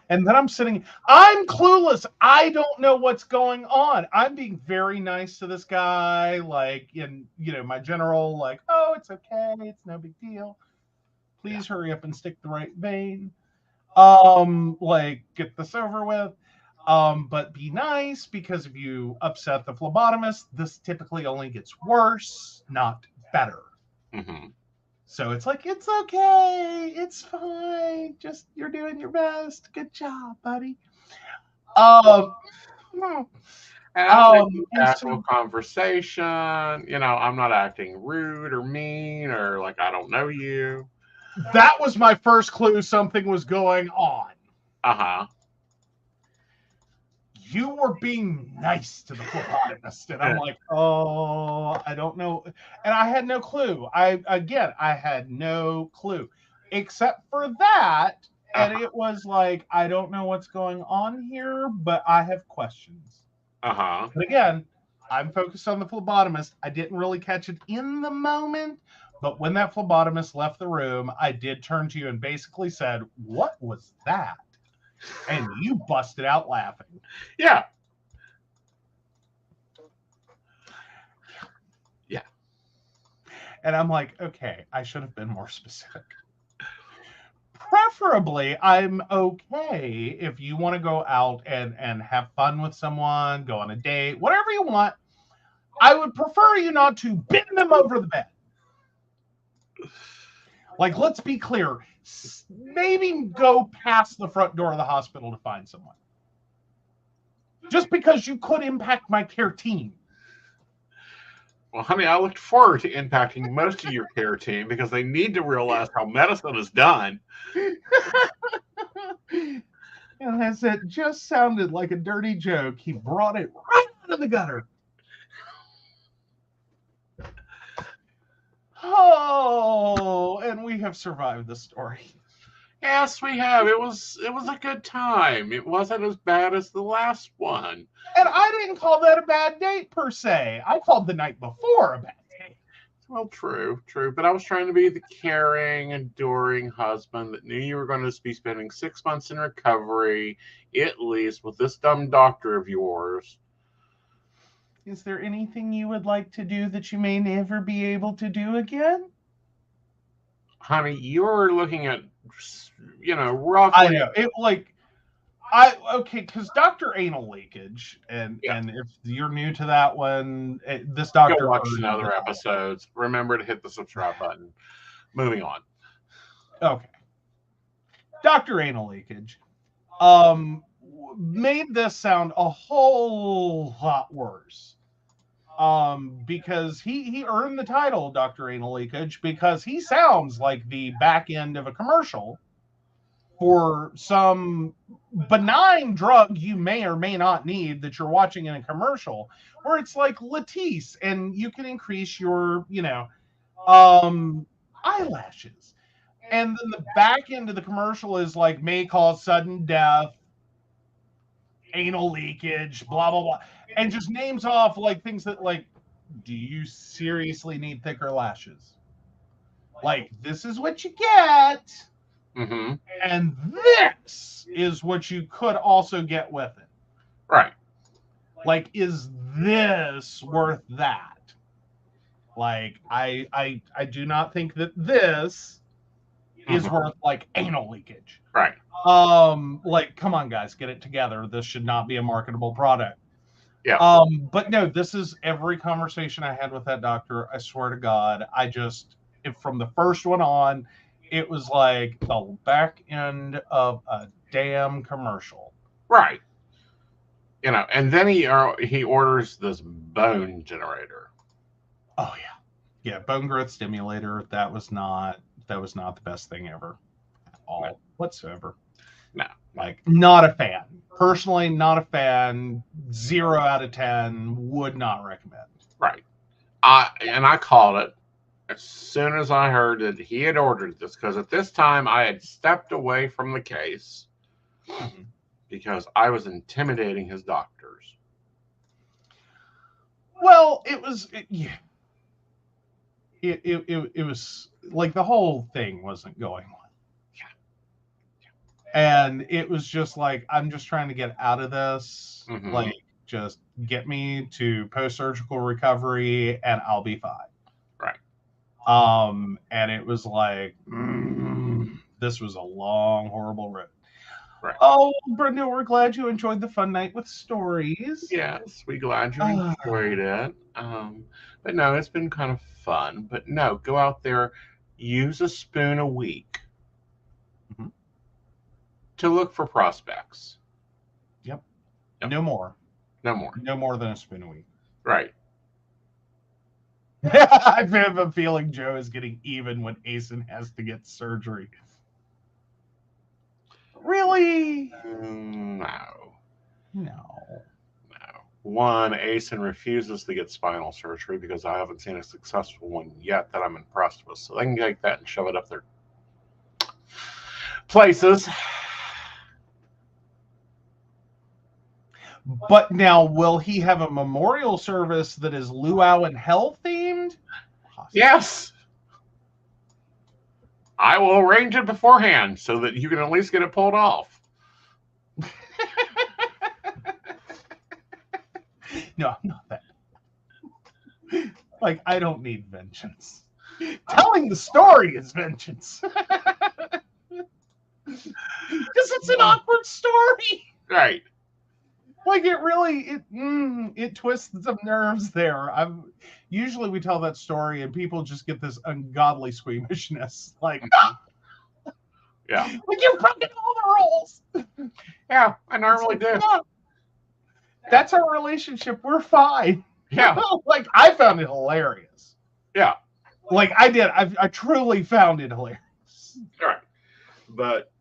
And then I'm clueless. I don't know what's going on. I'm being very nice to this guy, like in, my general, like, oh, it's okay. It's no big deal. Please hurry up and stick the right vein. Like, get this over with. But be nice, because if you upset the phlebotomist, this typically only gets worse, not better. Mm-hmm. So it's like, it's okay. It's fine. Just, you're doing your best. Good job, buddy. And I'm making And casual so conversation. I'm not acting rude or mean or like I don't know you. that was my first clue something was going on. Uh-huh. You were being nice to the phlebotomist. And I'm like, oh, I don't know. And I had no clue. I had no clue. Except for that. And it was like, I don't know what's going on here, but I have questions. Uh-huh. But again, I'm focused on the phlebotomist. I didn't really catch it in the moment. But when that phlebotomist left the room, I did turn to you and basically said, what was that? And you busted out laughing. Yeah. Yeah. And I'm like, okay, I should have been more specific. Preferably, I'm okay if you want to go out and have fun with someone, go on a date, whatever you want. I would prefer you not to bend them over the bed. Like, let's be clear. Maybe go past the front door of the hospital to find someone. Just because you could impact my care team. Well, honey, I looked forward to impacting most of your care team because they need to realize how medicine is done. And as it just sounded like a dirty joke, he brought it right out of the gutter. Oh, and we have survived the story. Yes, we have. It was a good time. It wasn't as bad as the last one. And I didn't call that a bad date per se. I called the night before a bad date. Well, true. But I was trying to be the caring, enduring husband that knew you were going to be spending 6 months in recovery, at least, with this dumb doctor of yours. Is there anything you would like to do that you may never be able to do again? Honey, you're looking at, roughly. I know. Okay, because Dr. Anal Leakage, and if you're new to that one, this doctor. Go watch some other episodes. Remember to hit the subscribe button. Moving on. Okay. Dr. Anal Leakage made this sound a whole lot worse. Because he earned the title Dr. Anal Leakage because he sounds like the back end of a commercial for some benign drug you may or may not need that you're watching in a commercial, where it's like Latisse and you can increase your, eyelashes. And then the back end of the commercial is like may cause sudden death, anal leakage, blah, blah, blah. And just names off like things that like, do you seriously need thicker lashes? Like, this is what you get. Mm-hmm. And this is what you could also get with it. Right. Like, is this worth that? Like, I do not think that this is worth like anal leakage. Right. Like, come on, guys, get it together. This should not be a marketable product. Yeah. But no, this is every conversation I had with that doctor. I swear to God, from the first one on, it was like the back end of a damn commercial. Right. And then he orders this bone generator. Oh yeah, bone growth stimulator. That was not the best thing ever, at all whatsoever. No. Like, not a fan. Personally, not a fan. 0 out of 10. Would not recommend. Right. I called it as soon as I heard that he had ordered this, because at this time I had stepped away from the case because I was intimidating his doctors. Well, it was like the whole thing wasn't going well. And it was just like, I'm just trying to get out of this. Like, just get me to post-surgical recovery and I'll be fine. Right. And it was like, this was a long, horrible road. Right. Oh, Brenda, we're glad you enjoyed the fun night with stories. Yes, we're glad you enjoyed it. But no, it's been kind of fun. But no, go out there, use a spoon a week to look for prospects. Yep. No more. No more. No more than a spoon a week. Right. I have a feeling Joe is getting even when Aeson has to get surgery. Really? No. One, Aeson refuses to get spinal surgery because I haven't seen a successful one yet that I'm impressed with. So they can take that and shove it up their places. But now, will he have a memorial service that is luau and hell themed? Yes. I will arrange it beforehand so that you can at least get it pulled off. No, not that. Like, I don't need vengeance. Telling the story is vengeance. Because it's an awkward story. Right. Like, it really, it twists some nerves there. Usually we tell that story and people just get this ungodly squeamishness. Like, yeah. Like, you've broken all the rules. Yeah, I normally do. Yeah. That's our relationship. We're fine. Yeah. Like, I found it hilarious. Yeah. Like, I did. I truly found it hilarious. All right. But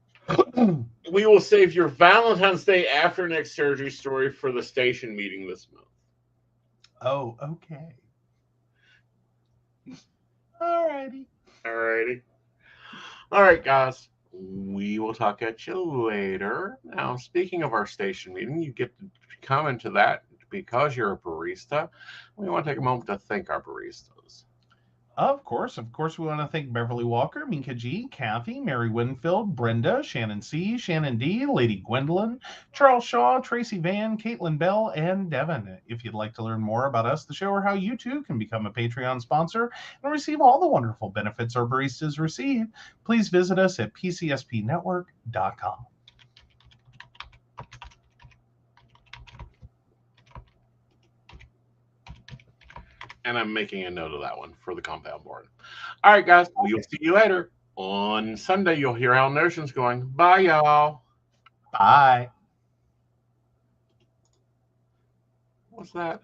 we will save your Valentine's Day after next surgery story for the station meeting this month. Oh, okay. Alrighty. All right, guys. We will talk at you later. Now, speaking of our station meeting, you get to come into that because you're a barista. We want to take a moment to thank our baristas. Of course, we want to thank Beverly Walker, Minka G, Kathy, Mary Winfield, Brenda, Shannon C, Shannon D, Lady Gwendolyn, Charles Shaw, Tracy Van, Caitlin Bell, and Devin. If you'd like to learn more about us, the show, or how you too can become a Patreon sponsor and receive all the wonderful benefits our baristas receive, please visit us at pcspnetwork.com. And I'm making a note of that one for the compound board. All right, guys. We'll see you later. On Sunday, you'll hear Al Notion's going. Bye, y'all. Bye. What's that?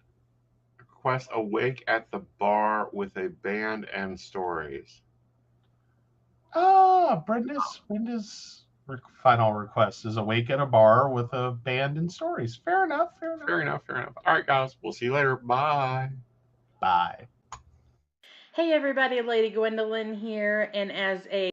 Request a wake at the bar with a band and stories. Brenda's final request is a wake at a bar with a band and stories. Fair enough. Fair enough. All right, guys. We'll see you later. Bye. Bye. Hey everybody, Lady Gwendolyn here, and as a